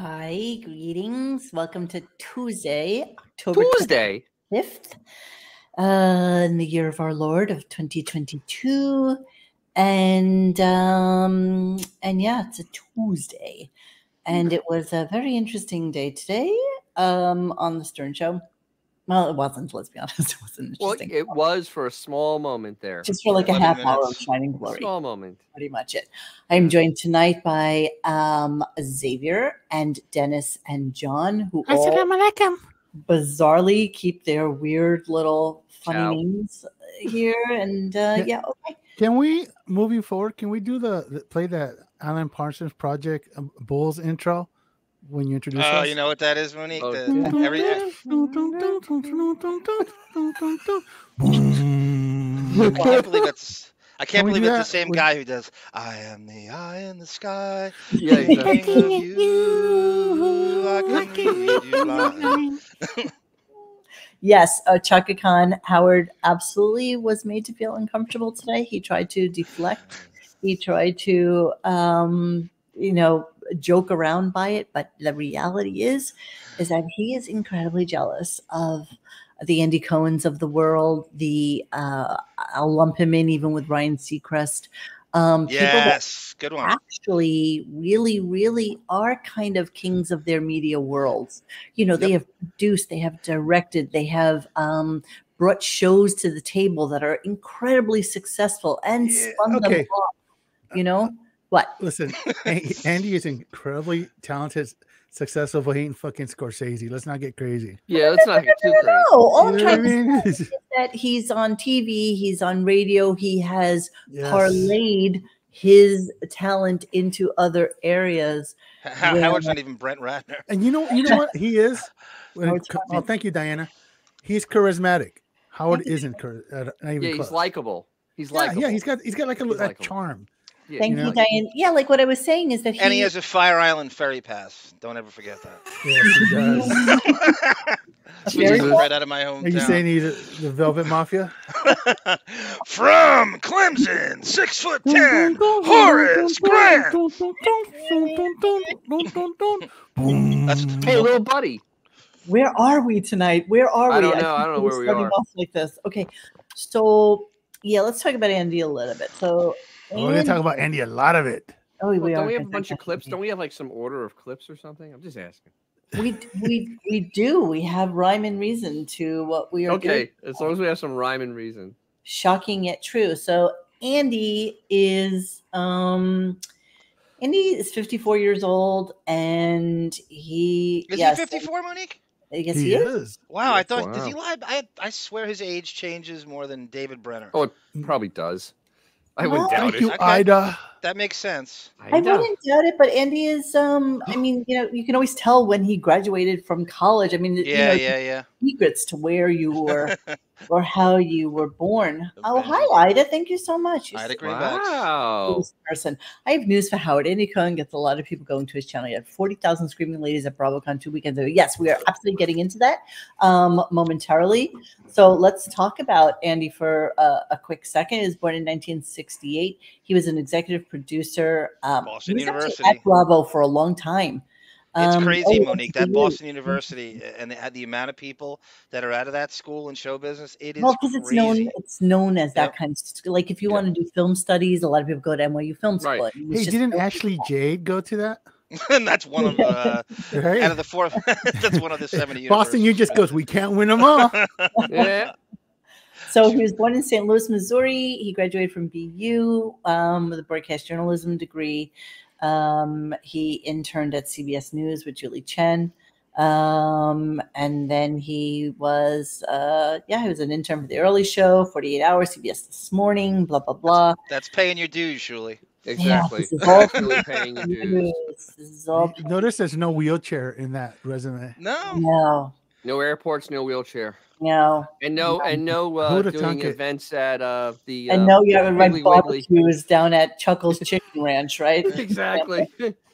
Hi, greetings. Welcome to Tuesday, October Tuesday. 5th, in the year of our Lord of 2022. And yeah, it's a Tuesday. And it was a very interesting day today on the Stern Show. Well, it wasn't, let's be honest. It wasn't interesting. Well, it was for a small moment there. Just for like a 11 half hour of minutes. shining glory. Small moment. Pretty much it. I'm joined tonight by Xavier and Dennis and John, who all bizarrely keep their weird little funny names here. And yeah, okay. Can we, moving forward, can we do play that Alan Parsons Project Bulls intro when you introduce us? You know what that is, Monique? Oh, I can't believe it's the same guy who does I am the eye in the sky. Yeah, thinking of you, I can read you mind. Yes, Chaka Khan Howard absolutely was made to feel uncomfortable today. He tried to deflect. He tried to, joke around by it. But the reality is that he is incredibly jealous of the Andy Cohens of the world. I'll lump him in even with Ryan Seacrest. Yes, good one. Actually, really, really are kind of kings of their media worlds. You know, they have produced, they have directed, they have brought shows to the table that are incredibly successful and spun them off. You know what? Listen, Andy is incredibly talented, successful, but he ain't fucking Scorsese. Let's not get crazy. Yeah, let's not get too crazy. No, all I'm trying to say is that he's on TV, he's on radio, he has parlayed his talent into other areas. Howard's not even Brent Ratner. And you know what he is? Oh, thank you, Diana. He's charismatic. Howard isn't he's likable. He's likable. Yeah, he's got like a charm. Yeah. Thank you, Diane. Yeah, like what I was saying is that and he has a Fire Island ferry pass. Don't ever forget that. Yes, he does. He's right out of my hometown. Are you saying he's the Velvet Mafia? From Clemson, 6'10", Horace Grant. Hey, little buddy. Where are we tonight? Where are we? I don't know where we are. Off like this. Okay, so yeah, let's talk about Andy a little bit. So we're going to talk about Andy a lot of it. Oh, don't we have a bunch of clips? Don't we have like some order of clips or something? I'm just asking. We do. We have rhyme and reason to what we are doing. Okay, as long as we have some rhyme and reason. Shocking yet true. So Andy is 54 years old, and he is he 54, Monique? I guess he is. Wow, I thought does he lie? I swear his age changes more than David Brenner. Oh, it probably does. I wouldn't doubt it. You, Ida. That makes sense. I wouldn't doubt it, but Andy is. I mean, you can always tell when he graduated from college. I mean, yeah. Secrets to where you were or how you were born. Oh, hi, Ida. Thank you so much. Ida Wow. Person. I have news for Howard. Andy Cohen gets a lot of people going to his channel. He had 40,000 screaming ladies at BravoCon 2 weekends ago. Yes, we are absolutely getting into that momentarily. So let's talk about Andy for a quick second. He was born in 1968. He was an executive producer. Boston University. At Bravo for a long time. It's crazy, Monique. That Boston University and the amount of people that are out of that school in show business, it is crazy. It's known as that kind of school. Like if you want to do film studies, a lot of people go to NYU Film School. Right. Hey, didn't Ashley Jade go to that? And that's one of out of the four. That's one of the 70. Boston, you just goes. We can't win them all. Yeah. So he was born in St. Louis, Missouri. He graduated from BU with a broadcast journalism degree. He interned at CBS News with Julie Chen. And then he was an intern for The Early Show, 48 Hours, CBS This Morning, blah, blah, blah. That's paying your dues, Julie. Exactly. Yeah, this is all really paying your dues. This is all. Notice there's no wheelchair in that resume. No. No airports, no wheelchair. No. And no doing events at the and no, you haven't read Wiggly. barbecues down at Chuckle's Chicken Ranch, right? Exactly.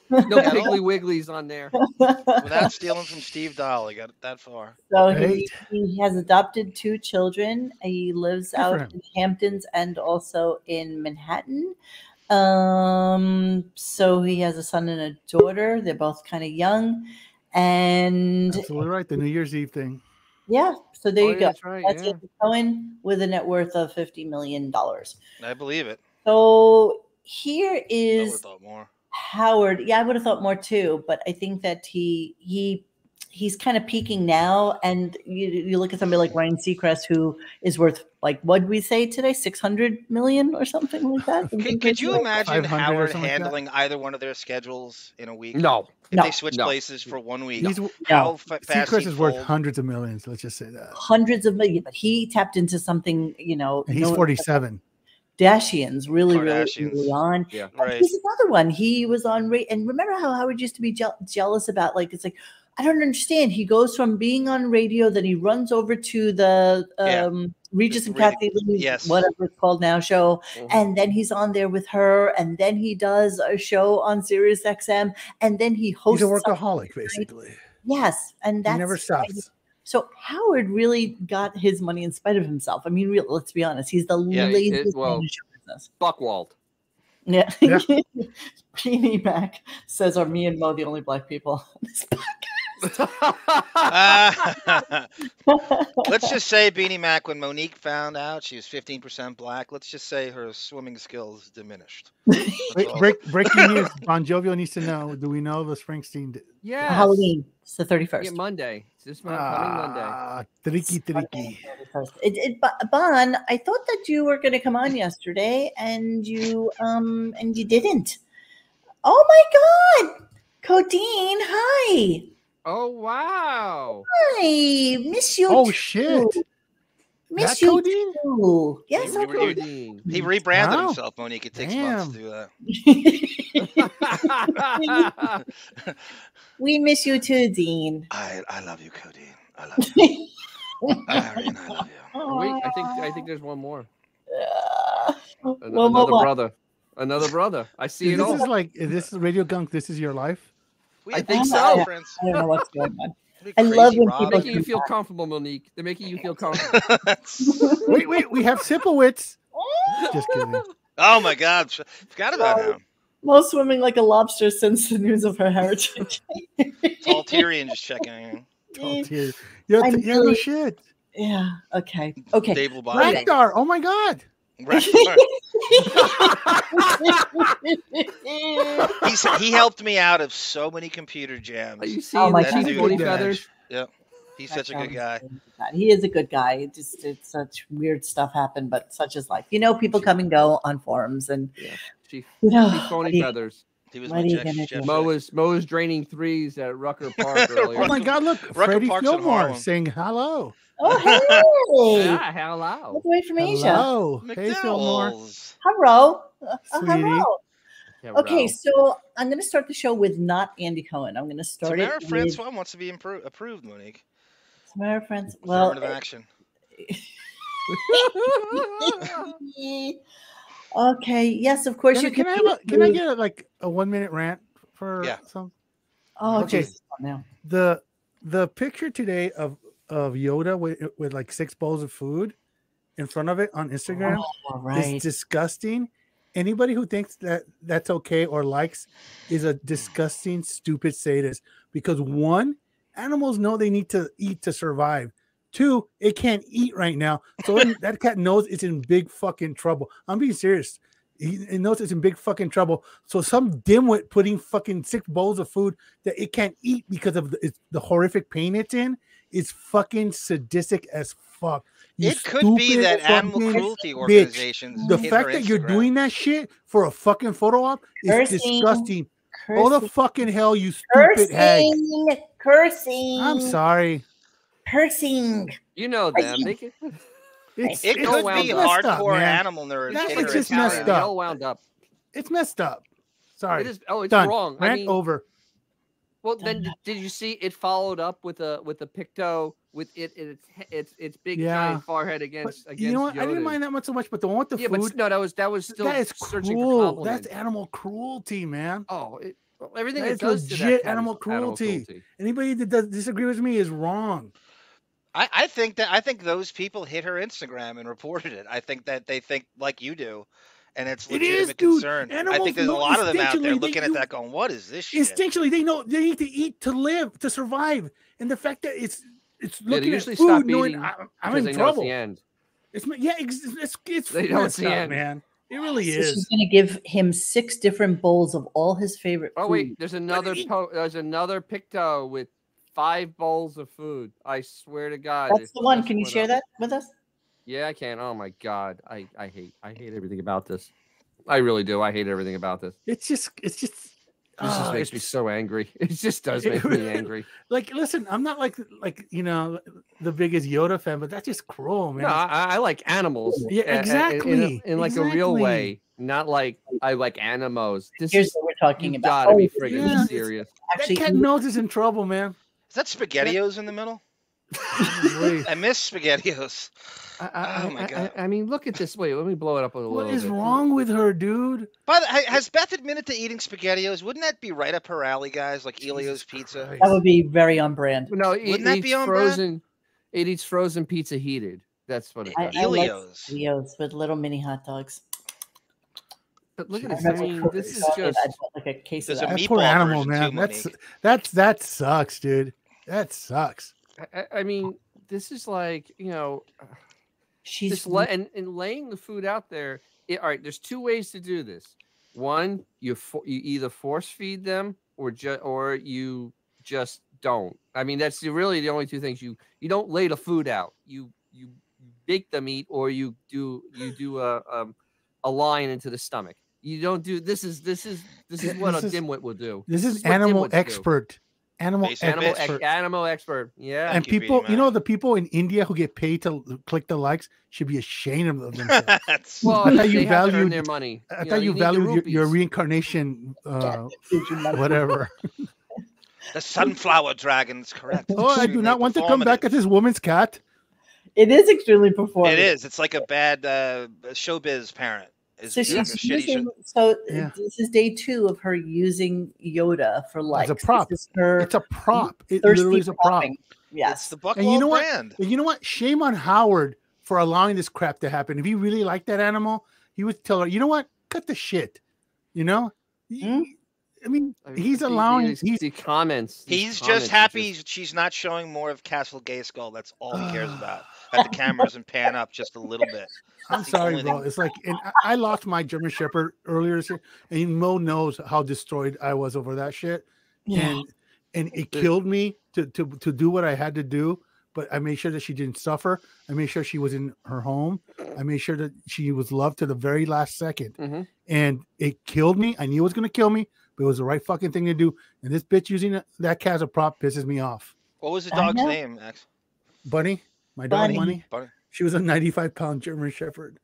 No Piggly Wigglies on there. Without stealing from Steve Dahl, he got that far. So he has adopted 2 children. He lives out in Hamptons and also in Manhattan. So he has a son and a daughter. They're both kind of young. And Absolutely right. The New Year's Eve thing. yeah, so there you go. That's right. That's Yeah. Andy Cohen with a net worth of $50 million. I believe it. So here I would have is thought more. Howard. Yeah, I would have thought more too, but I think that he's kind of peaking now. And you look at somebody like Ryan Seacrest, who is worth, like, what did we say today, 600 million or something like that. Could you imagine 500 or Howard something like that? handling either one of their schedules in a week? No. If No. they switch No. places for 1 week, He's, how fast Seacrest he'd is worth fold? hundreds of millions. Let's just say that. Hundreds of million, but he tapped into something, And he's 47. Kardashians really Kardashians. on. Yeah. And Right. he's another one. He was on and remember how Howard used to be jealous about, like, it's like, I don't understand. He goes from being on radio, then he runs over to the Regis and Kathy Lee, Yes. whatever it's called now, show, Mhm. and then he's on there with her, and then he does a show on SiriusXM, and then he hosts. He's a workaholic, basically. Yes, and He that's never stops. So Howard really got his money in spite of himself. I mean, let's be honest. He's the laziest man in show business. Buckwald. Yeah. Yeah. Beanie Mac says, "Are me and Mo the only black people on this Let's just say Beanie Mac, when Monique found out she was 15% black, let's just say her swimming skills diminished. Wait, breaking news. Bon Jovi needs to know. Do we know the Springsteen? Yeah. Halloween. It's the 31st. Yeah, Monday. It's this coming Monday. Tricky. Bon, I thought that you were going to come on yesterday, and you didn't. Oh my God, Codeine, hi. Oh wow. Hi, miss you. Oh too. shit. Miss That you Codeine? too. Yes, He I re- Codeine. He rebranded Wow. himself, Monique. It takes months to do that. We miss you too, Dean. I love you, Codeine. I love you. Irene, I love you. Wait, I think there's one more. Well, Another brother. Another brother. I see it This all. is like, this is Radio Gunk. This is your life. I think so. I don't know what's going on. What I a love crazy when Rob. people Making you feel comfortable, Monique. They're making you feel comfortable. Wait, we have Sipowitz. Just kidding. Oh my God, forgot about him. Mo swimming like a lobster since the news of her heritage. Tall Tyrion just checking in. Oh, dear. Yeah, I'm no really- shit. Yeah. Okay. Dave will buy it. Rakdar. Oh my God. He helped me out of so many computer jams. Are you Oh seeing my the God. Chief Woody Good Feathers? Yep. He's such a good guy. He is a good guy. It's such weird stuff happened, but such is life. You know, people come and go on forums, and Chief you know, Phony Feathers. He was What my are you Jeff. gonna Jeff do? Mo was draining threes at Rucker Park earlier. Oh my God. Look, Rucker Freddie Park's in Fillmore Harlem. saying hello. oh hey, Yeah, hello. all the way from Asia. Hello. Hey, Fillmore. McDowell's. Hello. Sweetie. Hello. Yeah, Okay, Ralph. so I'm going to start the show with not Andy Cohen. I'm going to start Tamara it with Francois wants to be approved, Monique. Tamara Francois. Well, Affirmative action. okay. Yes, of course you can. Can I get like a 1 minute rant for some? Oh, Okay. Jesus, now. The picture today of Yoda with like 6 bowls of food in front of it on Instagram Oh, right. is disgusting. Anybody who thinks that that's okay or likes is a disgusting, stupid sadist. Because 1, animals know they need to eat to survive. 2, it can't eat right now. So that cat knows it's in big fucking trouble. I'm being serious. It knows it's in big fucking trouble. So some dimwit putting fucking 6 bowls of food that it can't eat because of the horrific pain it's in is fucking sadistic as fuck. You It could be stupid that animal fucking cruelty bitch. organizations. The hit fact her that you're Instagram. doing that shit for a fucking photo op is Cursing. disgusting. Oh the Cursing. fucking hell, you stupid hag. Cursing. I'm sorry. Cursing. You know them. They can, It's It it's could wound be up, hardcore man. animal nerds. That- hitting it's her just Instagram. messed They up. all wound up. It's messed up. Sorry. It is. Oh, it's Done. wrong. Rant I mean, over. well, then did you see it followed up with a picto with its big Yeah. giant forehead But against you know what? I didn't Yoda's. mind that much so much, but the one with the Yeah, food, but no, that was still that is searching for cruel. compliments. That's animal cruelty, man. Oh, everything That it is does to that legit cat is animal cruelty. Anybody that does disagree with me is wrong. I think those people hit her Instagram and reported it. I think that they think like you do, and it's It legitimate is, dude. concern. I Animals think there's a know lot of them out there instinctually looking at that going, what is this shit? Instinctually, they know they need to eat to live, to survive. And the fact that it's looking at usually food stop knowing eating I'm because in they know it's trouble. the end. It's They know it's messed the up, end. man. It really So is. she's going to give him 6 different bowls of all his favorite food. Oh wait, there's another picto with 5 bowls of food. I swear to God. That's the one. Can you share that with us? Yeah, I can. Oh my God, I hate everything about this. I really do. I hate everything about this. It's just This just makes me so angry. It just does make me angry. Like, listen, I'm not like the biggest Yoda fan, but that's just cruel, man. No, I like animals. Yeah, exactly. In like a real way, not like I like animals. Here's what we're talking you about. Gotta be friggin' yeah, serious. Actually, that cat knows is in trouble, man. Is that SpaghettiOs in the middle? I miss SpaghettiOs. Oh my God. I mean, look at this. Wait, let me blow it up a little bit. What is wrong with her, dude? By the has Beth admitted to eating SpaghettiOs? Wouldn't that be right up her alley, guys? Like Elio's Pizza? that would be very on brand. No, Wouldn't that be on frozen. It eats frozen pizza heated. That's what it does. Elio's. Elio's with little mini hot dogs. But look at this. I mean, this is just like a case There's of a that. meatball Poor animal, version man. too, That sucks, dude. That sucks. I mean, this is like, She's and laying the food out there. All right, there's 2 ways to do this. One, you either force feed them or you just don't. I mean, that's really the only 2 things. You don't lay the food out. You make them eat, or you do a line into the stomach. You don't do this is what a dimwit will do. This is animal expert. Animal expert. Yeah. And people, the people in India who get paid to click the likes should be ashamed of themselves. Well, I thought you they have to earn valued their money. I thought you valued your reincarnation, whatever. The sunflower dragon's correct. Oh, I do not want to come back as this woman's cat. It is extremely performative. It is. It's like a bad showbiz parent. This is day 2 of her using Yoda for likes. It's a prop. It's a prop. It literally is a prop. Yes. It's the Buckwald brand. And you know what? Shame on Howard for allowing this crap to happen. If he really liked that animal, he would tell her, you know what? Cut the shit. I mean, he's allowing he comments. He's just happy she's not showing more of Castle Gayskull. That's all he cares about. That the cameras and pan up just a little bit. I'm sorry, bro. It's like, and I lost my German Shepherd earlier this year, and Mo knows how destroyed I was over that shit. Yeah. And it killed me to do what I had to do. But I made sure that she didn't suffer. I made sure she was in her home. I made sure that she was loved to the very last second. Mm-hmm. And it killed me. I knew it was going to kill me, but it was the right fucking thing to do. And this bitch using that cat as a prop pisses me off. What was the dog's name, Max? Bunny. My dog, Bunny. She was a 95-pound German Shepherd.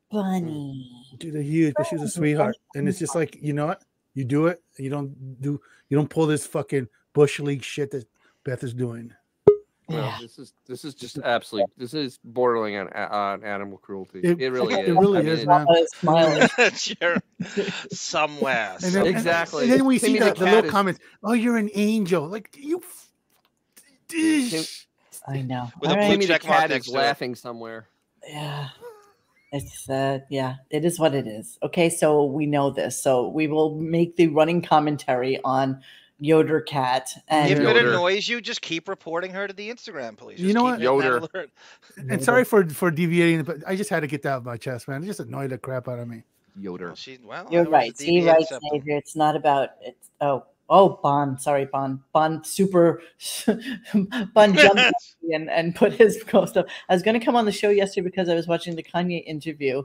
Bunny. She's a huge, but she was a sweetheart. And it's just like, you know what? You do it. And you don't pull this fucking bush league shit that Beth is doing. Yeah. This is just absolutely. This is bordering on animal cruelty. It really is. It really is, man. Sure. Somewhere. And then, exactly. And then we see the little comments. Oh, you're an angel. Like you. I know. With a blue the check cat mark is laughing somewhere. Yeah. It's it is what it is. Okay, so we know this. So we will make the running commentary on Yoder cat. And if it annoys you, just keep reporting her to the Instagram, please. You know what? Yoder. And sorry for deviating, but I just had to get that off my chest, man. It just annoyed the crap out of me. Yoder. You're right. See, right, Xavier. It's not about it. Oh, Bond. Sorry, Bond. Bond jumped and put his stuff. I was going to come on the show yesterday because I was watching the Kanye interview,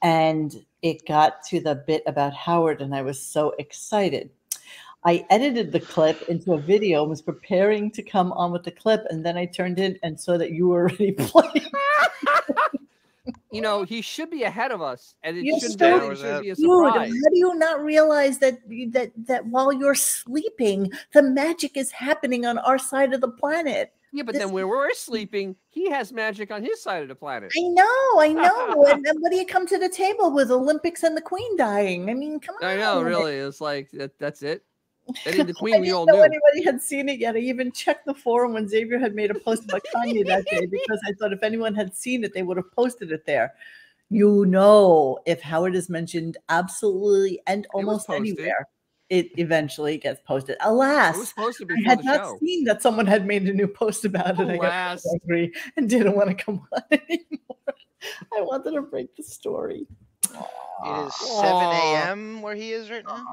and it got to the bit about Howard, and I was so excited. I edited the clip into a video and was preparing to come on with the clip, and then I turned in and saw that you were already playing. He should be ahead of us, and it should be a surprise. Dude, how do you not realize that while you're sleeping, the magic is happening on our side of the planet? Yeah, but then when we're sleeping, he has magic on his side of the planet. I know. And what do you come to the table with? Olympics and the Queen dying? I mean, come on. I know, really. It's like that's it. And the Queen, we all knew. knew. Anybody had seen it yet. I even checked the forum when Xavier had made a post about Kanye that day because I thought if anyone had seen it, they would have posted it there. You know, if Howard is mentioned absolutely and almost posted. anywhere, it eventually gets posted. Alas, It was posted I before had the not show. seen that someone had made a new post about it. I got Alas. so angry and didn't want to come on anymore. I wanted to break the story. It is 7 a.m. where he is right now.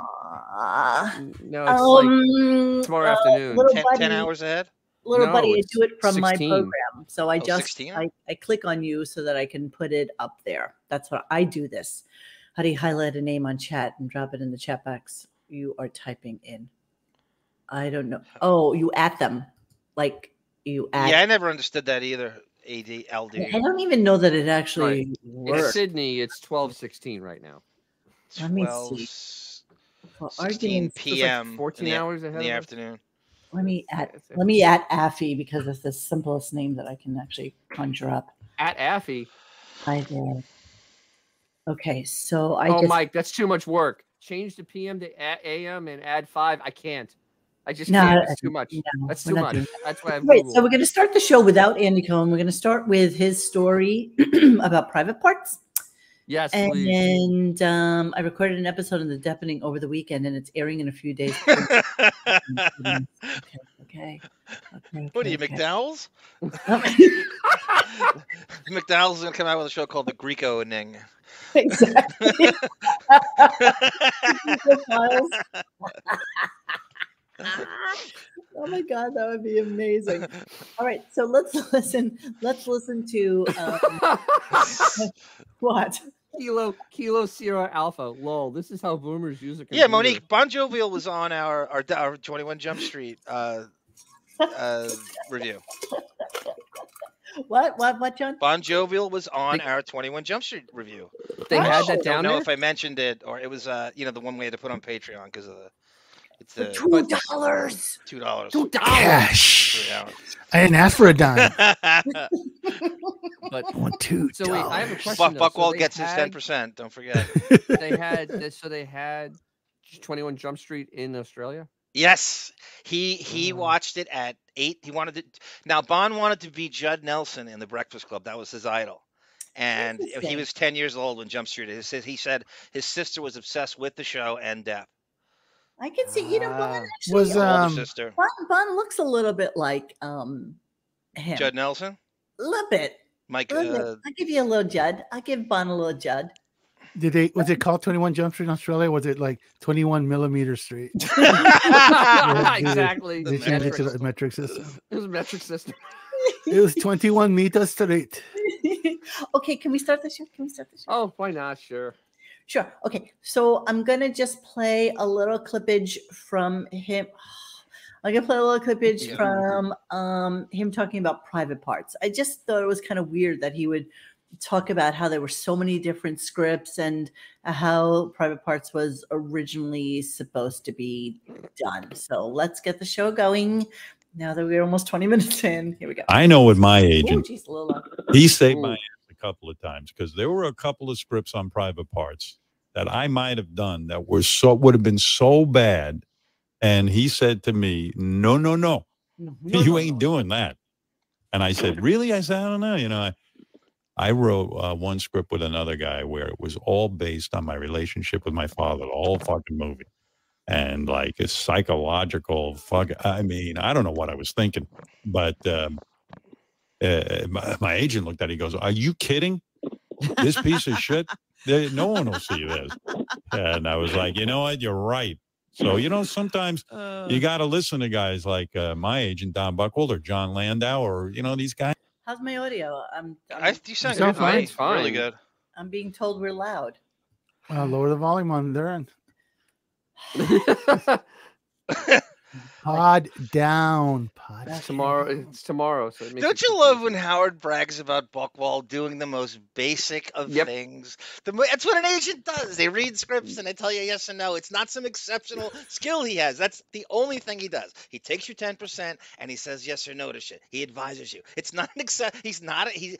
No, it's like tomorrow afternoon. Little 10 buddy, hours ahead. little No, buddy, I it's do it from my 16. program. So I Oh, just 16? I click on you so that I can put it up there. That's what I do this. How do you highlight a name on chat and drop it in the chat box you are typing in? I don't know. Oh, you at them. Like you at. Yeah, I never understood that either. LD. I don't even know that it actually In works. Sydney, it's 12:16 right now. Let me see. 16 p.m. Like 14 hours ahead in the of us. afternoon. Let me at Affy because it's the simplest name that I can actually conjure up. At Affy. Hi there. Okay, so Mike, that's too much work. Change the PM to AM and add 5. I can't. I just can't. It's too much. No, that's too much. That's why I'm right. So we're going to start the show without Andy Cohen. We're going to start with his story about private parts. Yes, please. And I recorded an episode of the Deppening over the weekend, and it's airing in a few days. Okay. What are you, McDowell's? McDowell's is going to come out with a show called The Greco-ning. Exactly. Oh my God, that would be amazing. All right, so let's listen to what? Kilo Sierra Alpha. Lol. This is how boomers use a computer. Yeah, Monique, Bon Jovial was on our 21 Jump Street review. What, John? Bon Jovial was on our 21 Jump Street review. They had that down I don't know there? if I mentioned it, or it was the one we had to put on Patreon because of it's $2. $2. Cash. I didn't ask for a dime. But I want $2. So wait, I have a question. Buckwald gets his 10%. Don't forget. They had 21 Jump Street in Australia. Yes, he watched it at 8. He wanted to. Now Bon wanted to be Judd Nelson in The Breakfast Club. That was his idol, and he was 10 years old when Jump Street. He said his sister was obsessed with the show and Depp. I can see, Bon actually Was older sister. Bon looks a little bit like him. Judd Nelson. A little bit. Mike. I'll give you a little Judd. I'll give Bon a little Judd. Was it called 21 Jump Street in Australia? Or was it like 21 millimeter street? Exactly. They changed it to the metric system. It was a metric system. It was 21 meter street. Okay, can we start the show? Oh, why not? Sure. Okay, so I'm gonna just play a little clippage from him. I'm gonna play a little clippage from him talking about private parts. I just thought it was kind of weird that he would talk about how there were so many different scripts and how private parts was originally supposed to be done. So let's get the show going. Now that we're almost 20 minutes in, here we go. I know with my agent, geez, a little he saved my ass a couple of times because there were a couple of scripts on private parts that I might have done that would have been so bad. And he said to me, no, you ain't doing that. And I said, really? I said, I don't know. I wrote one script with another guy where it was all based on my relationship with my father, the whole fucking movie. And like it's psychological I don't know what I was thinking, but my agent looked at it, he goes, are you kidding? This piece of shit? No one will see this. And I was like, you know what? You're right. So, sometimes you got to listen to guys like my agent, Don Buchwald, or John Landau, or, these guys. How's my audio? You sound good. Fine. It's fine. Really good. I'm being told we're loud. Lower the volume on their end. Pod down. It's tomorrow. So don't you love when Howard brags about Buchwald doing the most basic of things? That's what an agent does. They read scripts and they tell you yes and no. It's not some exceptional skill he has. That's the only thing he does. He takes your 10% and he says yes or no to shit. He advises you. It's not an He's not. He.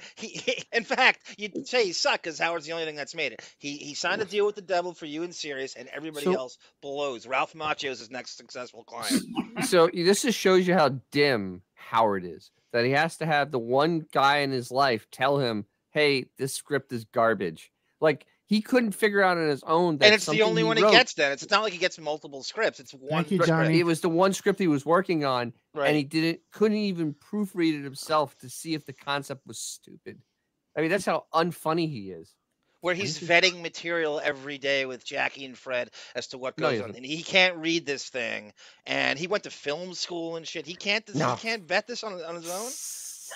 In fact, you'd say he sucked because Howard's the only thing that's made it. He signed a deal with the devil for you and Sirius, and everybody else blows. Ralph Macchio is his next successful client. So this just shows you how dim Howard is, that he has to have the one guy in his life tell him hey, this script is garbage. Like, he couldn't figure out on his own that And it's the only one he wrote. gets then. It's not like he gets multiple scripts. It's one you, Johnny. script. It was the one script he was working on, Right. and he couldn't even proofread it himself to see if the concept was stupid. I mean, that's how unfunny he is. Where he's vetting material every day with Jackie and Fred as to what goes on. And he can't read this thing. And he went to film school and shit. He can't he can't vet this on his own?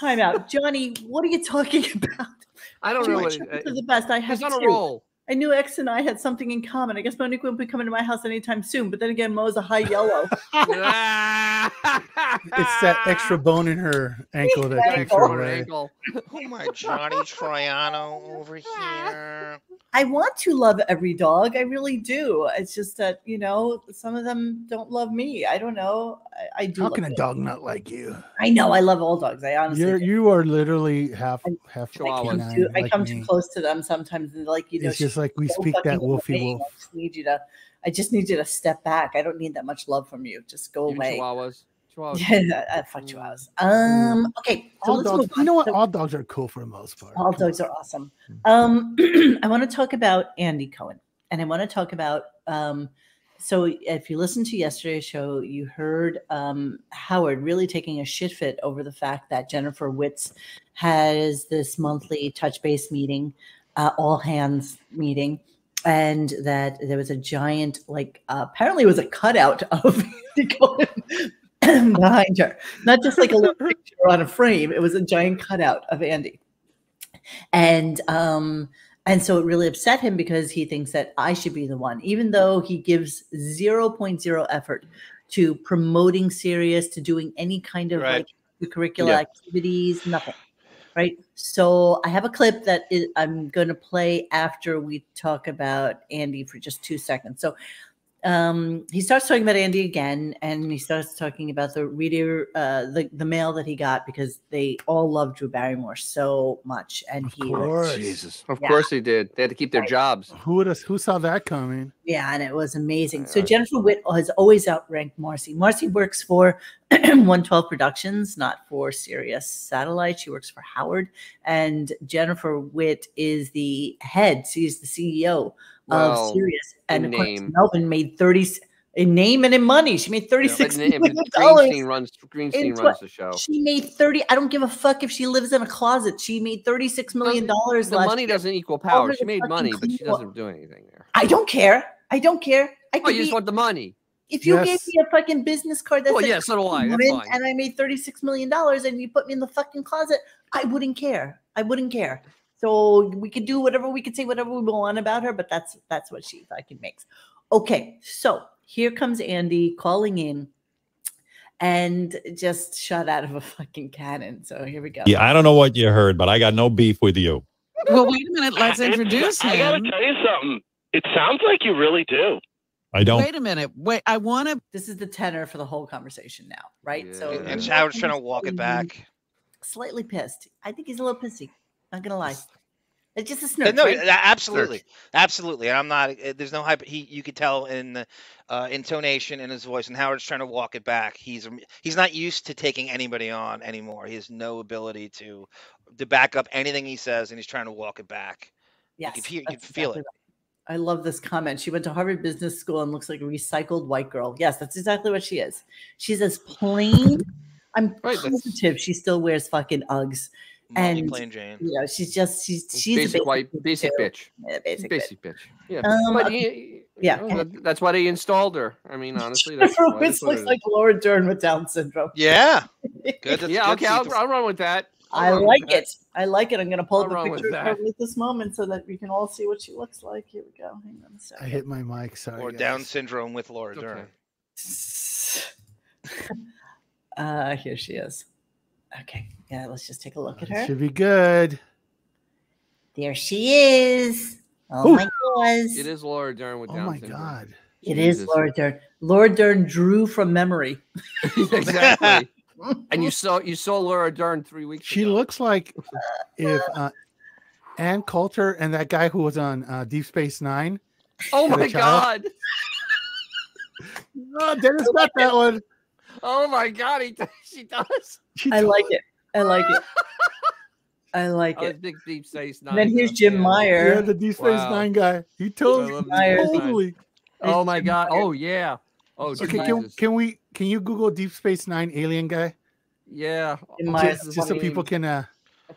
Time out. Johnny, what are you talking about? I don't know. This is the best. I have he's on two. a roll. I knew X and I had something in common. I guess Monique won't be coming to my house anytime soon. But then again, Mo's a high yellow. It's that extra bone in her ankle that keeps her away. Oh my Johnny Troiano over here. I want to love every dog. I really do. It's just that, you know, some of them don't love me. I don't know. I do. How can a dog not like you? I know. I love all dogs. I honestly. You are literally half Chihuahua. I come too close to them sometimes, and like you know, it's just like we speak that wolfy wolf. I just need you to step back. I don't need that much love from you. Just go away. Chihuahuas. Yeah, fuck chihuahuas. Okay, so all dogs. You know what? All dogs are cool for the most part. All dogs are awesome. I want to talk about Andy Cohen, and I want to talk about. So if you listened to yesterday's show, you heard Howard really taking a shit fit over the fact that Jennifer Witz has this monthly touch base meeting, all hands meeting, and that there was a giant, like apparently it was a cutout of Andy Cohen behind her, not just like a little picture on a frame. It was a giant cutout of Andy, and so it really upset him because he thinks that I should be the one, even though he gives 0.0 effort to promoting Sirius, to doing any kind of like curricular activities, nothing. Right. So I have a clip that I'm going to play after we talk about Andy for just 2 seconds. So he starts talking about Andy again, and he starts talking about the reader, the mail that he got, because they all love Drew Barrymore so much, and Of course they did. They had to keep their jobs. Who saw that coming? Yeah, and it was amazing. So Jennifer Witt has always outranked Marcy. Marcy works for 112 Productions, not for Sirius Satellite. She works for Howard, and Jennifer Witt is the head. She's the CEO of Sirius, and of course, Melvin made 30 in name and in money. She made $36 million. Greenstein runs the show. She made 30. I don't give a fuck if she lives in a closet. She made $36 million. The money doesn't equal power. She made money, but she doesn't do anything there. I don't care. I You just want the money. If you gave me a fucking business card that said, so do I. That's fine. And I made $36 million and you put me in the fucking closet, I wouldn't care. So we could do whatever, we could say whatever we want about her, but that's what she fucking makes. Okay, so here comes Andy calling in and just shot out of a fucking cannon. So here we go. Yeah, I don't know what you heard, but I got no beef with you. Well, wait a minute. Let's introduce him. I got to tell you something. It sounds like you really do. I don't. Wait a minute. Wait, I want to. This is the tenor for the whole conversation now, right? Yeah. So And Howard's trying to walk it back. Slightly pissed. I think he's a little pissy. Not gonna lie. It's just a snort. No, right? absolutely. And I'm not. There's no hype. You could tell in the intonation in his voice. And Howard's trying to walk it back. He's not used to taking anybody on anymore. He has no ability to back up anything he says, and he's trying to walk it back. Yes, you can feel it. Right. I love this comment. She went to Harvard Business School and looks like a recycled white girl. Yes, that's exactly what she is. She's as plain. I'm positive she still wears fucking Uggs. And plain Jane. You know, she's basic white, basic bitch. Yeah, basic bitch. Yeah, but that's why they installed her. I mean, honestly, that's this looks like Laura Dern with Down syndrome. Yeah, good. Okay, I'll run with that. I like it. I'm going to pull up a picture of her at this moment so that we can all see what she looks like. Here we go. Hang on a second. I hit my mic. Sorry. Or guys. Down syndrome with Laura Dern. Here she is. Okay. Yeah, let's just take a look at her. Should be good. There she is. Oh my God. It is Laura Dern with Down syndrome. Oh my God. It is Laura Dern. Laura Dern drew from memory. Exactly. And you saw Laura Dern 3 weeks ago. She looks like if Ann Coulter and that guy who was on Deep Space Nine. Oh my God. Oh, Dennis got that one. Oh my God, she does. I like it. I like Oh, it. big Deep Space And then Nine. here's Jim Yeah, Meyer. the Deep Space Wow. Nine guy. He I totally, love Deep Space Nine. totally. Oh my Jim God. Meyer. Oh yeah. Oh Okay, Jesus. can you Google Deep Space Nine alien guy? Yeah. Jim Oh, Meyer. what's his Just so name? people can I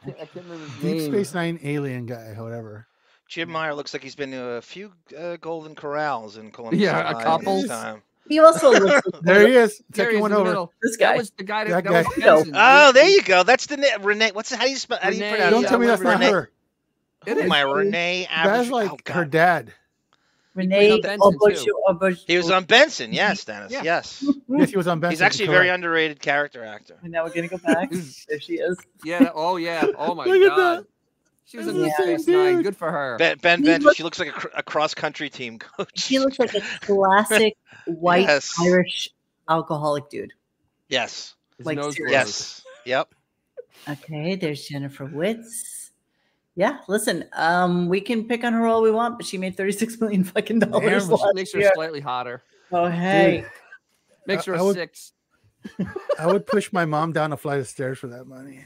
can't remember his Deep name. Space Nine alien guy, whatever. Jim Meyer looks like he's been to a few Golden Corrals in Columbus, Yeah, a Ohio couple. in his time. He also looks like There he is. There he Second is one in the over. middle. this guy. That was the guy That that was guy. Benson. Oh, there you go. That's the Renee. What's how do you spell? How do you Renee, pronounce Don't that? tell me that's not Renee. her. It Who is. am I? Renee Average. That's like oh, her God. dad. Renee on Benson, too. He was on Benson. Yes, Dennis. Yeah. Yes. Yes, he was on Benson. He's actually a very correct. underrated character actor. And now we're gonna go back. There she is. Yeah. Oh yeah. Oh my Look at God. that. She was in It's Deep the Space same Nine. dude. Good for her. Ben He Benson. looks- She looks like a cross country team coach. He looks like a classic white Yes. Irish alcoholic dude. Yes. His like nose Sirius. grows. Yes. Yep. Okay, there's Jennifer Witz. Yeah, listen, we can pick on her all we want, but she made $36 million fucking dollars Damn, last Makes her year. slightly hotter. Oh hey, Makes her I a would- 6. I would push my mom down a flight of stairs for that money.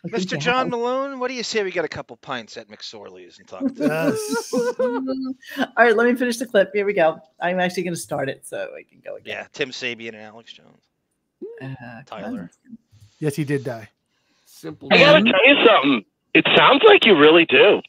Mr. John Malone, what do you say we get a couple pints at McSorley's and talk to Yes. All right, let me finish the clip. Here we go. I'm actually going to start it so I can go again. Yeah, Tim Sabian and Alex Jones. Tyler. Yes, he did die. Simple. I gotta tell you something. It sounds like you really do.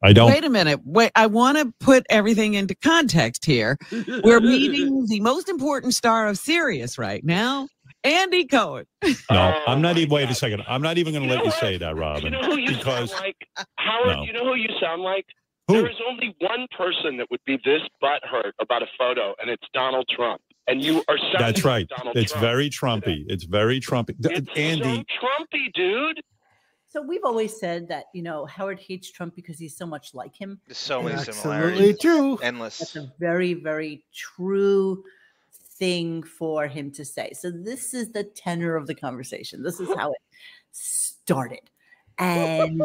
I don't. Wait a minute. Wait, I want to put everything into context here. We're meeting the most important star of Sirius right now, Andy Cohen. No, I'm not my even. Wait a God. second. I'm not even going to You let know you what? say that, You Robin. know who you Because sound like? Howard, No. you know who you sound like? Who? There is only one person that would be this butthurt about a photo, and it's Donald Trump. And you are sounding That's right. like Donald It's Trump. very Trumpy. It's very Trumpy. It's Andy, so Trumpy, dude. So we've always said that, Howard hates Trump because he's so much like him. There's so many Absolutely similarities. true. That's Endless. a very, very true thing for him to say. So this is the tenor of the conversation. This is how it started. And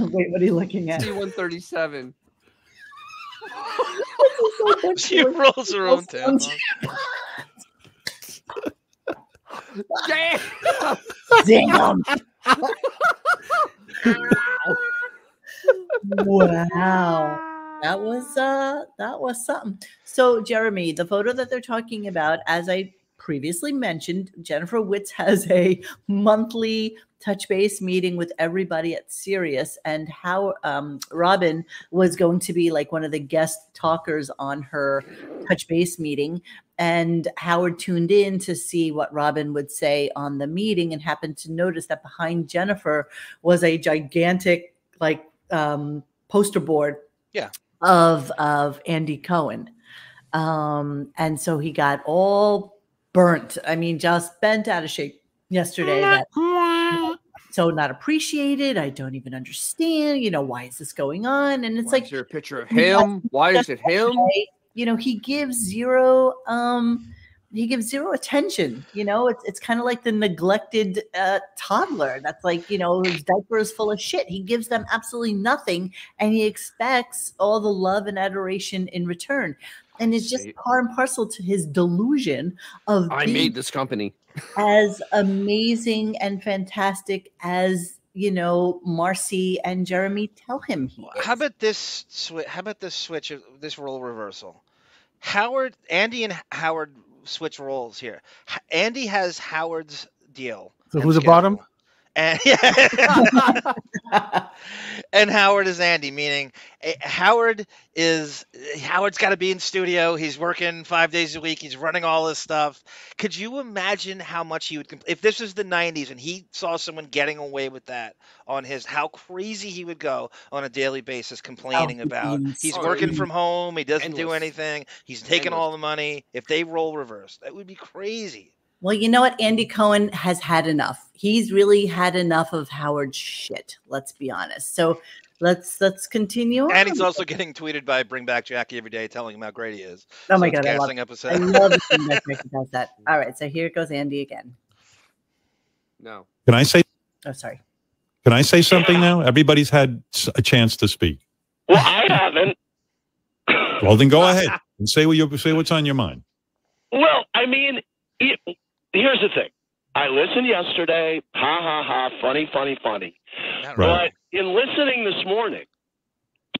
wait, what are you looking at? C-137. She rolls her own tampon. Damn. Damn. Wow. That was something. So Jeremy, the photo that they're talking about, as I previously mentioned, Jennifer Witz has a monthly touch base meeting with everybody at Sirius, and how Robin was going to be like one of the guest talkers on her touch base meeting. And Howard tuned in to see what Robin would say on the meeting and happened to notice that behind Jennifer was a gigantic poster board of Andy Cohen. And so he got all burnt. I mean, just bent out of shape yesterday. That so not appreciated. I don't even understand, why is this going on? And it's Why like, is there a picture of him? Why is it him? he gives zero attention. It's kind of like the neglected toddler that's like, his diaper is full of shit. He gives them absolutely nothing, and he expects all the love and adoration in return. And it's just part and parcel to his delusion of I being made this company. as amazing and fantastic as Marcy and Jeremy tell him he is. How about this switch of this role reversal? Andy and Howard switch roles here. Andy has Howard's deal. So and who's the schedule. bottom? And, and Howard is Andy, meaning Howard's got to be in studio. He's working 5 days a week. He's running all this stuff. Could you imagine how much he would, if this was the 90s and he saw someone getting away with that on how crazy he would go on a daily basis complaining about he's working from home. He doesn't do anything. He's taking all the money. If they role reverse, that would be crazy. Well, you know what? Andy Cohen has had enough. He's really had enough of Howard's shit. Let's be honest. So let's continue. And he's also getting tweeted by Bring Back Jackie every day, telling him how great he is. Oh my God, I love it. Jackie does that. All right, so here goes Andy again. No. Can I say? Oh, sorry. Can I say something now? Everybody's had a chance to speak. Well, I haven't. Well, then go ahead and say what's on your mind. Well, I mean, here's the thing. I listened yesterday. Ha, ha, ha. Funny, funny, funny. Not Right. But in listening this morning,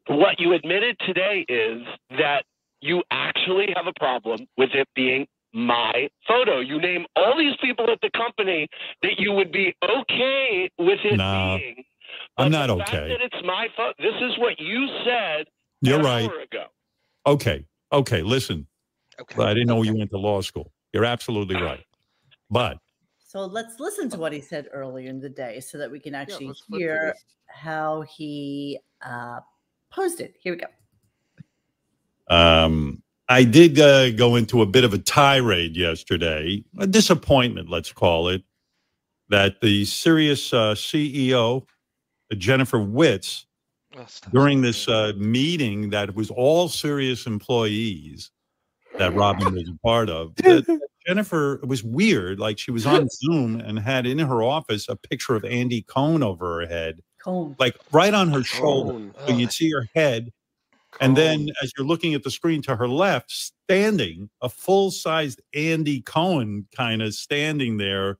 what you admitted today is that you actually have a problem with it being my photo. You name all these people at the company that you would be okay with it No, being. I'm But not the fact okay. that it's my photo, this is what you said You're an right. hour ago. Okay. Okay. Listen, Okay. I didn't know you went to law school. You're absolutely right. But So let's listen to what he said earlier in the day so that we can actually let's flip to hear this. how he posed it. Here we go. I did go into a bit of a tirade yesterday, a disappointment, let's call it, that the Sirius CEO, Jennifer Witz, Oh, stop during saying this that. meeting that was all Sirius employees that Robin was a part of, that Jennifer, it was weird. Like she was on Zoom and had in her office a picture of Andy Cohen over her head, Cohen. like right on her shoulder. Cohen. So you'd see her head. And then as you're looking at the screen to her left, standing, a full-sized Andy Cohen kind of standing there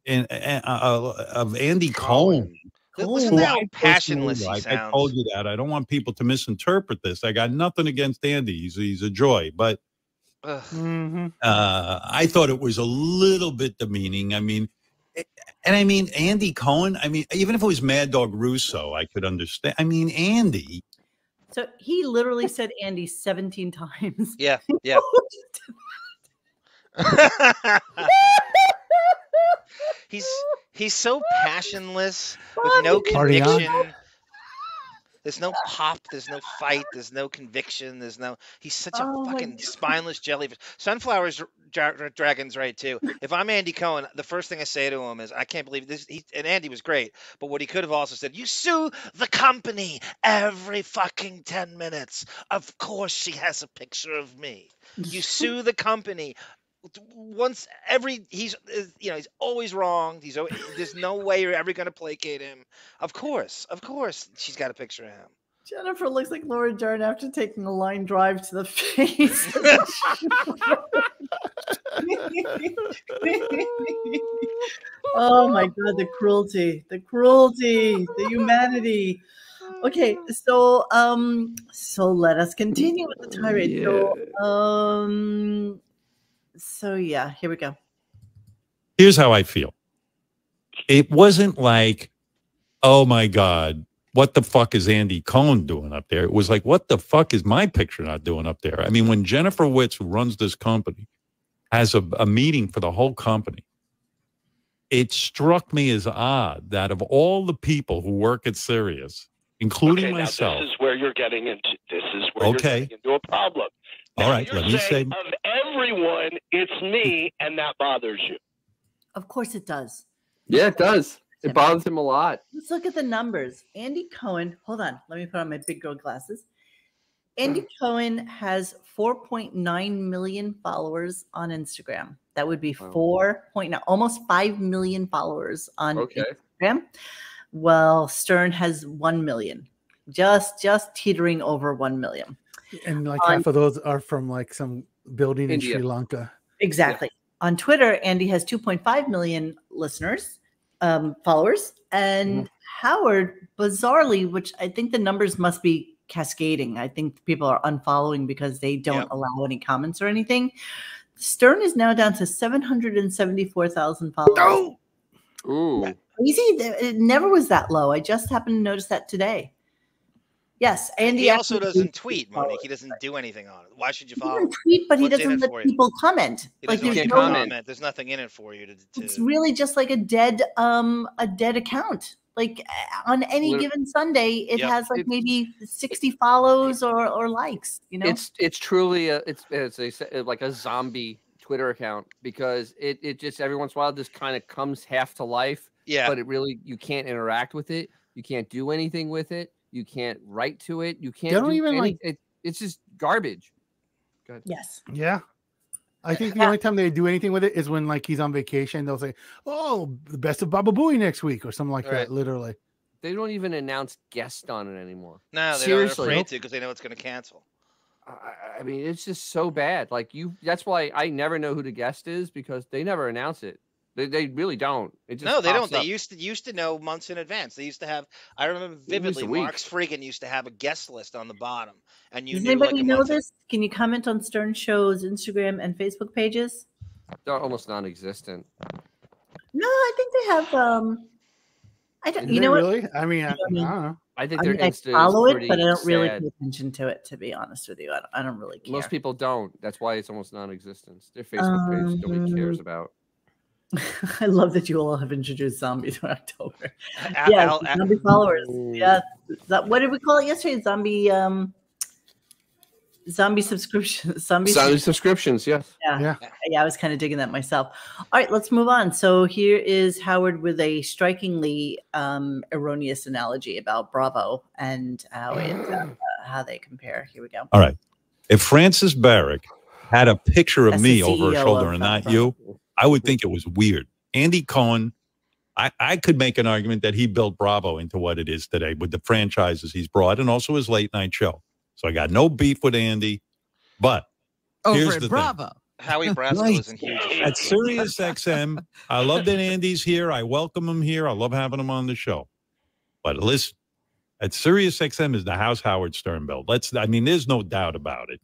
of Andy Cohen. Listen Who to how I passionless personally he like. I sounds. told you that. I don't want people to misinterpret this. I got nothing against Andy. He's a joy. But I thought it was a little bit demeaning. I mean, Andy Cohen, I mean, even if it was Mad Dog Russo, I could understand. I mean, Andy. So he literally said Andy 17 times. Yeah, yeah. He's so passionless with no Party on. conviction. There's no pop. There's no fight. There's no conviction. He's such a fucking spineless jellyfish. Sunflower's Dragon's right too. If I'm Andy Cohen, the first thing I say to him is, I can't believe this. And Andy was great, but what he could have also said, you sue the company every fucking 10 minutes. Of course she has a picture of me. You sue the company. Once he's always wrong. There's no way you're ever going to placate him. Of course she's got a picture of him. Jennifer looks like Laura Dern after taking a line drive to the face. Oh my God, the cruelty, the humanity. Okay, so let us continue with the tirade. Yeah. So yeah, here we go. Here's how I feel. It wasn't like, oh my God, what the fuck is Andy Cohen doing up there? It was like, what the fuck is my picture not doing up there? I mean, when Jennifer Witz, who runs this company, has a meeting for the whole company, it struck me as odd that of all the people who work at Sirius, including myself. Now this is where you're getting into. You're getting into a problem. Now, all right, let me say, of everyone, it's me, and that bothers you. Of course it does. Yeah, it does. It bothers him a lot. Let's look at the numbers. Andy Cohen, hold on. Let me put on my big girl glasses. Andy Cohen has 4.9 million followers on Instagram. That would be 4.9, almost 5 million followers on Instagram. Well, Stern has 1 million, just teetering over 1 million. And like half of those are from like some building in Sri Lanka. Exactly. Yeah. On Twitter, Andy has 2.5 million listeners, followers. And Howard, bizarrely, which I think the numbers must be cascading. I think people are unfollowing because they don't allow any comments or anything. Stern is now down to 774,000 followers. Oh! Ooh. Crazy. It never was that low. I just happened to notice that today. Yes, Andy. He also doesn't tweet, Monique. He doesn't do anything on it. Why should you follow? He doesn't tweet, but he doesn't let people comment. Like there's no comment. There's nothing in it for you to. It's really just like a dead account. Like on any given Sunday, it has like maybe 60 follows or likes. You know, it's truly it's as they say, like a zombie Twitter account, because it just every once in a while just kind of comes half to life. Yeah, but it really, you can't interact with it. You can't do anything with it. You can't write to it. You can't do even anything. It's just garbage. Good. Yes. Yeah. I think the only time they do anything with it is when like he's on vacation. They'll say, "Oh, the best of Baba Booey next week" or something like that. Literally. They don't even announce guests on it anymore. No, they're afraid to because they know it's going to cancel. I mean, it's just so bad. Like that's why I never know who the guest is, because they never announce it. They really don't. It just No, they don't. pops They up. used to know months in advance. They used to have. I remember vividly. a week. Mark's Freakin' used to have a guest list on the bottom, and you Does knew like anybody a know month. this? Can you comment on Stern Show's Instagram and Facebook pages? They're almost non-existent. No, I think they have. I don't. Is You they know what? really? I mean, I don't know. I think I their mean, I Insta follow is it, pretty but I don't really sad. pay attention to it. To be honest with you, I don't really care. Most people don't. That's why it's almost non-existent. Their Facebook page nobody cares about. I love that you all have introduced zombie to October. Al- Yeah, Al- Al- zombie followers. Yeah, what did we call it yesterday? Zombie subscription. Zombie subscriptions, yes. Yeah, I was kind of digging that myself. All right, let's move on. So here is Howard with a strikingly erroneous analogy about Bravo and how they compare. Here we go. All right. If Francis Barrick had a picture of That's me the over her CEO shoulder of and not Bravo. you, I would think it was weird. Andy Cohen, I could make an argument that he built Bravo into what it is today with the franchises he's brought and also his late night show. So I got no beef with Andy, but here's Over the at Bravo. Howie Brasco Right. isn't huge. at SiriusXM, I love that Andy's here. I welcome him here. I love having him on the show. But listen, at SiriusXM is the house Howard Stern built. There's no doubt about it.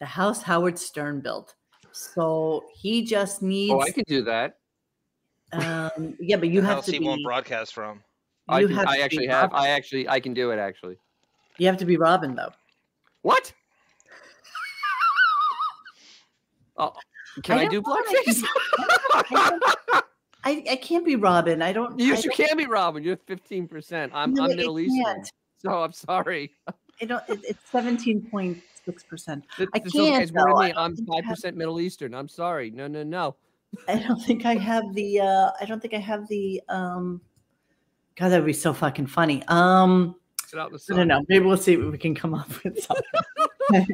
The house Howard Stern built. So he just needs. Oh, I can do that. Yeah, but you The have house to he be. won't broadcast from. I You can, have I to actually be have. Robin. I can do it actually. You have to be Robin though. What? Oh, can I do blackface? I can't be Robin. I don't. Yes, you can be Robin. You're 15%. I'm No, Middle I Eastern. can't. So I'm sorry. I don't. It's 17.6%. I This can't. guy's more than though. me. I don't I'm think I have- 5% Middle Eastern. I'm sorry. No. I don't think I have the. I don't think I have the. God, that would be so fucking funny. Sit out in the I sun. don't know. Maybe we'll see if we can come up with something.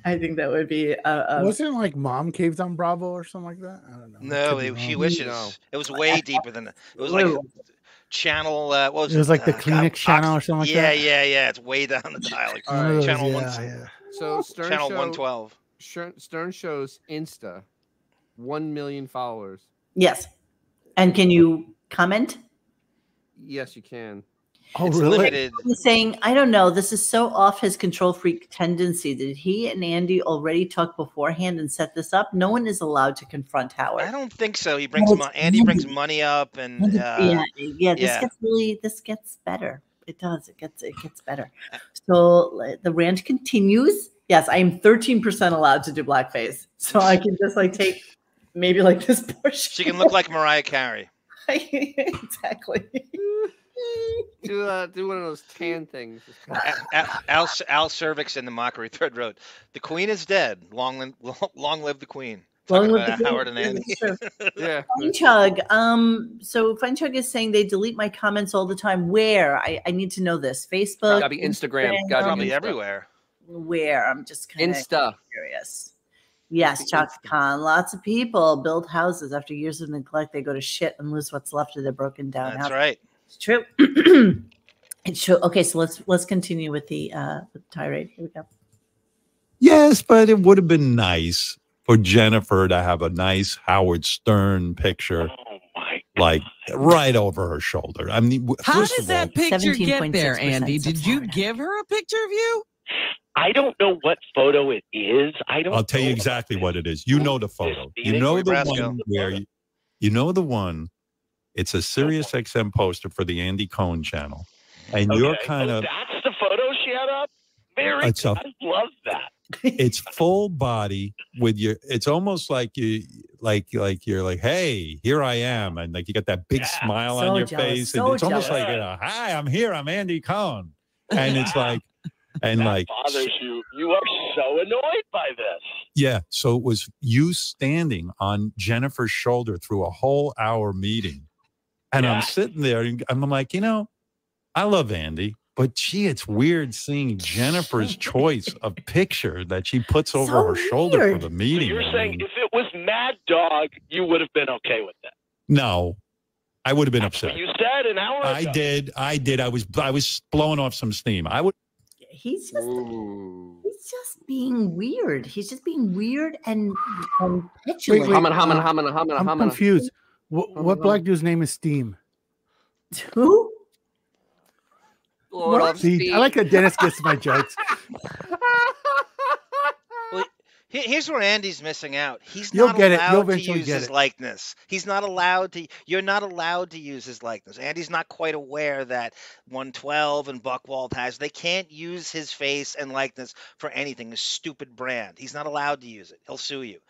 I think that would be. Wasn't like Mom Caves on Bravo or something like that? I don't know. No, Could be he wrong. wishes. No. It was way deeper than that. It was like channel. What was It was like the God, Kleenex channel or something like that. Yeah. It's way down the dial. Like One of those, channel yeah. So Stern channel Show, 112. Stern Show's Insta, 1 million followers. Yes. And can you comment? Yes, you can. Oh, It's really? limited. He's saying, I don't know. This is so off his control freak tendency. Did he and Andy already talk beforehand and set this up? No one is allowed to confront Howard. I don't think so. He brings Well, Andy brings money up, and yeah. This gets better. It does. It gets better. So the rant continues. Yes, I am 13% allowed to do blackface, so I can just like take maybe like this portion. she can look like Mariah Carey. Exactly. Do one of those tan things. Al Cervix in the Mockery thread wrote, "The Queen is dead. Long live the Queen." Long Talking live about the Howard Queen. and Andy. Sure. Yeah. Fine Chug. So Fine Chug is saying they delete my comments all the time. Where? I need to know this. Facebook. Gotta be Instagram. Gotta Probably be Insta. everywhere. Where? I'm just kind of Insta. curious. Yes, Chaka Khan. Lots of people build houses after years of neglect. They go to shit and lose what's left of their broken down That's house. right. It's true. It's true. Okay, so let's continue with the tirade. Here we go. Yes, but it would have been nice for Jennifer to have a nice Howard Stern picture, Oh my! like right over her shoulder. I mean, How first does of all, that picture get there, 17.6% Andy? Did you Florida. give her a picture of you? I don't know what photo it is. I don't. I'll tell you know exactly about what it is. You know the photo. You know the Brasco. one where you know the one. It's a SiriusXM poster for the Andy Cohen channel, and Okay. you're kind of That's the photo she had up. Very. It's a- I love that. it's full body with your. It's almost like you're like, hey, here I am, and like you got that big Yeah. smile So on your jealous, face, so and it's almost jealous. like, hi, I'm here, I'm Andy Cohen, and it's like, and That like, bothers you. You are so annoyed by this. yeah. So it was you standing on Jennifer's shoulder through a whole hour meeting, and I'm Yeah. sitting there, and I'm like, I love Andy. But gee, it's weird seeing Jennifer's choice of picture that she puts over So her shoulder weird. for the So meeting. you're I saying mean, if it was Mad Dog, you would have been okay with that. no, I would have been That's what upset. you said an hour ago. I did. I was blowing off some steam. I would. He's just Ooh. he's just being weird. He's just being weird and petulant. Wait, Hummin'. I'm confused. What black dude's name is Steam? Who? Lord of See, Steam. I like that Dennis gets my jokes. Well, here's where Andy's missing out. He's You'll not get it. You'll allowed to eventually use get his it. likeness. He's not allowed to. You're not allowed to use his likeness. Andy's not quite aware that 112 and Buckwald has. They can't use his face and likeness for anything. A stupid brand. He's not allowed to use it. He'll sue you.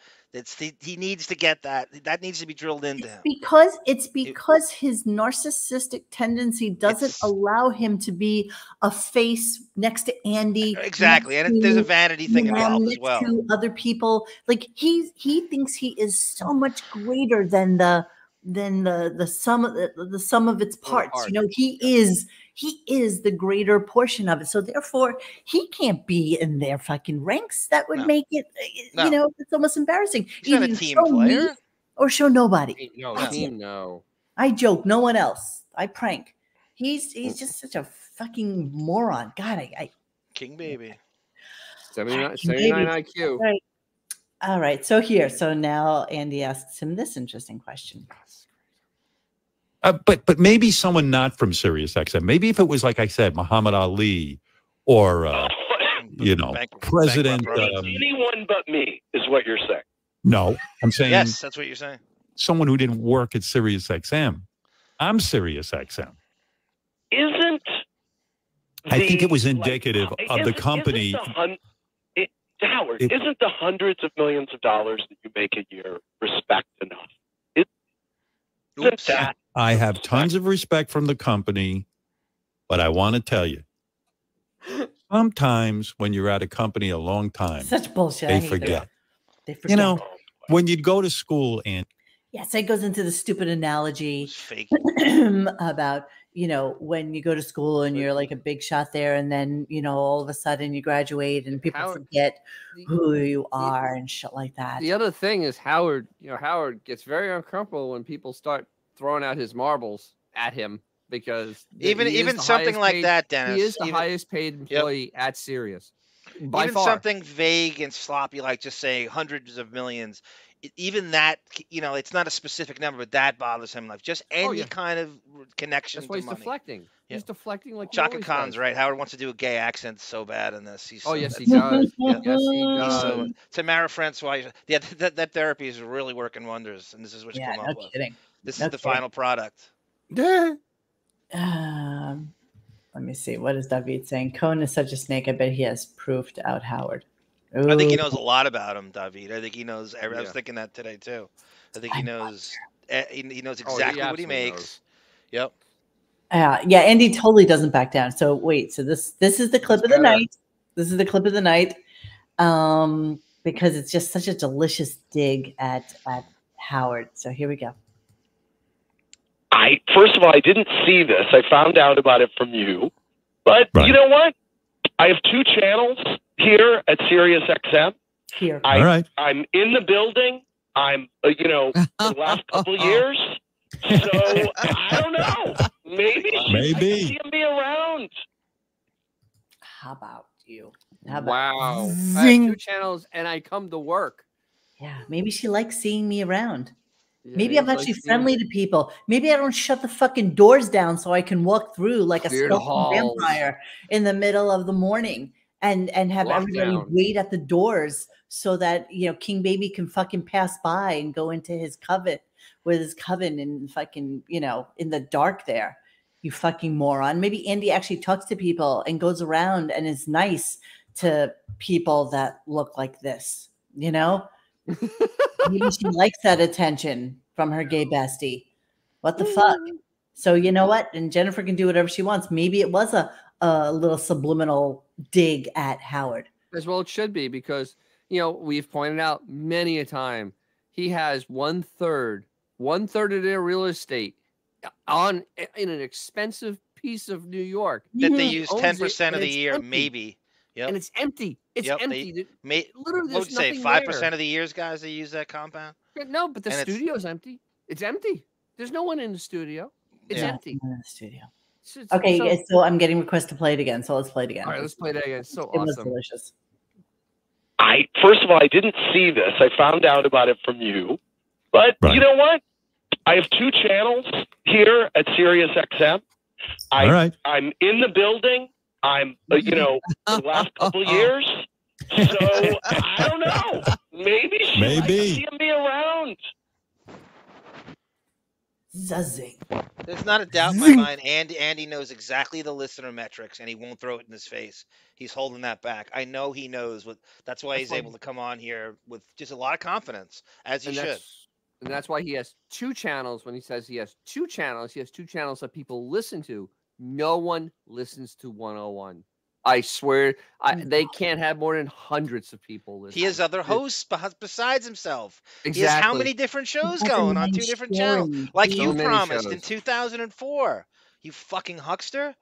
He needs to get that. That needs to be drilled into him. It's because his narcissistic tendency doesn't allow him to be a face next to Andy. Exactly, and there's a vanity thing involved as well. To other people, like he thinks he is so much greater than the sum of its parts. You know, he is the greater portion of it. So therefore, he can't be in their fucking ranks. That would make it, you know, it's almost embarrassing. He's not a team player or show nobody. No. I joke, no one else. I prank. He's just such a fucking moron. God, I King baby. 79 IQ. All right. So now Andy asks him this interesting question. But maybe someone not from SiriusXM. Maybe if it was, like I said, Muhammad Ali or, President. Anyone but me is what you're saying. No, I'm saying. Yes, that's what you're saying. Someone who didn't work at SiriusXM. I'm SiriusXM. I think it was indicative of the company. Howard, isn't the hundreds of millions of dollars that you make a year respect enough? I have tons of respect from the company, but I want to tell you, sometimes when you're at a company a long time, such bullshit. They forget. You know, when you'd go to school and yes, it goes into the stupid analogy about, you know, when you go to school and you're like a big shot there, and then, you know, all of a sudden you graduate and people forget who you are and shit like that. The other thing is Howard gets very uncomfortable when people start throwing out his marbles at him, because even something like that, Dennis. He is the highest paid employee at Sirius. By even far. Something vague and sloppy, like just saying hundreds of millions. Even that, you know, it's not a specific number, but that bothers him. Like just any kind of connection. That's why he's money. deflecting. He's deflecting like Chaka Khan's right. Howard wants to do a gay accent so bad in this. Yes, he does. Yes, he does. So, Tamara Francois, that therapy is really working wonders, and this is what you come up with. Kidding. This is the final product. Let me see. What is David saying? Cohen is such a snake. I bet he has proof to out Howard. Ooh. I think he knows a lot about him, David. I think he knows. I was thinking that today too. I think he knows. He knows exactly what he makes. Yep. Yeah, Andy totally doesn't back down. So wait, so this is the clip of the night. This is the clip of the night, because it's just such a delicious dig at Howard. So here we go. First of all, I didn't see this. I found out about it from you. But you know what? I have two channels here at SiriusXM. Here. I'm in the building. I'm, the last couple of years. So I don't know. Maybe. I can see him be around. How about you? Wow. Zing. I have two channels and I come to work. Yeah, maybe she likes seeing me around. Yeah, maybe I'm actually friendly to people. Maybe I don't shut the fucking doors down so I can walk through like a stealthy vampire in the middle of the morning and have everybody wait at the doors so that, King Baby can fucking pass by and go into his coven with his coven and fucking, in the dark there. You fucking moron. Maybe Andy actually talks to people and goes around and is nice to people that look like this, Maybe she likes that attention from her gay bestie. What the fuck? So you know what? And Jennifer can do whatever she wants. Maybe it was a little subliminal dig at Howard. As well it should be, because, we've pointed out many a time, he has one third of their real estate in an expensive piece of New York. That they use 10% of the year, maybe. Yep. And it's empty. It's empty. Literally, what would you say? 5% of the years, guys, they use that compound. No, but the studio's empty. It's empty. There's no one in the studio. It's empty. No one in the studio. Okay, so I'm getting requests to play it again. So let's play it again. All right, let's play it again. It's so awesome. It was delicious. First of all, I didn't see this. I found out about it from you. But you know what? I have 2 channels here at SiriusXM. All right. I'm in the building. I'm, the last couple of years. So I don't know. Maybe she likes seeing me around. Zuzzing. There's not a doubt in my mind. Andy knows exactly the listener metrics, and he won't throw it in his face. He's holding that back. I know he knows what. That's why he's able to come on here with just a lot of confidence, as he should. And that's why he has 2 channels. When he says he has 2 channels, he has 2 channels that people listen to. No one listens to 101. I swear, they can't have more than hundreds of people listening. He has other hosts besides himself. Exactly. He has how many different shows going on 2 different channels? Like So you many promised shows. in 2004. You fucking huckster.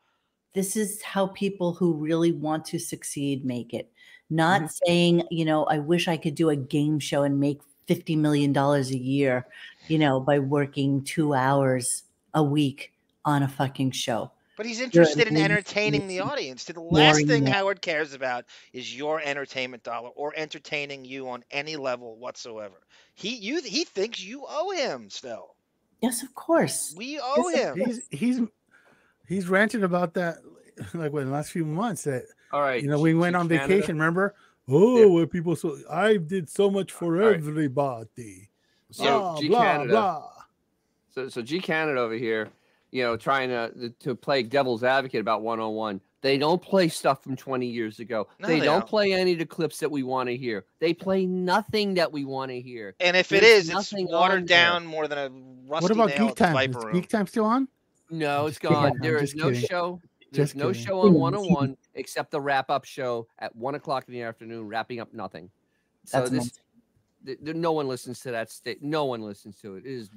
This is how people who really want to succeed make it. Not saying, I wish I could do a game show and make $50 million a year, by working 2 hours a week on a fucking show. But he's interested in entertaining the audience. The last thing Howard cares about is your entertainment dollar or entertaining you on any level whatsoever. He thinks you owe him still. Yes, of course. We owe him. He's ranting about that like in the last few months that all right. We went on vacation, remember? Where people I did so much for everybody. So G Canada. So G Canada over here, trying to play devil's advocate about 101. They don't play stuff from 20 years ago. No, they don't play any of the clips that we want to hear. They play nothing that we want to hear. And if it's watered down more than a rusty What about nail Geek Time? Viper Is room. Geek Time still on? No, it's gone. There is no show. There's no show on 101 except the wrap-up show at 1 o'clock in the afternoon, wrapping up nothing. So no one listens to that state. No one listens to it. It is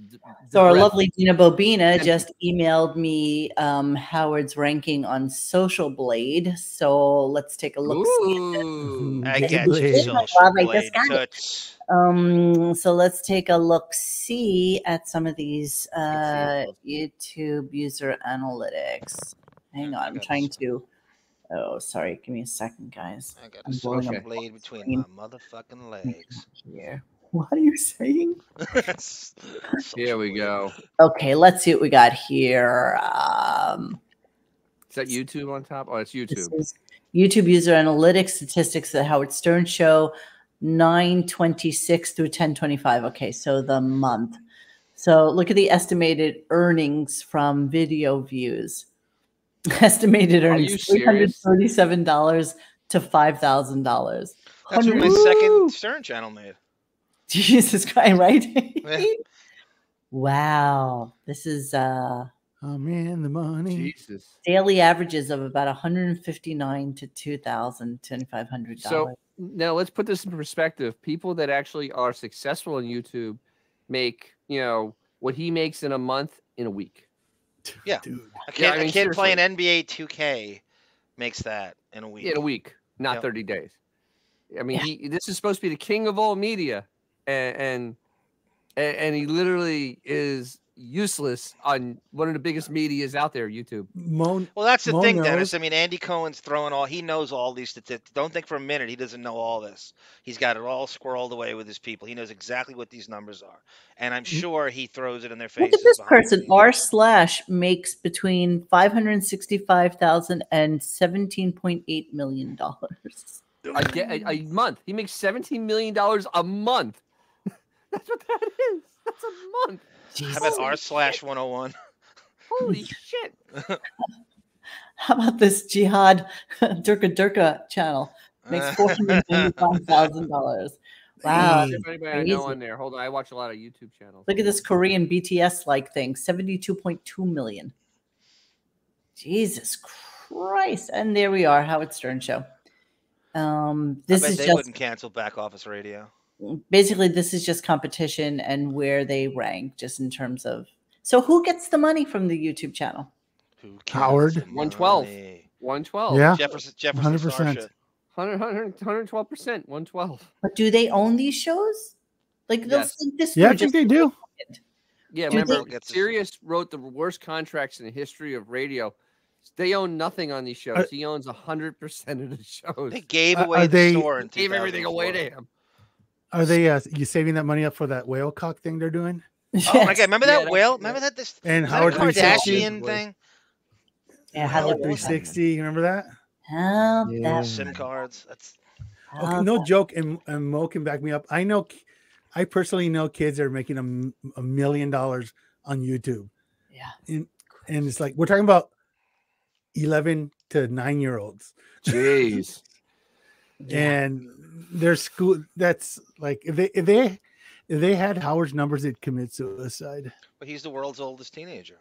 so our lovely Dina Bobina just emailed me Howard's ranking on Social Blade. So let's take a look. I get you, Social Blade. So let's take a look. See at some of these YouTube user analytics. Hang on, I'm trying to. Oh, sorry. Give me a second, guys. I got a Social Blade between my motherfucking legs. Here. What are you saying? Here we go. Okay, let's see what we got here. Is that YouTube on top? Oh, it's YouTube. This is YouTube user analytics statistics, the Howard Stern Show, 9/26 through 10/25. Okay, so the month. So look at the estimated earnings from video views. Estimated earnings $337 to $5,000. That's what my second Stern channel made. Jesus Christ, right? Wow. This is I'm in the money. Jesus. Daily averages of about $159 to $2,000 to $2,500. So now let's put this in perspective. People that actually are successful in YouTube make, what he makes in a month in a week. Yeah, dude. A kid playing NBA 2K makes that in a week. In a week, not 30 days. I mean, this is supposed to be the king of all media, and he literally is useless on one of the biggest medias out there, YouTube. Well, that's the thing, Dennis. I mean, Andy Cohen's he knows all these statistics. Don't think for a minute he doesn't know all this. He's got it all squirreled away with his people. He knows exactly what these numbers are. And I'm sure he throws it in their faces. Look at this person. R/ makes between $565,000 and $17.8 million. A month. He makes $17 million a month. That's what that is. That's a month. How about R/101? Holy shit. How about this Jihad Durka channel? Makes $495,000. Wow. Anybody I know on there. Hold on. I watch a lot of YouTube channels. Look at this Korean BTS-like thing. 72.2 million. Jesus Christ. And there we are. Howard Stern Show. They wouldn't cancel Back Office Radio. Basically, this is just competition and where they rank just in terms of. So who gets the money from the YouTube channel? Howard. 112. 112. Yeah. Jefferson 100%. 112%. 112. But do they own these shows? Like they'll think this. Yeah, I think they do. Yeah, remember, Sirius wrote the worst contracts in the history of radio. They own nothing on these shows. He owns 100% of the shows. They gave away the store and gave everything away to him. Are they you saving that money up for that whale cock thing they're doing? Oh my God! Remember that Yeah, whale? Remember that this And was that a Howard 360. Kardashian thing? Yeah, how Howard that was. 360. Remember that? How Yeah. that SIM cards. That's Okay, how no that- joke, and Mo can back me up. I personally know kids that are making $1 million on YouTube. Yeah. And it's like we're talking about 11 to 9-year-olds. Jeez. And their school, that's like if they had Howard's numbers, they'd commit suicide. but he's the world's oldest teenager.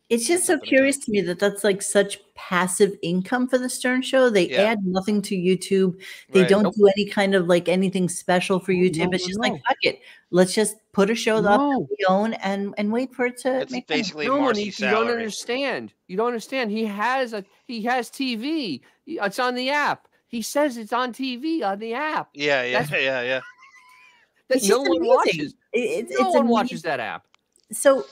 It's just so curious to me that that's like such passive income for the Stern Show. They Yeah. add nothing to YouTube. They Right. don't do any kind of like anything special for YouTube. It's just like, fuck it. Let's just put a show up that we own and wait for it to It's make money. basically No, Marcy's Monique, you don't salary. understand. You don't understand. He has TV. It's on the app. He says it's on TV on the app. Yeah. It's That no just one amazing. watches. It's No one amazing. watches that app. So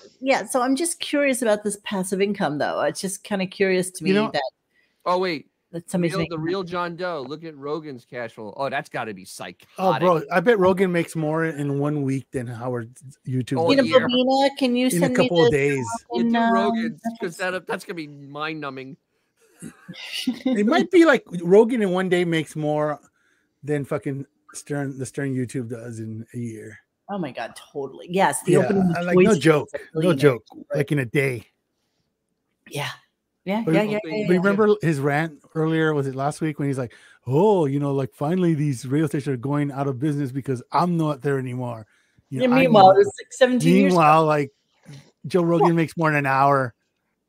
I'm just curious about this passive income though. It's just kind of curious to me that Oh wait, somebody's the making real John Doe. Look at Rogan's cash flow. Oh, that's got to be psychotic. Oh, bro, I bet Rogan makes more in 1 week than Howard's YouTube. Oh, Nina yeah. Bobina, can you In a send couple me of this days. fucking, Rogan's because that's gonna be mind numbing. It might be like Rogan in 1 day makes more than fucking the Stern YouTube does in a year. Oh my god, totally. Yes, the opening. Like no joke, no joke. Right. Like in a day. Yeah. But remember his rant earlier? Was it last week when he's like, "Oh, like finally these radio stations are going out of business because I'm not there anymore." Meanwhile, it was like 17 years. Meanwhile, like Joe Rogan makes more than an hour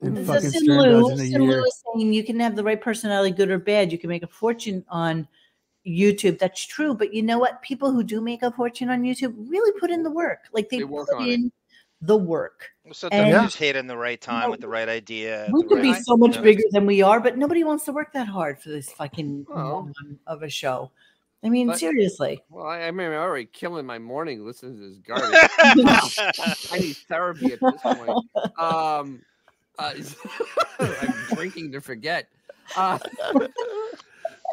than fucking Sim Stern Lou does in a year. is saying you can have the right personality, good or bad. You can make a fortune on YouTube. That's true. But you know what? People who do make a fortune on YouTube really put in the work. Like they work put on in the work. Sometimes you just hit in the right time with the right idea. We could be so much Yeah. bigger than we are, but nobody wants to work that hard for this fucking moron of a show. I mean, seriously. Well, I mean, I'm already killing my morning listening to this garbage. I need therapy at this point. I'm drinking to forget. But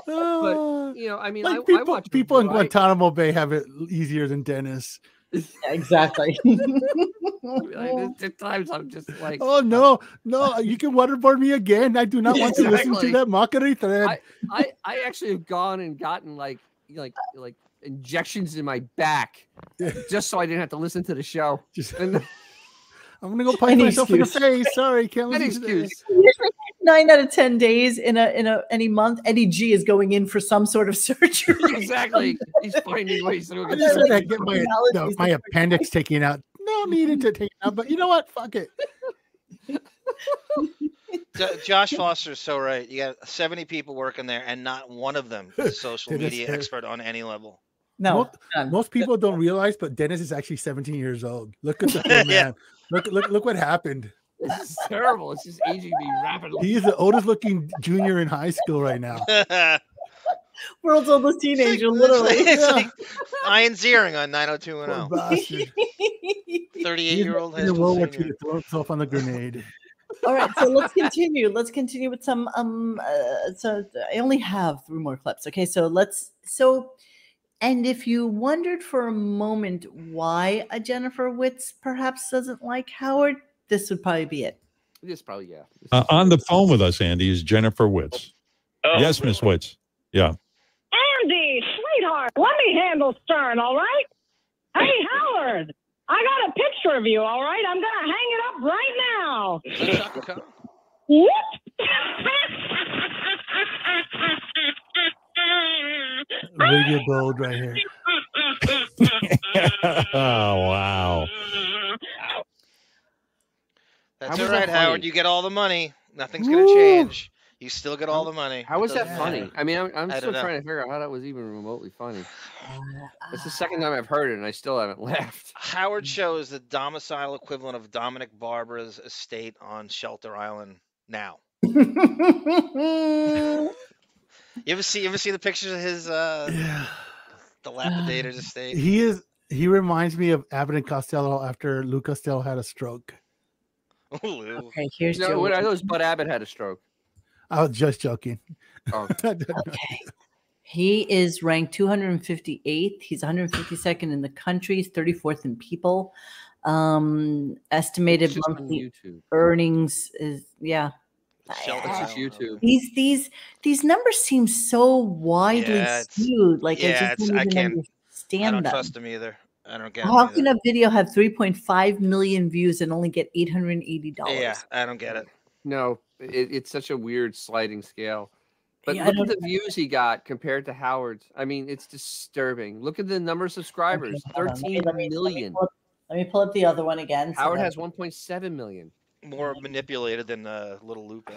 I mean, like I watch people in Guantanamo Bay have it easier than Dennis. Yeah, exactly. At times I'm just like, oh no, you can waterboard me again. I do not want to listen to that mockery thread. I actually have gone and gotten like injections in my back just so I didn't have to listen to the show. I'm gonna go punch myself in the face. Sorry, can't listen to this. 9 out of 10 days in any month, Eddie G is going in for some sort of surgery. Exactly. He's finding ways to I just had to get my appendix taken out. No needed to take it out, but you know what? Fuck it. Josh Foster is so right. You got 70 people working there, and not one of them is a social media expert on any level. No, most people don't realize, but Dennis is actually 17 years old. Look at the poor man. Look what happened. This is terrible. It's just aging me rapidly. He is the oldest looking junior in high school right now. World's oldest teenager, literally. It's like Ian Ziering on 90210. 38-year-old high school senior. To throw himself on the grenade. All right, so let's continue. Let's continue with some so I only have 3 more clips. Okay, and if you wondered for a moment why a Jennifer Witz perhaps doesn't like Howard, this would probably be it. This probably, yeah. On the phone with us, Andy, is Jennifer Witz. Oh, yes, Miss Witz. Yeah. Andy, sweetheart, let me handle Stern, all right? Hey, Howard, I got a picture of you, all right? I'm going to hang it up right now. Whoop. Radio gold right here. Oh, wow. That's all right, Howard. You get all the money. Nothing's going to change. You still get all the money. How was that funny? I mean, I'm I still don't know. trying to figure out how that was even remotely funny. It's the second time I've heard it, and I still haven't laughed. Howard Show is the domicile equivalent of Dominic Barbara's estate on Shelter Island now. You ever see the pictures of his dilapidated estate? He reminds me of Abbott and Costello after Lou Costello had a stroke. Okay, here's No, Joe. what I know is Bud Abbott had a stroke. I was just joking. Oh. Okay. He is ranked 258th. He's 152nd in the country. He's 34th in people. Estimated It's just on monthly YouTube. earnings is That's just YouTube. These numbers seem so widely skewed. Like I just don't even understand I don't them. trust them either. I don't get How them can a video have 3.5 million views and only get $880? Yeah, I don't get it. No, it's such a weird sliding scale. But Yeah, look at the views he got compared to Howard's. I mean, it's disturbing. Look at the number of subscribers, Okay, 13 million. Let me pull up the other one again. Howard has 1.7 million. More manipulated than Little Lupe.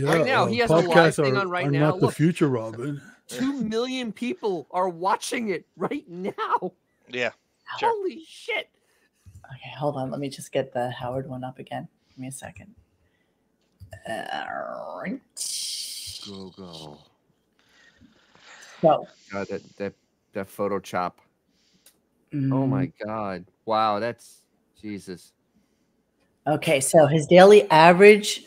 Right now, he has a live thing on right now. Not the future, Robin. 2 million people are watching it right now. Yeah. Sure. Holy shit. Okay, hold on. Let me just get the Howard one up again. Give me a second. Go. So, God, that photo chop. Oh my God. Wow, that's Jesus. Okay, so his daily average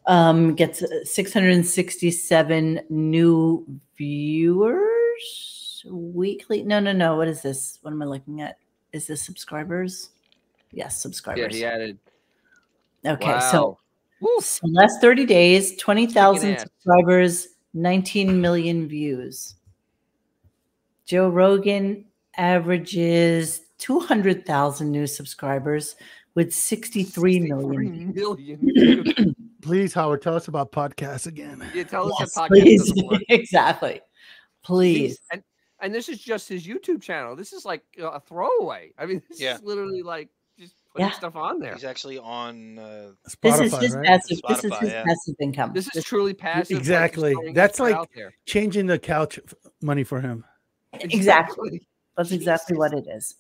gets 667 new viewers weekly. No. What is this? What am I looking at? Is this subscribers? Yes, subscribers. Yeah, he added. Okay, wow. So last 30 days, 20,000 subscribers, 19 million views. Joe Rogan averages 200,000 new subscribers with 63 million views. Please, Howard, tell us about podcasts again. Yeah, tell us that podcast please. doesn't work. Exactly. Please. And this is just his YouTube channel. This is like a throwaway. I mean, this is literally like just putting stuff on there. He's actually on Spotify, this is his right? passive. Spotify, this is his passive income. This is truly passive. Exactly. That's like changing the couch money for him. Exactly. That's exactly what it is.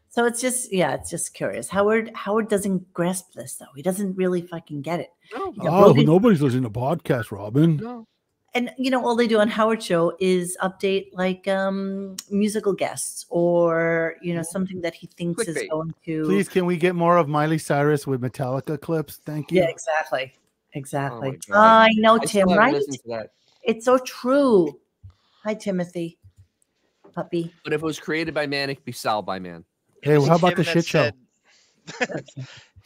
So it's just, it's just curious. Howard doesn't grasp this though. He doesn't really fucking get it. No. Nobody's listening to podcasts, Robin. No. And all they do on Howard Show is update like musical guests or something that he thinks is going to. Please, can we get more of Miley Cyrus with Metallica clips? Thank you. Yeah, exactly. Oh I know, Tim. Right? That. It's so true. Hi, Timothy, puppy. But if it was created by man, it could be solved by man. Hey, how about the shit show?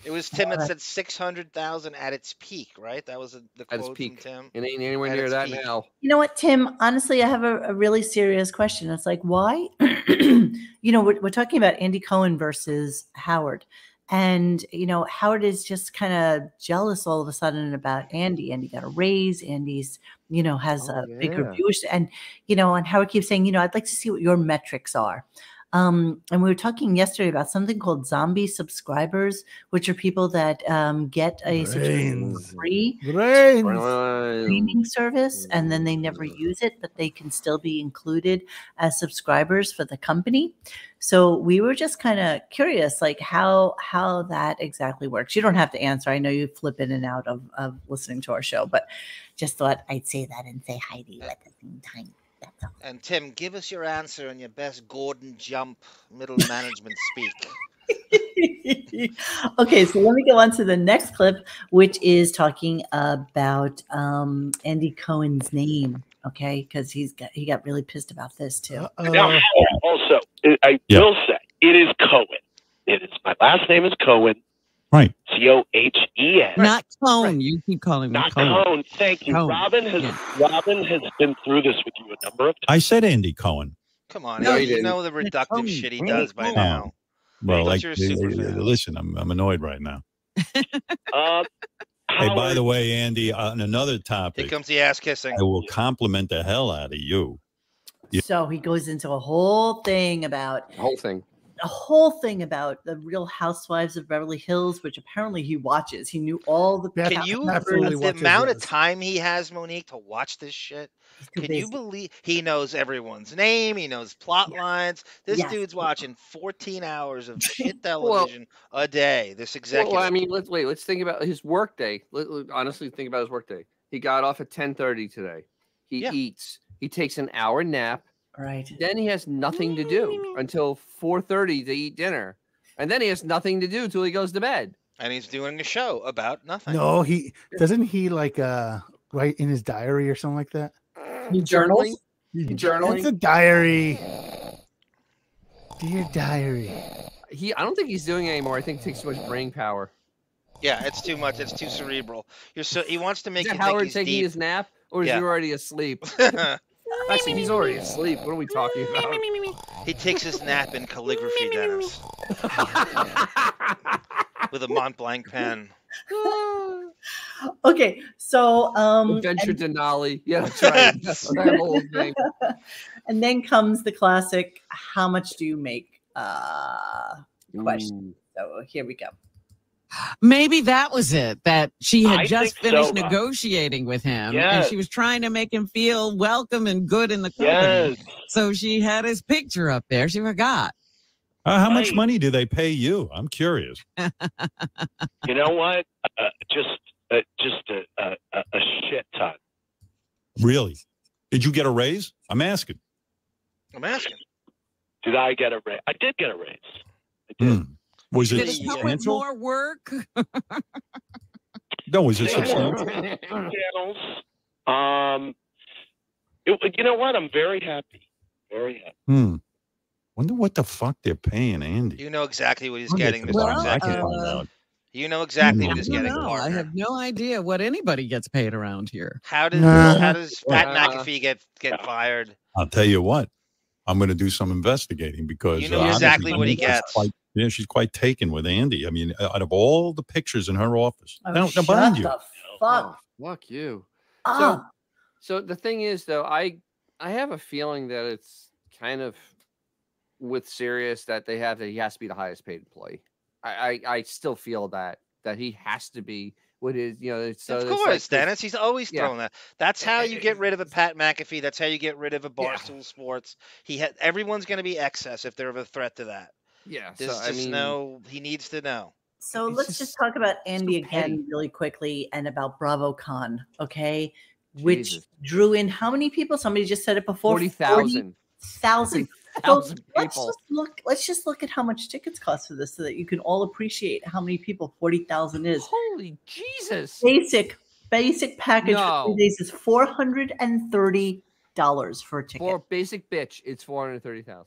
It was Tim that said 600,000 at its peak, right? That was the quote from Tim. It ain't anywhere near that now. You know what, Tim? Honestly, I have a really serious question. It's like, why? We're talking about Andy Cohen versus Howard. And, Howard is just kind of jealous all of a sudden about Andy. Andy got a raise. Andy's, has a bigger viewership. And, and Howard keeps saying, I'd like to see what your metrics are. And we were talking yesterday about something called zombie subscribers, which are people that get a subscription free streaming service, and then they never use it, but they can still be included as subscribers for the company. So we were just kind of curious, like how that exactly works. You don't have to answer. I know you flip in and out of listening to our show, but just thought I'd say that and say hi to you at the same time. And Tim, give us your answer in your best Gordon Jump middle management speak. Okay, so let me go on to the next clip, which is talking about Andy Cohen's name. Okay, because he got really pissed about this too. Now, also, I will say it is Cohen. My last name is Cohen. Right. Cohen. Not Cohen. You keep calling me Cohen. Not Cohen. Thank you. Cohen. Robin has been through this with you a number of times. I said Andy Cohen. Come on, you know the reductive shit he does by now. Well, listen, I'm annoyed right now. Hey, by the way, Andy, on another topic, here comes the ass kissing. I will compliment the hell out of you. So he goes into a whole thing about the Real Housewives of Beverly Hills, which apparently he watches. He knew all the. Can you the amount of time he has, Monique, to watch this shit? Can you believe he knows everyone's name? He knows plot lines. This dude's watching 14 hours of shit television a day. This executive. Well, I mean, let's think about his work day. Honestly, think about his work day. He got off at 10:30 today. He eats. He takes an hour nap. Right. Then he has nothing to do until 4:30 to eat dinner, and then he has nothing to do till he goes to bed. And he's doing a show about nothing. No, he doesn't. He like write in his diary or something like that. Journaling. It's a diary. Dear diary. I don't think he's doing it anymore. I think it takes too much brain power. Yeah, it's too much. It's too cerebral. He wants to make Is you that think Howard he's taking deep. his nap, or is he already asleep? Actually, he's already asleep. What are we talking about? He takes his nap in calligraphy, Dennis, with a Mont Blanc pen. Okay, so Adventure Denali. Yeah, that's right. That's that whole thing. And then comes the classic, how much do you make question. So here we go. Maybe that was it, that she had I just think finished so. negotiating with him, Yes. and she was trying to make him feel welcome and good in the company. Yes. So she had his picture up there. She forgot. How much money do they pay you? I'm curious. You know what? Just a shit ton. Really? Did you get a raise? I'm asking. Did I get a raise? I did get a raise. I did. Was it Did it come with substantial? more work? No, was it substantial? Channels. You know what? I'm very happy. Very happy. Wonder what the fuck they're paying Andy. You know exactly what he's I'll getting, get Mr. to find out. I Executive. can find out. You know exactly what I he's don't getting, know. I partner. have no idea what anybody gets paid around here. How does Pat McAfee get fired? I'll tell you what. I'm going to do some investigating because You know exactly what he gets. She's quite taken with Andy. I mean, out of all the pictures in her office, Oh, now shut behind you. the fuck. Fuck you. Ah. So the thing is, though, I have a feeling that it's kind of with Sirius that he has to be the highest paid employee. I still feel that he has to be what is, so of course, Dennis. He's always thrown that. That's how you get rid of a Pat McAfee. That's how you get rid of a Barstool Sports. Everyone's going to be excess if they're of a threat to that. Yeah. He needs to know. So let's just talk about Andy again really quickly and about BravoCon, okay? Which drew in how many people? Somebody just said it before. 40,000. 40,000. So people. Let's just look at how much tickets cost for this so that you can all appreciate how many people 40,000 is. Holy Jesus. Basic package for 3 days is $430 for a ticket. For basic bitch, it's $430,000.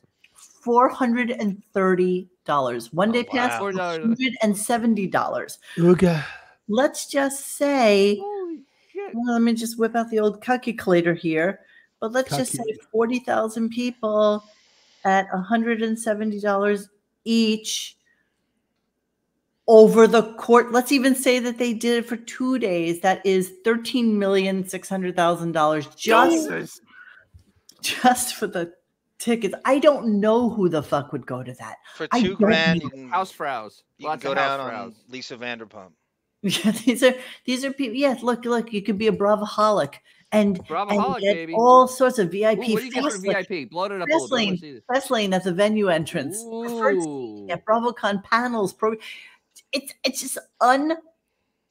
$430. One day pass, $170. Okay. Let's just say, holy shit. Well, let me just whip out the old calculator here. But let's just say 40,000 people at $170 each over the court. Let's even say that they did it for 2 days. That is $13,600,000 just for the tickets. I don't know who the fuck would go to that. For $2,000, you can Housefraus. You can go down on Lisa Vanderpump. Yeah, these are people. Yes, look, you could be a Bravaholic and get baby. all sorts of VIP. What do you get for VIP? Blow it up. Fast Lane, that's a venue entrance. Preferred seating at BravoCon panels. It's just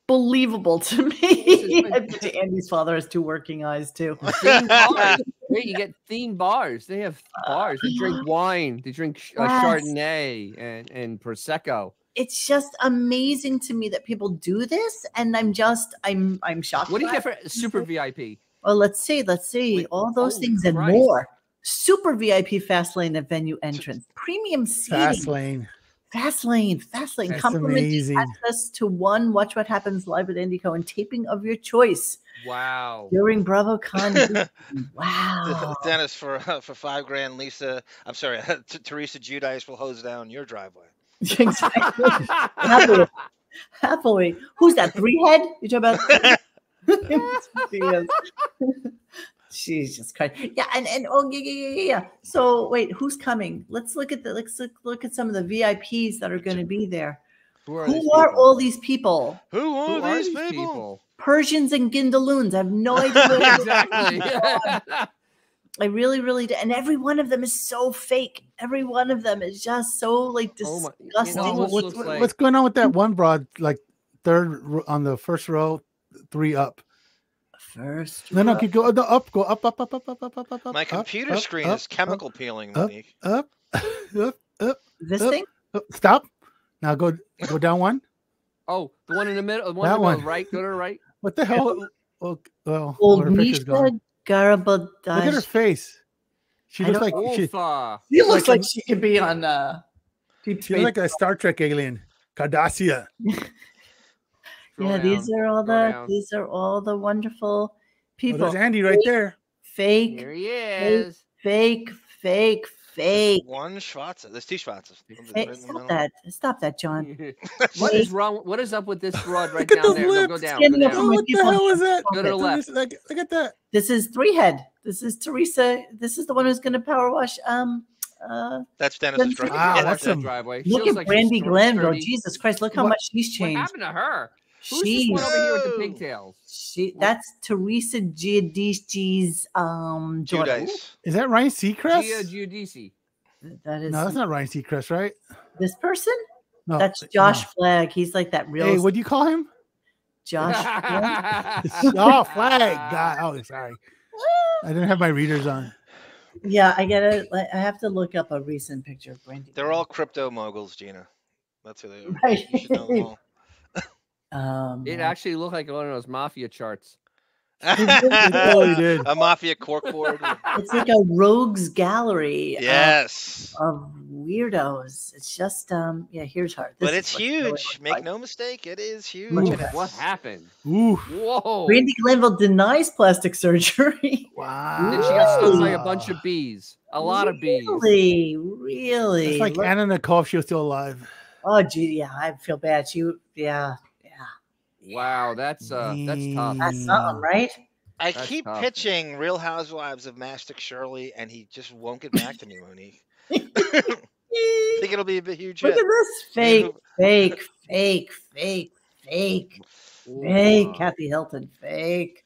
unbelievable to me. Andy's father has 2 working eyes too. Wait, you get themed bars. They have bars. They drink wine. They drink Chardonnay and Prosecco. It's just amazing to me that people do this, and I'm shocked. What do you get for super VIP? Well, let's see. Wait, all those things and more. Super VIP Fast Lane at venue entrance. Premium seating. Fast Lane. That's complimentary access to one Watch What Happens Live with Andy Cohen taping of your choice. Wow. During BravoCon. Wow. Dennis, for $5,000, Lisa, I'm sorry, Teresa Giudice will hose down your driveway. Exactly. Happily. Who's that? 3-head? You talking about? Jesus Christ. Yeah, and yeah. So wait, who's coming? Let's look at some of the VIPs that are going to be there. Who are all these people? Who are these people? Persians and Gindaloons. I have no idea. Exactly. I really, really do. And every one of them is so fake. Every one of them is just so disgusting. What's going on with that one broad, like third on the first row, 3 up? No, keep go up. My computer screen is chemical peeling, Monique. Up. This thing? Stop. Now go down 1. Oh, the one in the middle. The one on the right. Go to the right. What the hell? Well, Misha Garabaldage. Look at her face. She looks like she looks like she could be on Deep She was like a Star Trek alien, Cardassia. Yeah, these are all the wonderful Oh, people. there's Andy right there. Fake. Here he is. Fake. There's one Schwarzer. There's 2 Schwarzers. Stop that, John. What is wrong? What is up with this broad right Look at down those there? No, lips. go down. Standing Go up for down. my What the people. hell was that? Go to the left. Look at that. This is 3-head. This is Teresa. This is the one who's going to power wash. That's Dennis's driveway. Wow, Yeah, that's that some. driveway. She Look looks at like Brandy she's Glenville. sturdy. Jesus Christ! Look how much she's What changed. happened to her? Who's this one over here with the pigtails? That's Teresa Giudice's daughter. Judice. Is that Ryan Seacrest? Gia Giudice. That is No, that's not Ryan Seacrest, right? this person. No, That's Josh no. Flagg. He's like that real Hey, what do you call him? Josh. Flagg. Oh, Flag. God, oh, sorry. I didn't have my readers on. Yeah, I have to look up a recent picture of Brandy. They're all crypto moguls, Gina. That's who they are. Right. You should know them all. It actually looked like one of those mafia charts. It totally did. A mafia corkboard. It's like a rogues gallery. Yes. Of weirdos. It's just here's her. This But is it's what really huge. looks Make like. no mistake, it is huge. Look and at it's- What happened? Ooh. Whoa. Brandy Glenville denies plastic surgery. Wow. Then she got stung by a bunch of bees. A lot of bees. Really. It's like Look- Anna Nicole if she was still alive. Oh gee, yeah, I feel bad. Wow, that's tough. That's something, right? I That's keep tough. pitching Real Housewives of Mastic Shirley, and he just won't get back to me, Monique. I think it'll be a huge Look hit. at this fake. Wow. Kathy Hilton, fake.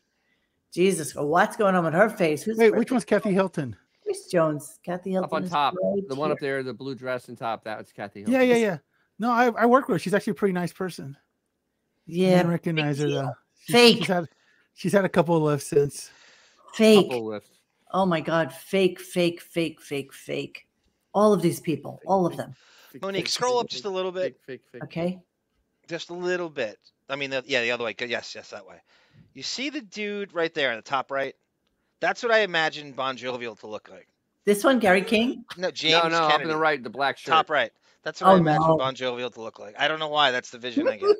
Jesus, what's going on with her face? Wait, which one's Kathy Hilton? Grace Jones? Kathy Hilton Up on is top, right the one up here. there, the blue dress and top. That's Kathy Hilton. Yeah. No, I work with her. She's actually a pretty nice person. I Yeah, didn't recognize her though. Fake. She's had a couple of lifts since. fake. Couple lift. Oh my God, fake. All of these people, all of them. Monique, scroll up just a little bit. Fake. Okay. Just a little bit. I mean, the other way. Yes, that way. You see the dude right there in the top right? That's what I imagine Bon Jovial to look like. This one, Gary King. No, James No, up in Kennedy. the right, the black shirt. Top right. That's what Oh, I imagine no. Bon Jovial to look like. I don't know why. That's the vision I get.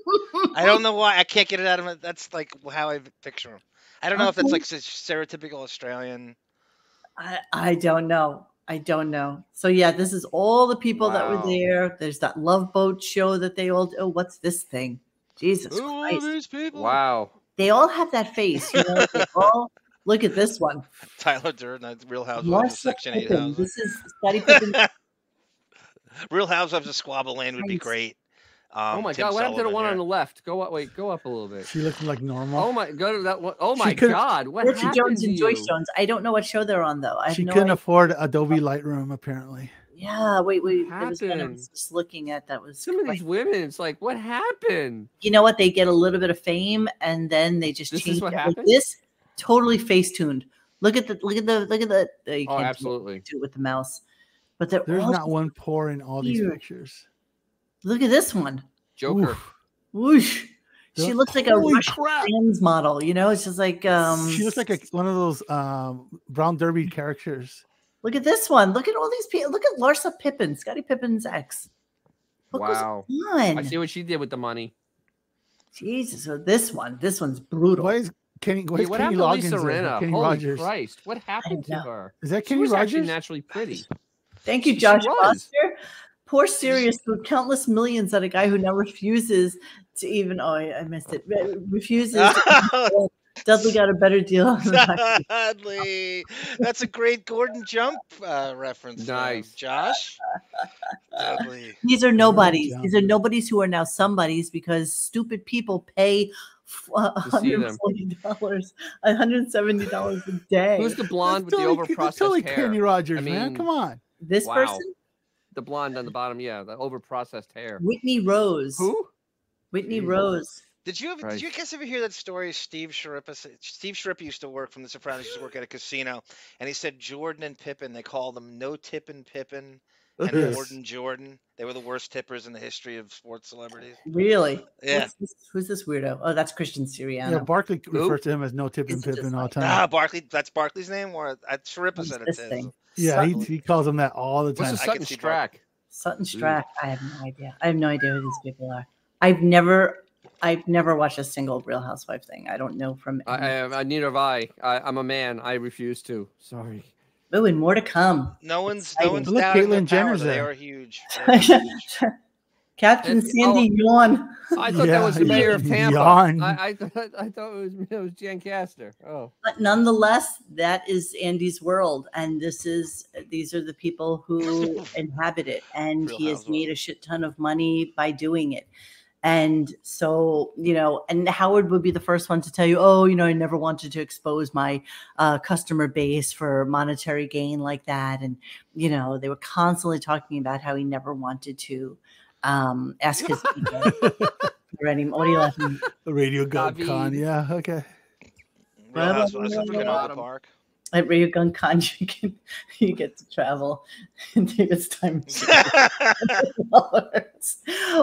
I don't know why. I can't get it out of my. That's like how I picture him. I don't know if that's like stereotypical Australian. I don't know. So yeah, this is all the people that were Wow. there. There's that Love Boat show that they all. Oh, what's this thing? Jesus Who are Christ! these people? Wow. They all have that face. You know, they all look at this one. Tyler Durden, that's Real Housewives of Marcia Section 8 Pippen. house. This is Scottie Pippen. Real Housewives of Squabble Land would be Nice. great. Oh my Tim God! What happened to the Sullivan one on here. the left? Go up a little bit. She looked like normal. Oh my! Go to that one. Oh She my couldn't- God! What Richard happened Jones to and you? Joyce Jones. I don't know what show they're on though. I have She no couldn't idea. afford Adobe Lightroom, apparently. Yeah, wait. There was one I happened? was just looking at that was. Some of these women, it's like, what happened? You know what? They get a little bit of fame and then they just This is change what it. Like happened? this totally face tuned. Look at the. You Oh, can't absolutely. do it with the mouse, but they're There's all not just one pore in all these weird. pictures. Look at this one. Joker. Oof. Whoosh. She looks like a Holy Russian crap. trans model. You know, it's just like She looks like one of those Brown Derby characters. Look at this one. Look at all these people. Look at Larsa Pippen, Scottie Pippen's ex. What Wow. goes on? I see what she did with the money. Jesus. So this one's brutal. Why is Kenny? Why Hey, is what Kenny happened to Loggins Lisa there? Rinna? Kenny Holy Rogers. Christ! What happened to know. her? Is that She Kenny was actually Rogers? naturally pretty. Thank you, She Josh was. Foster. Poor Sirius threw countless millions at a guy who now refuses to even. Oh, I missed it. Refuses. Dudley got a better deal. On the back. Dudley. That's a great Gordon Jump reference. there, Nice. Josh. Dudley. These are nobodies. job. These are nobodies who are now somebodies because stupid people pay see them. $140, $170 a day. Who's the blonde with That's the totally- overprocessed that's totally hair? Kenny Rogers, I man. mean, Come on. This Wow. person? The blonde on the bottom, yeah, the overprocessed hair. Whitney Rose. Who? Whitney Jesus. Rose. Did you Christ. guys ever hear that story? Steve Sharippa used to work from The Sopranos. Used to work at a casino, and he said Jordan and Pippen. They called them No Tippin' Pippen and Yes. Gordon Jordan. They were the worst tippers in the history of sports celebrities. Really? Yeah. Who's this weirdo? Oh, that's Christian Siriano. Yeah, Barkley refers to him as no Tippin' Is it just Pippin all the like- time. Barkley. That's Barkley's name, or Sharippa What's said this it's his. thing? Yeah, Sutton. he calls him that all the What's time. the I could Sutton see Strack? Sutton Strack. I have no idea. I have no idea who these people are. I've never watched a single Real Housewife thing. I don't know from. Neither have I. I'm a man. I refuse to. Sorry. Oh, and more to come. No one's Look, doubting their Caitlyn power. Jenner's They there. are huge. They are huge. Captain Sandy yawn. I thought that was the mayor of Tampa. Yawn. I thought it was Jan Castor. Oh. But nonetheless, that is Andy's world, and these are the people who inhabit it, and Real he has Housewives. made a shit ton of money by doing it. And so, and Howard would be the first one to tell you, I never wanted to expose my customer base for monetary gain like that. And, they were constantly talking about how he never wanted to ask his people for any. What are you laughing at? RadioGunk Con. Yeah, okay. Real Housewives of Pinocchio Park. At RadioGunk Con, you get to travel and David's time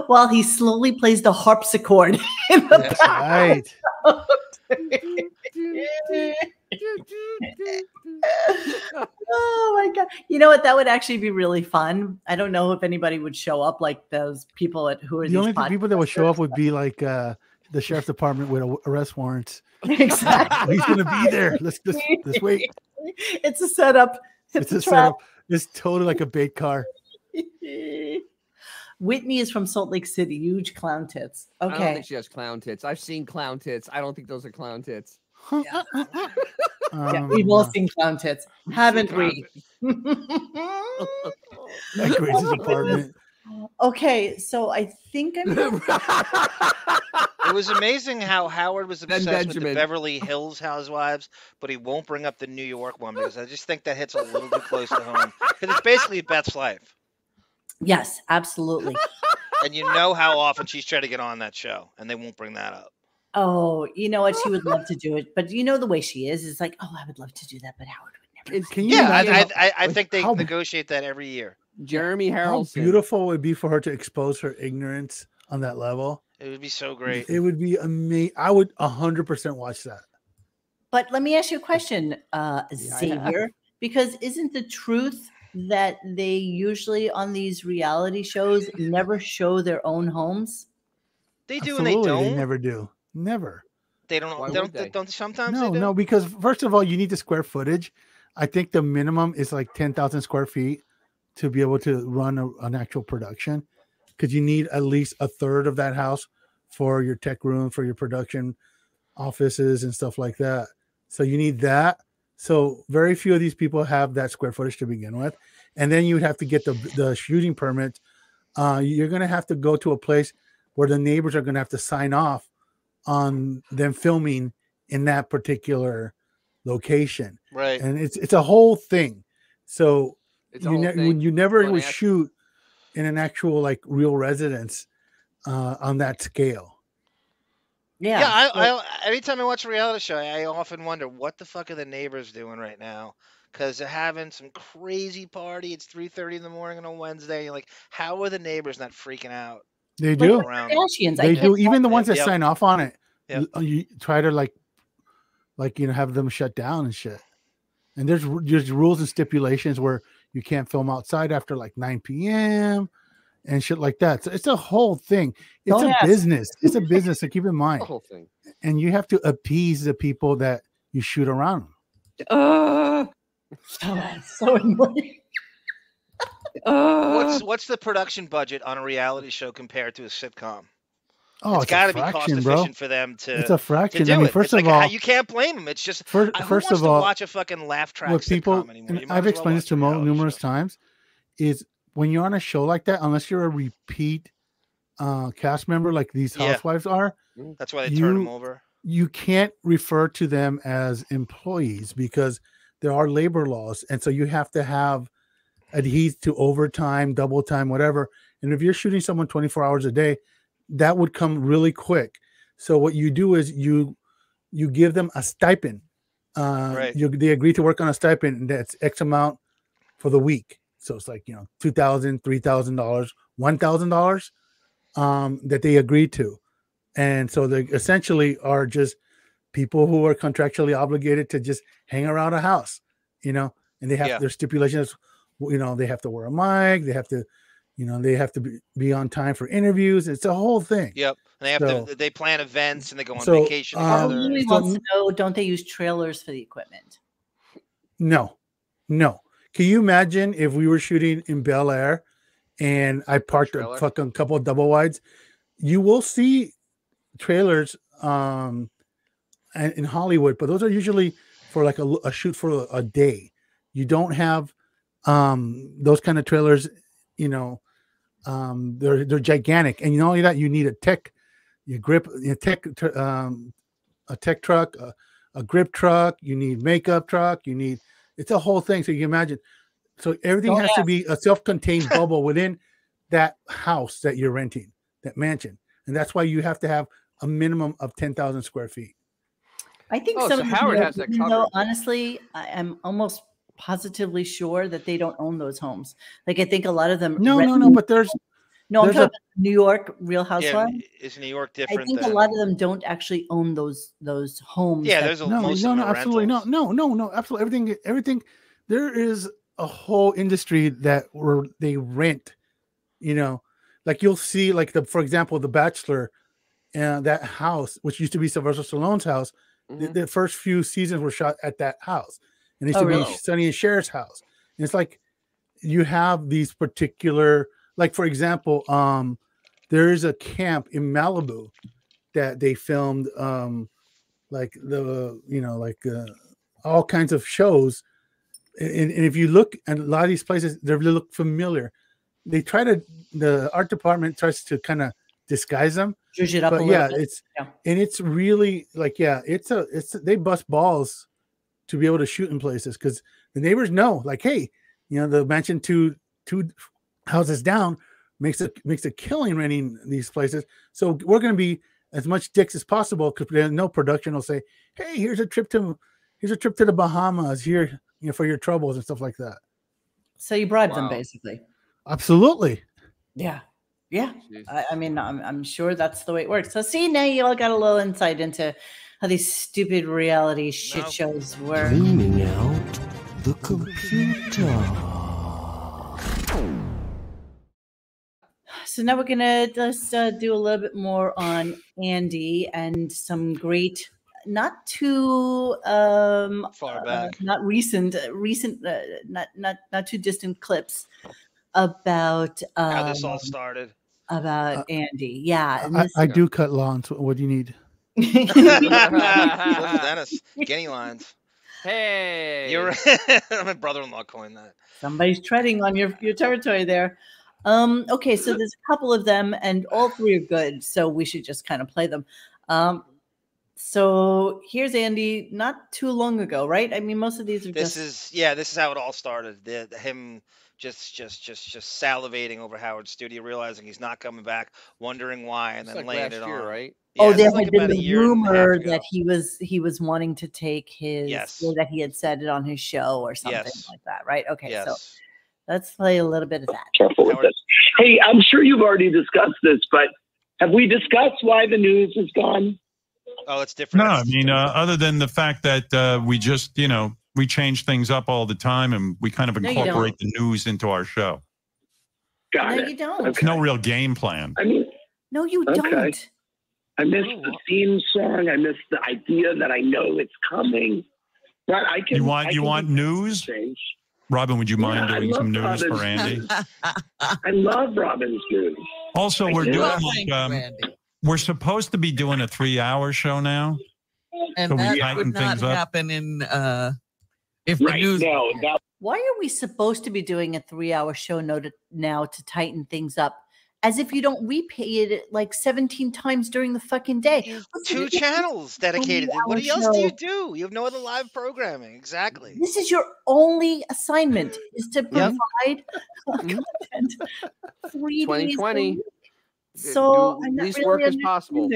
while he slowly plays the harpsichord in the That's right. Oh my god! You know what? That would actually be really fun. I don't know if anybody would show up like those people who are The only people that would show up would be like the sheriff's department with arrest warrants. Exactly. He's gonna be there. Let's wait. It's a setup. It's a setup. It's totally like a bait car. Whitney is from Salt Lake City. Huge clown tits. Okay. I don't think she has clown tits. I've seen clown tits. I don't think those are clown tits. Yeah, we've all seen clown tits, haven't we? That Grace's apartment. Okay, so I think I'm. It was amazing how Howard was obsessed with the Benjamin. Beverly Hills Housewives, but he won't bring up the New York one because I just think that hits a little bit close to home. Because it's basically Beth's life. Yes, absolutely. And you know how often she's trying to get on that show, and they won't bring that up. Oh, you know what? She would love to do it, but you know the way she is. It's like, I would love to do that, but Howard would never. Can you Yeah, imagine I think they how- negotiate that every year. Jeremy how Harrelson. beautiful it would be for her to expose her ignorance on that level? It would be so great. It would be amazing. I would 100% watch that. But let me ask you a question, Xavier, because isn't the truth that they usually on these reality shows never show their own homes? They do Absolutely, and they don't. They never do. Never. They don't. Why They would don't, they? don't sometimes No, they do? no, because first of all, you need the square footage. I think the minimum is like 10,000 square feet to be able to run an actual production, because you need at least a third of that house for your tech room, for your production offices and stuff like that. So you need that. So very few of these people have that square footage to begin with. And then you would have to get the shooting permit. You're going to have to go to a place where the neighbors are going to have to sign off on them filming in that particular location. Right. And it's a whole thing. So It's a whole thing. when you never Well, would that's- shoot in an actual like real residence on that scale. Yeah. Yeah, I anytime I watch a reality show, I often wonder what the fuck are the neighbors doing right now? Because they're having some crazy party. It's 3:30 in the morning on a Wednesday. You're like, how are the neighbors not freaking out? They Like do. the Kardashians. They do. Even the ones that Yep. sign off on it, Yep. you try to like have them shut down and shit. And there's rules and stipulations where you can't film outside after like 9 p.m. and shit like that. So it's a whole thing. It's Don't a ask. business. It's a business. So keep in mind. The whole thing. And you have to appease the people that you shoot around. So annoying. What's the production budget on a reality show compared to a sitcom? Oh, It's got to be cost fraction, bro. efficient for them to. It's a to fraction. do I mean, it. first It's like, of all, you can't blame them. It's just first who of wants all, to watch a fucking laugh track what people, sitcom anymore? You and might I've as well explained this watch to a reality numerous show. times, is when you're on a show like that, unless you're a repeat cast member like these Yeah. housewives are, That's why they turn them you- over. you can't refer to them as employees because there are labor laws. And so you have to have adhere to overtime, double time, whatever. And if you're shooting someone 24 hours a day, that would come really quick. So what you do is you give them a stipend. Right. They agree to work on a stipend, and that's X amount for the week. So it's like, $2,000, $3,000, $1,000 that they agree to. And so they essentially are just people who are contractually obligated to just hang around a house, and they have Yeah. their stipulations. They have to wear a mic. They have to, They have to be on time for interviews. It's a whole thing. Yep. And they plan events and they go on So, vacation Probably together. really wants to know, don't they use trailers for the equipment? No. Can you imagine if we were shooting in Bel Air and I parked a fucking couple of double wides? You will see trailers in Hollywood, but those are usually for like a shoot for a day. You don't have those kind of trailers, they're gigantic. And not only that, you need a tech truck, a grip truck, you need makeup truck, it's a whole thing. So you can imagine. So everything has to be a self-contained bubble within that house that you're renting, that mansion. And that's why you have to have a minimum of 10,000 square feet. I think so Howard has that covered. Though, honestly, I am almost positively sure that they don't own those homes. Like I think a lot of them. No, but I'm talking about New York Real Housewives. Yeah, is New York different? I think a lot of them don't actually own those homes. Yeah, there's absolutely no, absolutely everything. There is a whole industry where they rent. Like you'll see, for example, The Bachelor, that house, which used to be Sylvester Stallone's house. The first few seasons were shot at that house, and it used to be Sonny and Cher's house. And it's like you have these particular, like for example, there is a camp in Malibu that they filmed, all kinds of shows. And if you look at a lot of these places, they look familiar. The art department tries to kind of disguise them. Zhuzh it up a little bit. And it's really they bust balls to be able to shoot in places because the neighbors know, like, hey, the mansion two houses down makes a killing renting these places. So we're going to be as much dicks as possible because no production will say, hey, here's a trip to the Bahamas here, for your troubles and stuff like that. So you bribe them basically. Absolutely. Yeah. Yeah. I mean, I'm sure that's the way it works. So see, now you all got a little insight into how these stupid reality shit shows work. Dreaming out the computer. So now we're going to just do a little bit more on Andy and some great, not too far back, not recent, not too distant clips about how this all started. About Andy. Yeah. I do cut lawns. What do you need? Dennis, guinea lines. Hey. My brother-in-law coined that. Somebody's treading on your territory there. Okay, so there's a couple of them, and all three are good, so we should just kind of play them. So here's Andy, not too long ago, right? I mean, most of these are this is how it all started. Him just salivating over Howard's studio, realizing he's not coming back, wondering why, and then laying it on. Right? Yeah, there had been the rumor that he was wanting to take his, or that he had said it on his show or something like that, right? Okay, so let's play a little bit of that. Careful with this. Hey, I'm sure you've already discussed this, but have we discussed why the news is gone? Oh, it's different. No, I mean, other than the fact that we just, we change things up all the time and we kind of incorporate the news into our show. Got it. No, you don't. It's no real game plan. I mean, no, you don't. I missed the theme song. I missed the idea that I know it's coming. But I can. You want news? Change. Robin, would you mind doing some news for Andy? I love Robin's news. Also, we're doing we're supposed to be doing a 3-hour show now. And that would not happen in if the news. Why are we supposed to be doing a 3-hour show now to tighten things up? As if you don't replay it like 17 times during the fucking day. 2 channels dedicated. What else do you do? You have no other live programming. Exactly. This is your only assignment, is to provide content 3 2020. days. So do least work as possible.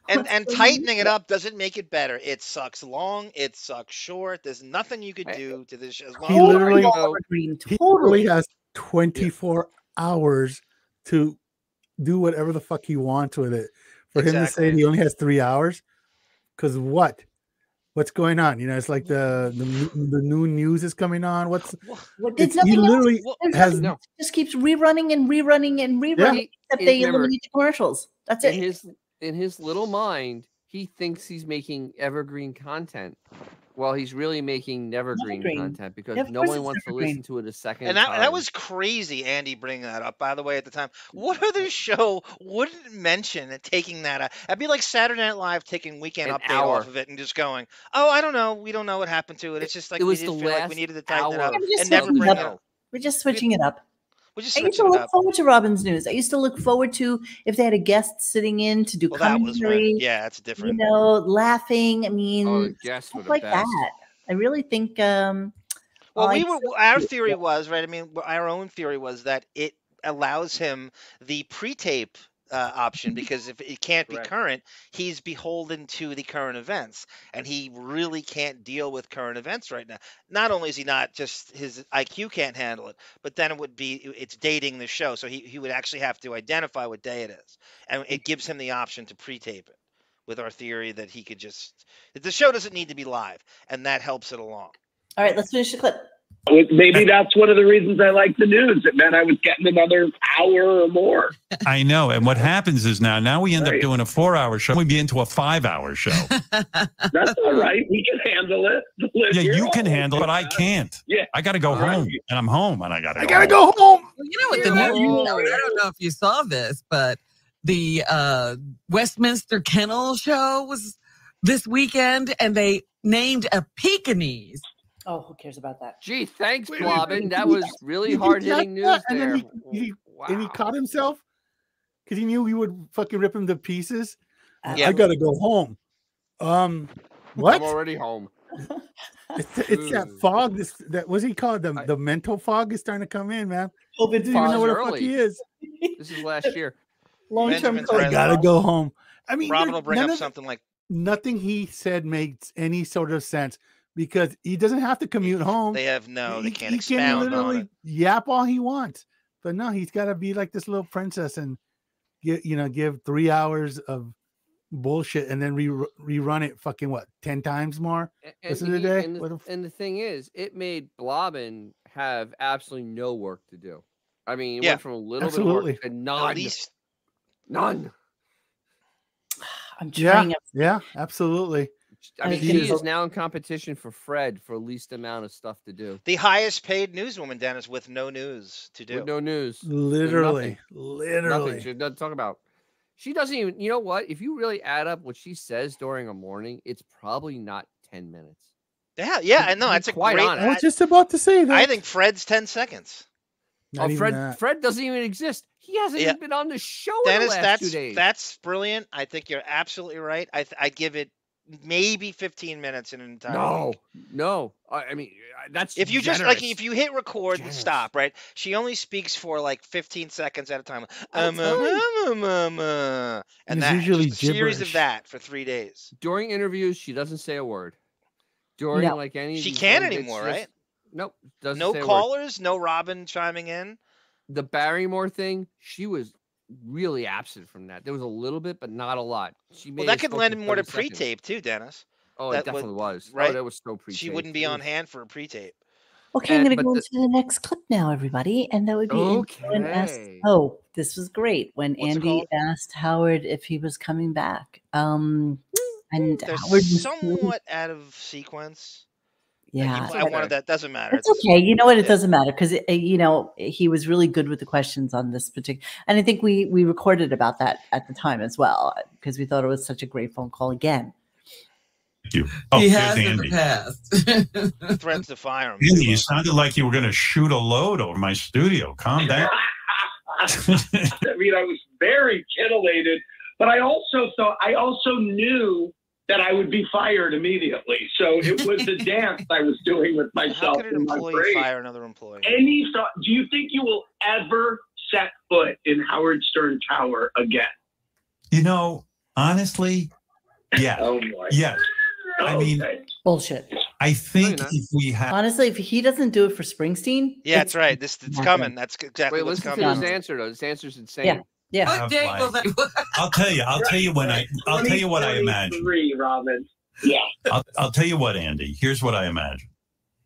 And tightening it up doesn't make it better. It sucks long. It sucks short. There's nothing you could do to this. As long he literally has 24 hours to do whatever the fuck he wants with it. For him to say he only has 3 hours, because what? what's going on. You know, it's like the new news is coming on. There's nothing literally else. Just keeps rerunning and rerunning and rerunning. Except they eliminate the commercials. That's it. In his little mind, he thinks he's making evergreen content. Well, he's really making nevergreen content because no one wants to listen to it a second time. And that was crazy, Andy bringing that up, by the way, at the time. What other show wouldn't mention taking that out? That'd be like Saturday Night Live taking Weekend Update off of it and just going, oh, I don't know. We don't know what happened to it. It's just like we just feel like we needed to tighten it up and never bring it up. We're just switching it up. I used to look forward to Robin's News. I used to look forward to if they had a guest sitting in to do commentary. That's different. You know, laughing. I mean, stuff like that. I really think. Well, our theory was right. I mean, our own theory was that it allows him the pre-tape option because if it can't be current, he's beholden to the current events, and he really can't deal with current events right now. Not only is he not, just his IQ can't handle it, but then it's dating the show, so he would actually have to identify what day it is, and it gives him the option to pre-tape it with our theory that he could the show doesn't need to be live, and that helps it along. All right, let's finish the clip. Maybe that's one of the reasons I like the news. It meant I was getting another hour or more. I know. And what happens is now we end up doing a 4-hour show. We'd be into a 5-hour show. That's all right. We can handle it. Yeah, you can handle it, but I can't. Yeah. I got to go home, and I'm home, and I got to go home. Well, you know what I don't know if you saw this, but the Westminster Kennel Show was this weekend, and they named a Pekingese. Oh, who cares about that? Gee, thanks, Blobbin. That was really hard-hitting news there. And he caught himself because he knew we would fucking rip him to pieces. I gotta go home. What? I'm already home. It's that fog. That what's he called? The mental fog is starting to come in, man. I didn't even know where the fuck he is. This is last year. Long-term. I gotta go home. I mean, Robin will bring up something like nothing he said makes any sort of sense. Because he doesn't have to commute home. They can't expound he can literally on it. Yap all he wants. But no, he's got to be like this little princess and give 3 hours of bullshit and then rerun it fucking 10 times more rest of the day. And the thing is, it made Blobbin have absolutely no work to do. I mean, it went from a little bit of work to none. At least none. I'm trying. Yeah, absolutely. I mean, she is now in competition for Fred for least amount of stuff to do. The highest paid newswoman, Dennis, with no news to do. With no news. Literally. Nothing. She doesn't talk about. She doesn't even, you know what? If you really add up what she says during a morning, it's probably not 10 minutes. Yeah, I know. That's a great. I was just about to say that. I think Fred's 10 seconds. Fred doesn't even exist. He hasn't even been on the show Dennis, in the last 2 days. That's brilliant. I think you're absolutely right. I'd give it maybe 15 minutes in an entire week. No. I mean, that's if you generous. just if you hit record and stop, right? She only speaks for like 15 seconds at a time. And that's usually a series of that for 3 days. During interviews, she doesn't say a word. During she can't anymore, right? Nope. Doesn't no say callers, no Robin chiming in. The Barrymore thing, she was really absent from that. There was a little bit, but not a lot. That could lend more to pre-tape too, Dennis. Oh, it definitely was. Right? Oh, that was so pre-tape. She wouldn't be on hand for a pre-tape. Okay, I'm going to go into the next clip now, everybody, and that would be this was great when Andy asked Howard if he was coming back. And they're Howard was somewhat out of sequence. Yeah, I wanted that. Doesn't matter. It's okay. You know what? It doesn't matter because he was really good with the questions on this particular. And I think we recorded about that at the time as well because we thought it was such a great phone call again. Thank you. Oh, he has Andy. in the past. Threats to fire him. Andy, you sounded like you were going to shoot a load over my studio. Calm down. I mean, I was very titillated, but I also knew that I would be fired immediately. So it was a dance I was doing with myself. How could an employee fire another employee? Any thought? Do you think you will ever set foot in Howard Stern Tower again? You know, honestly, yeah. Oh boy. Yes. I mean, bullshit. I think if we have honestly, if he doesn't do it for Springsteen, that's right. It's coming. That's exactly what's coming. Listen to his answer though. His answer's insane. Yeah. I'll tell you what I imagine. Robin. Yeah. I'll tell you what, Andy. Here's what I imagine.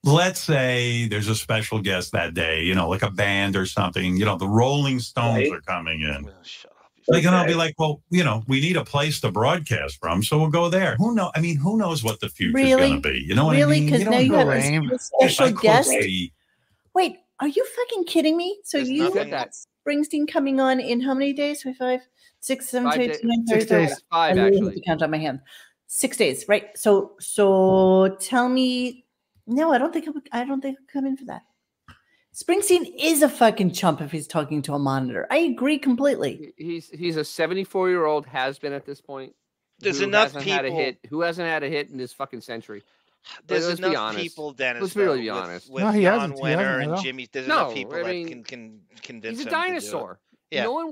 Let's say there's a special guest that day, you know, like a band or something. You know, the Rolling Stones are coming in. Well, shut up. Like, and I'll be like, well, you know, we need a place to broadcast from, so we'll go there. Who knows? I mean, who knows what the future's going to be? You know what I mean? Because now you have a special guest. Wait, are you fucking kidding me? So you got Springsteen coming on in how many days? 5, 6, 7, 8, 9, 6 days. 5 I actually. have to count on my hand. 6 days, right? So tell me. No, I don't think I'll come in for that. Springsteen is a fucking chump if he's talking to a monitor. I agree completely. He's a 74-year-old has been at this point. There's enough people who hasn't had a hit in this fucking century. There's Let's enough be honest. people, Dennis. Let's really be honest. With John Winter and Jimmy, there's enough people that can convince. He's a him dinosaur. To do it. Yeah. No one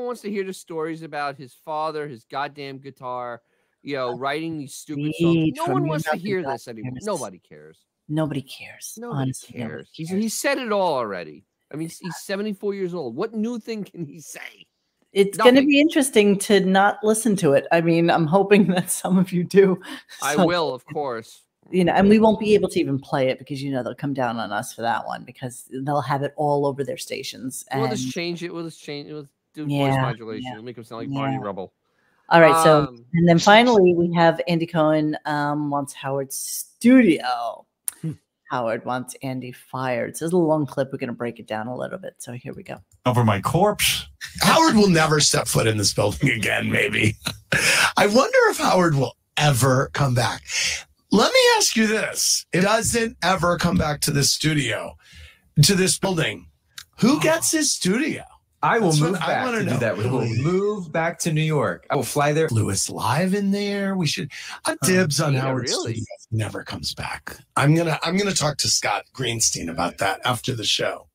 wants to hear the stories about his father, his goddamn guitar, you know, writing these stupid songs. No one wants to hear this anymore. Nobody cares. Nobody cares. Nobody cares. He said it all already. I mean, he's 74 years old. What new thing can he say? It's going to be interesting to not listen to it. I mean, I'm hoping that some of you do. I will, of course. You know, and we won't be able to even play it because, you know, they'll come down on us for that one because they'll have it all over their stations. And we'll just change it. We'll do voice modulation. We'll make him sound like Barney Rubble. All right. So, and then finally, we have Andy Cohen wants Howard's studio. Howard wants Andy fired. So it's a long clip. We're going to break it down a little bit. So here we go. Over my corpse. Howard will never step foot in this building again, maybe. I wonder if Howard will ever come back. Let me ask you this. It doesn't ever come back to this studio, to this building. Who gets his studio? I will move back to do that. We will move back to New York. I will fly there. Lewis live in there. We should dibs on Howard Studio. Never comes back. I'm gonna talk to Scott Greenstein about that after the show.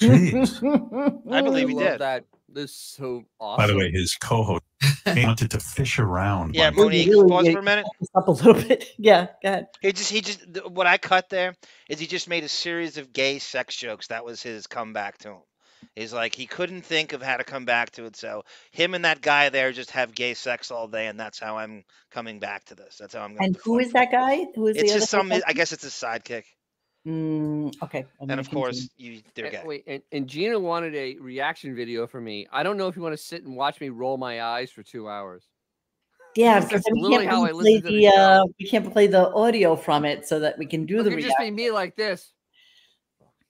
I believe he did. That this is so awesome. By the way, his co-host wanted to fish around. Yeah, Monique, pause for a minute. Up a little bit. Yeah, go ahead. He just what I cut there is he just made a series of gay sex jokes. That was his comeback to him. He's like, he couldn't think of how to come back to it. So him and that guy there just have gay sex all day. And that's how I'm coming back to this. That's how I'm going. And who is that guy? Who is it's the just other I guess it's his sidekick. Okay. And of course, they're gay. Wait, and Gina wanted a reaction video from me. I don't know if you want to sit and watch me roll my eyes for 2 hours. Yeah, that's because literally how I listen to the show. We can't play the audio from it so that we can do the reaction. Just be me like this.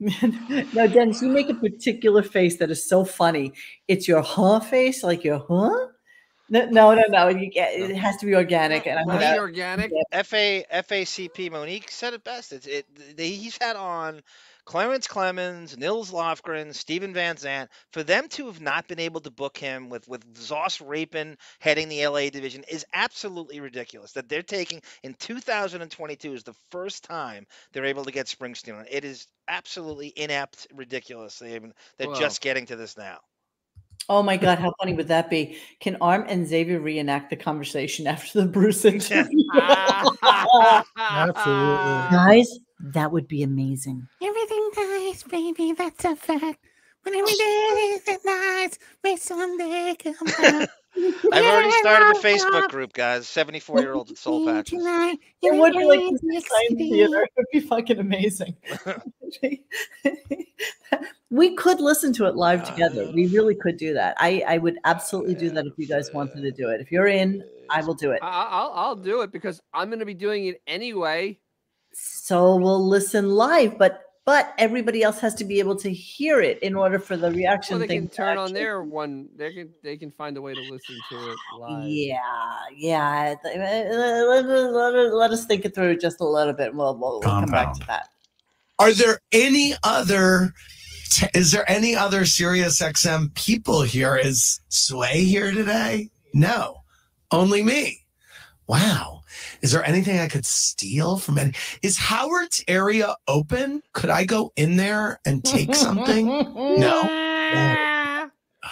No, Dennis, you make a particular face that is so funny. It's your face, like your No. It has to be organic, and I'm gonna organic. FACP Monique said it best. He's had on Clarence Clemens, Nils Lofgren, Steven Van Zandt. For them to have not been able to book him with Zoss Rapin heading the LA division is absolutely ridiculous. That they're taking in 2022 is the first time they're able to get Springsteen on. It is absolutely inept, ridiculous. They're just getting to this now. Oh my God, how funny would that be? Can Arm and Xavier reenact the conversation after the Bruce interview? Absolutely. Guys, that would be amazing. Everything dies, baby, that's a fact. When every day is nice, may someday come back. I've already started the Facebook group, guys. 74-year-olds with soul patches. It would be like this time theater. It would be fucking amazing. We could listen to it live together. We really could do that. I would absolutely do that if you guys wanted to do it. If you're in, I will do it. I'll do it because I'm going to be doing it anyway. So we'll listen live, but everybody else has to be able to hear it in order for the reaction thing. They can turn on actually... their one. They can find a way to listen to it live. Yeah. Let us think it through just a little bit. We'll come back to that. Are there any other? Is there any other SiriusXM people here? Is Sway here today? No, only me. Wow. Is there anything I could steal from any? Is Howard's area open? Could I go in there and take something? No.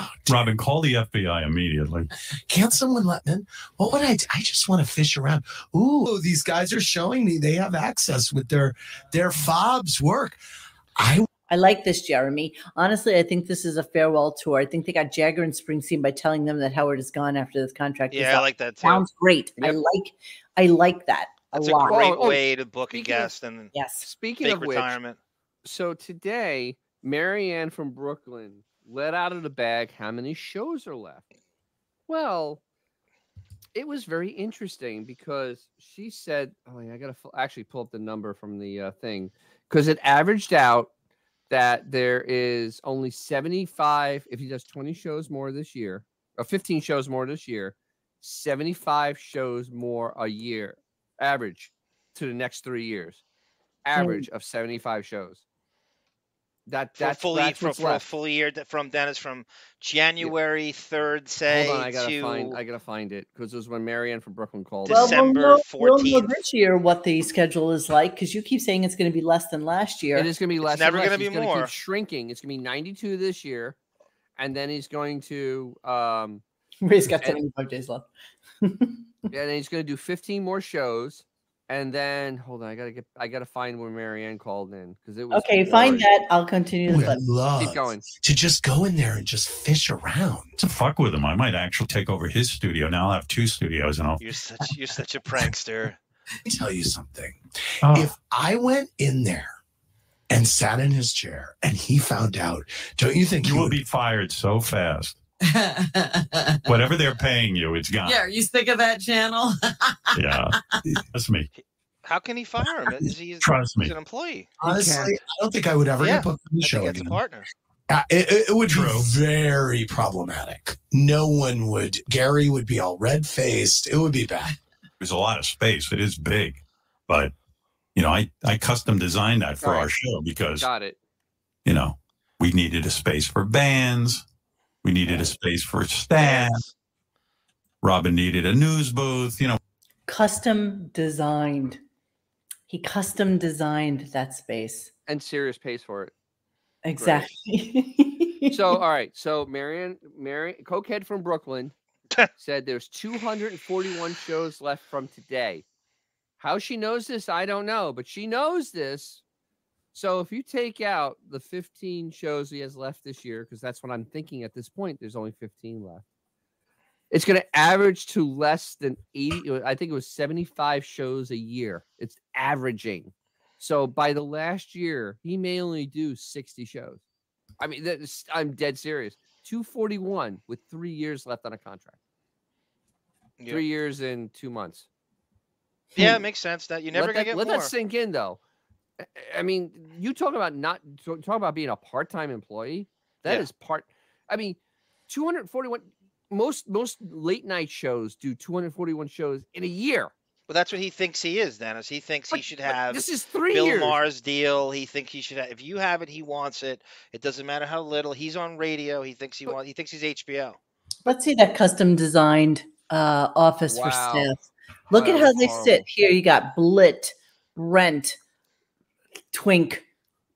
Oh, Robin, call the FBI immediately. Can't someone let me in? What would I do? I just want to fish around. Ooh, these guys are showing me they have access with their fobs work. I I like this, Jeremy. Honestly, I think this is a farewell tour. I think they got Jagger and Springsteen by telling them that Howard is gone after this contract is Yeah, I up. like that too. Sounds great. Yep. I like that That's a lot. a great way to book a guest and Speaking fake of which, retirement. so today, Marianne from Brooklyn let out of the bag how many shows are left. Well, it was very interesting because she said, "Oh, yeah, I got to actually pull up the number from the thing because it averaged out that there is only 75. If he does 20 shows more this year, or 15 shows more this year, 75 shows more a year, average to the next 3 years, average of 75 shows." That's for a left. full year from Dennis from January 3rd, say. Hold on, I gotta find it because it was when Marianne from Brooklyn called. December 14th. We'll know this year what the schedule is like because you keep saying it's going to be less than last year. It is going to be less. It's never going to be more. Keep shrinking. It's going to be 92 this year, and then he's going to. He's got 75 days left. And then he's going to do 15 more shows. And then hold on, I gotta find when Marianne called in because it was okay. Find that. I'll continue. I love keep going to just go in there and just fish around. To fuck with him, I might actually take over his studio. Now I'll have 2 studios, and You're such a prankster. Let me tell you something. Oh. If I went in there and sat in his chair and he found out, don't you think you would be fired so fast? Whatever they're paying you, it's gone. Yeah, are you sick of that channel? Yeah, that's me. How can he fire him? Trust me. He's an employee. Honestly, I don't think I would ever get put on the show That's a again. partner. It would be very problematic. No one would. Gary would be all red-faced. It would be bad. There's a lot of space. It is big, but I custom designed that for our show because got it. We needed a space for bands. We needed a space for staff. Robin needed a news booth. Custom designed. He custom designed that space. And Sirius pays for it. Exactly. So, all right. So, Marianne, Cokehead from Brooklyn said there's 241 shows left from today. How she knows this, I don't know, but she knows this. So, if you take out the 15 shows he has left this year, because that's what I'm thinking at this point, there's only 15 left. It's going to average to less than 80. I think it was 75 shows a year. It's averaging. So by the last year, he may only do 60 shows. I mean, I'm dead serious. 241 with 3 years left on a contract. Yep. 3 years and 2 months. Yeah, it makes sense. That you're never going to get let more. that sink in, though. I mean, you talk about being a part-time employee. That is part. I mean, 241. Most late night shows do 241 shows in a year. Well, that's what he thinks he is, Dennis. He thinks he should have this is 3 Bill years. Maher's deal. He thinks he should have. If you have it, he wants it. It doesn't matter how little. He's on radio. He thinks he thinks he's HBO. Let's see that custom designed office for staff. Look at how they sit. Here you got Blit, Brent, Twink,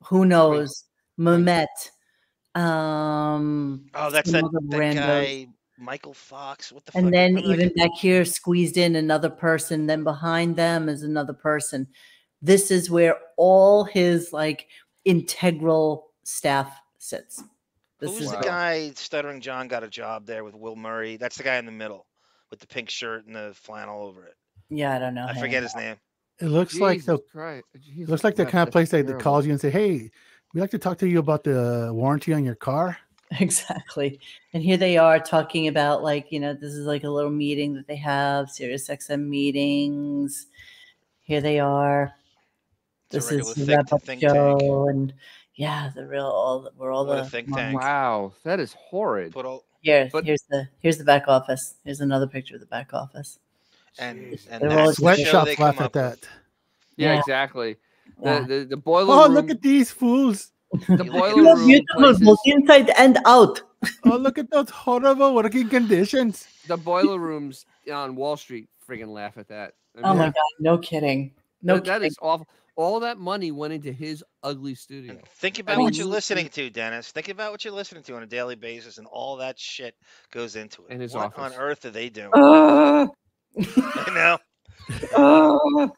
who knows, Mehmet. Oh, that's that guy. Michael Fox, what the fuck? And then even back here, squeezed in another person. Then behind them is another person. This is where all his integral staff sits. Who's the guy? Stuttering John got a job there with Will Murray. That's the guy in the middle with the pink shirt and the flannel over it. Yeah, I don't know. I forget his name. It looks like the kind of place that calls you and say, "Hey, we'd like to talk to you about the warranty on your car." Exactly. And here they are talking about this is like a little meeting that they have, SiriusXM meetings. Here they are. This is the wrap-up show. And yeah, we're all the think tank. Wow, that is horrid. Here's the back office. Here's another picture of the back office. And sweatshops laugh at that. Yeah, exactly. The boiler room. Oh, look at these fools. The boiler room beautiful, both inside and out. Oh, look at those horrible working conditions. The boiler rooms on Wall Street friggin' laugh at that. Oh my God, no kidding. That is awful. All that money went into his ugly studio. And think about what you're listening to, Dennis. Think about what you're listening to on a daily basis, and all that shit goes into it. In his what office. on earth are they doing? I know.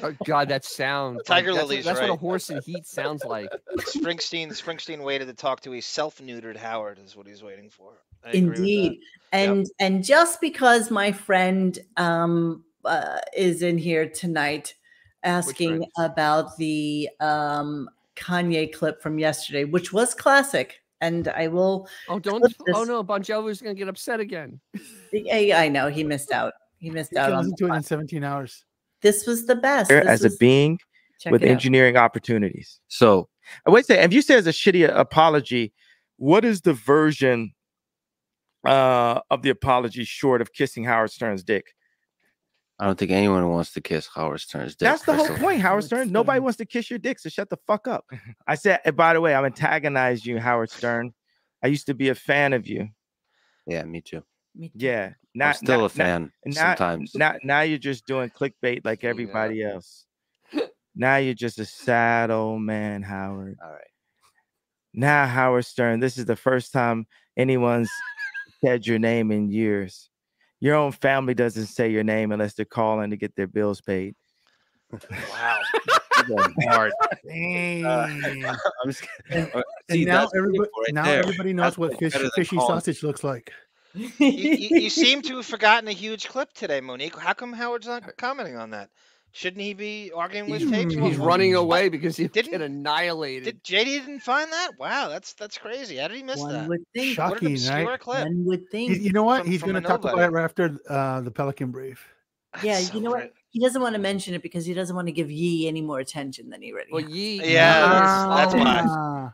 Oh God, that sound. Tiger Like, Lily's that's what a right. horse in heat sounds like. Springsteen waited to talk to a self-neutered Howard is what he's waiting for. I agree with that. Indeed. And just because my friend is in here tonight asking about the Kanye clip from yesterday, which was classic, and I will. Oh, don't! Oh no, Bon Jovi's gonna get upset again. I know he missed out. He missed out can on listen to it in 17 hours. This was the best. As a being with engineering opportunities. So I would say, if you say it's a shitty apology, what is the version of the apology short of kissing Howard Stern's dick? I don't think anyone wants to kiss Howard Stern's dick. That's the whole point, Howard Stern. Nobody wants to kiss your dick, so shut the fuck up. I said, by the way, I'm antagonized you, Howard Stern. I used to be a fan of you. Yeah, me too. Yeah, I'm still a fan sometimes. Now you're just doing clickbait like everybody else. Now you're just a sad old man, Howard. All right. Now, Howard Stern, this is the first time anyone's said your name in years. Your own family doesn't say your name unless they're calling to get their bills paid. Wow. Hard. And now everybody knows what fishy sausage looks like. You seem to have forgotten a huge clip today, Monique. How come Howard's not commenting on that? Shouldn't he be arguing with tapes? He's running away because he didn't get annihilated. JD didn't find that? Wow, that's crazy. How did he miss that? Would think. What an Shocking, obscure right? clip. One would think. You know what? He's From going to a talk about nobody. it right after the Pelican brief. Yeah, you know what? He doesn't want to mention it because he doesn't want to give Yee any more attention than he already has. Well, Yee, that's why.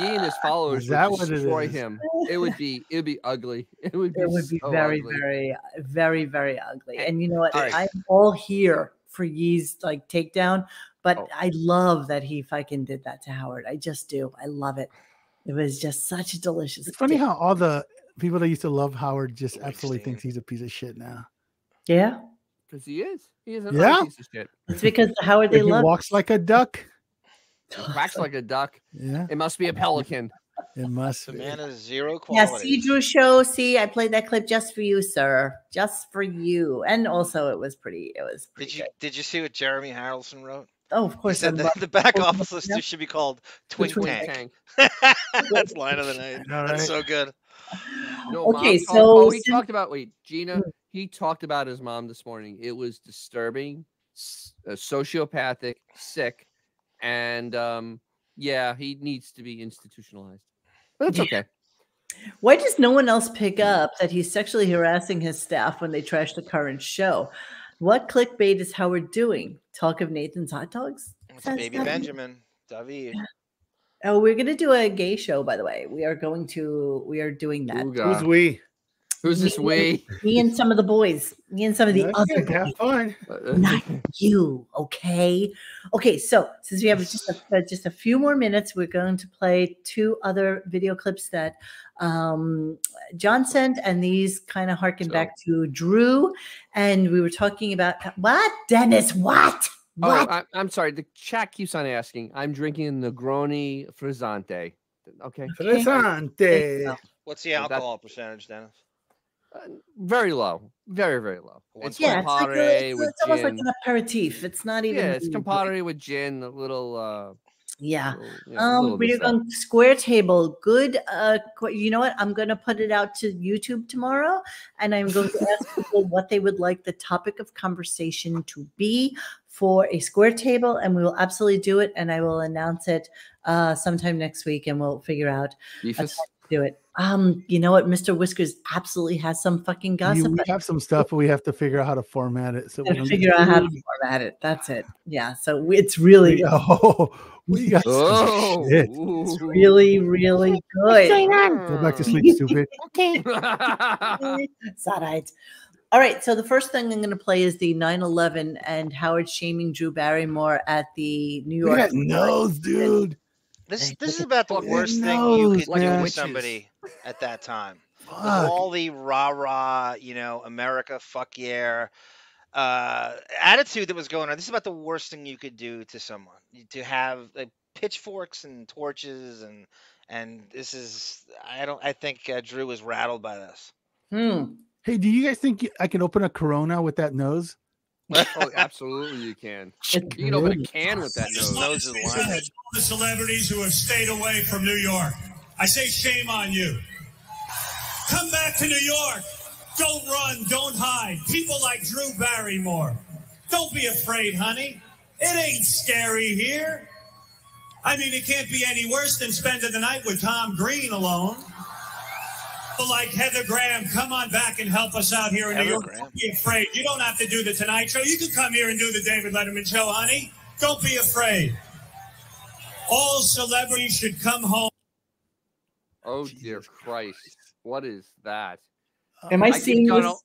Yee and his followers Is that would what it destroy is? him. It would be ugly. It would be so very, ugly. very, very, very ugly. And you know what? All right. I'm all here for Yee's like takedown, but I love that he fucking did that to Howard. I just do. I love it. It was just such a delicious. It's funny how all the people that used to love Howard just absolutely thinks he's a piece of shit now. Yeah. Because he is. He is a piece of shit. It's because Howard they He love. walks like a duck. He quacks like a duck. Yeah. It must be a pelican. It must The be. man has zero Yeah, quality. see, Drew Show. See, I played that clip just for you, sir. Just for you. And also, it was pretty. It was pretty. Did you see what Jeremy Harrelson wrote? Oh, of course. He said that the back office list should be called Twink Tank. That's line of the night. That's so good. No, Okay, he so talked about Gina. He talked about his mom this morning. It was disturbing, sociopathic, sick, and yeah, he needs to be institutionalized. But that's okay. Why does no one else pick up that he's sexually harassing his staff when they trash the current show? What clickbait is Howard doing? Talk of Nathan's hot dogs? It's Baby Benjamin. David. Oh, we're gonna do a gay show, by the way. We are doing that. Who's we? Who's this we? Me and some of the boys. Me and some of the other boys. Have fun. Not you, okay? Okay, so since we have just a few more minutes, we're going to play two other video clips that John sent, and these kind of harken back to Drew. And we were talking about what? Dennis, what? What? Oh, I'm sorry. The chat keeps on asking. I'm drinking Negroni Frizzante. Okay. Frizzante. What's the alcohol percentage, Dennis? Very low. Very, very low. It's Yeah, Campari with it's almost like gin. an aperitif. It's not even. Yeah, it's Campari with gin, a little Yeah. little bit RadioGunk Square Table. Good. You know what? I'm going to put it out to YouTube tomorrow, and I'm going to ask people what they would like the topic of conversation to be for a square table, and we will absolutely do it. And I will announce it sometime next week, and we'll figure out a time to do it. You know what? Mr. Whiskers absolutely has some fucking gossip. We have some stuff, but we have to figure out how to format it. So we don't figure out how to format it. That's it. Yeah. So it's really. We got some shit. It's really, really good. What's going on? Go back to sleep, stupid. Okay. It's all right. All right. So the first thing I'm going to play is the 9/11 and Howard shaming Drew Barrymore at the New York. Look at that nose, dude. This is about the worst thing you could do with somebody at that time. With all the rah-rah, America, fuck yeah, attitude that was going on. This is about the worst thing you could do to someone. To have pitchforks and torches and this is I think Drew was rattled by this. Hey, do you guys think I can open a Corona with that nose? Oh, absolutely, you can. You can open a can with that nose. Nose is lying. The celebrities who have stayed away from New York, I say shame on you. Come back to New York. Don't run, don't hide. People like Drew Barrymore. Don't be afraid, honey. It ain't scary here. I mean, it can't be any worse than spending the night with Tom Green alone. But like Heather Graham, come on back and help us out here in New York. Don't be afraid. You don't have to do the Tonight Show. You can come here and do the David Letterman Show, honey. Don't be afraid. All celebrities should come home. Oh, dear Christ. What is that? Am I seeing this?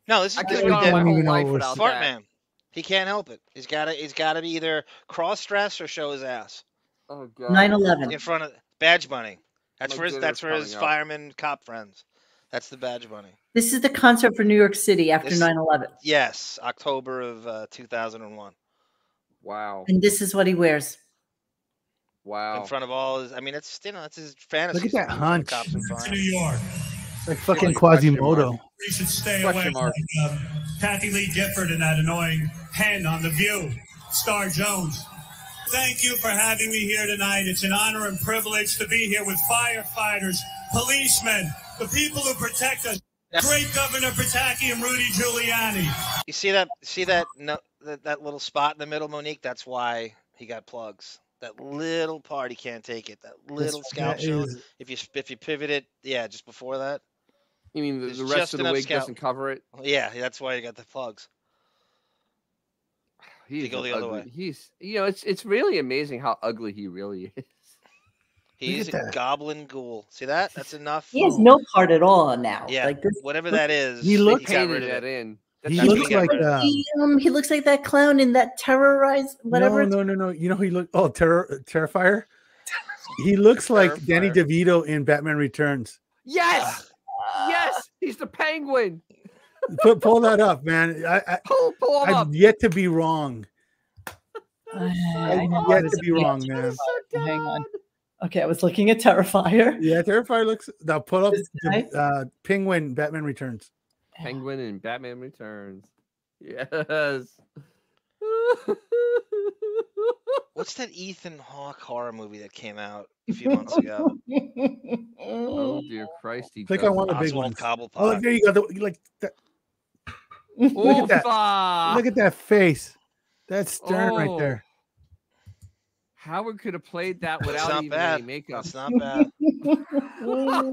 No, this is Fart Man. He can't help it. He's got to be either cross-dress or show his ass. Oh God. 9/11 in front of Badge Bunny. That's for his fireman cop friends. That's the Badge Bunny. This is the concert for New York City after 9/11. Yes, October of 2001. Wow. And this is what he wears. Wow. In front of all his, I mean, it's it's his fantasy. Look at that hunch. Cops and New York. Like fucking Quasimodo. We should stay away from Kathy Lee Gifford and that annoying pen on The View. Star Jones. Thank you for having me here tonight. It's an honor and privilege to be here with firefighters, policemen, the people who protect us. Great Governor Pataki and Rudy Giuliani. You see that little spot in the middle, Monique? That's why he got plugs. That little part, he can't take it. That little scalp show. If you pivot it, just before that. You mean the rest of the wig doesn't cover it? Yeah, that's why you got the plugs. He's go the other way. He's, it's really amazing how ugly he really is. He's a goblin ghoul. See that? That's enough. He has no part at all now. Yeah, like this, whatever that is. He looks painted that in. He looks like he looks like that clown in that terrorized whatever. No. You know who he looks? Oh, Terrifier. He looks like Danny DeVito in Batman Returns. Yes, yes, he's the Penguin. Pull that up, man. Pull him up. I've yet to be wrong. I've yet to be wrong, man. Hang on. Okay, I was looking at Terrifier. Yeah, Terrifier looks. Now pull up Penguin, Batman Returns. Penguin and Batman Returns. Yes. What's that Ethan Hawke horror movie that came out a few months ago? Oh dear Christ! I think I want a big one. Cobblepot. Oh, there you go. Like that. Look at that face. That's Stern right there. Howard could have played that without even any makeup. It's not bad. Holy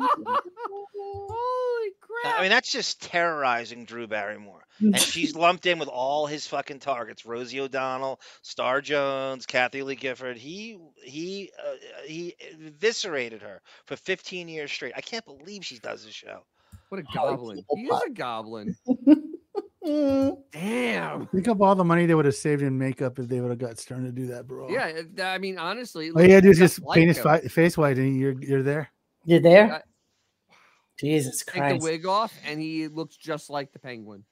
crap! I mean, that's just terrorizing Drew Barrymore, and she's lumped in with all his fucking targets: Rosie O'Donnell, Star Jones, Kathy Lee Gifford. He eviscerated her for 15 years straight. I can't believe she does this show. What a goblin! He is a goblin. Damn! Think of all the money they would have saved in makeup if they would have got Stern to do that, bro. Yeah, I mean, honestly, all you had to do is just paint his face white, and you're there. You're there. Jesus Christ! Take the wig off, and he looks just like the Penguin.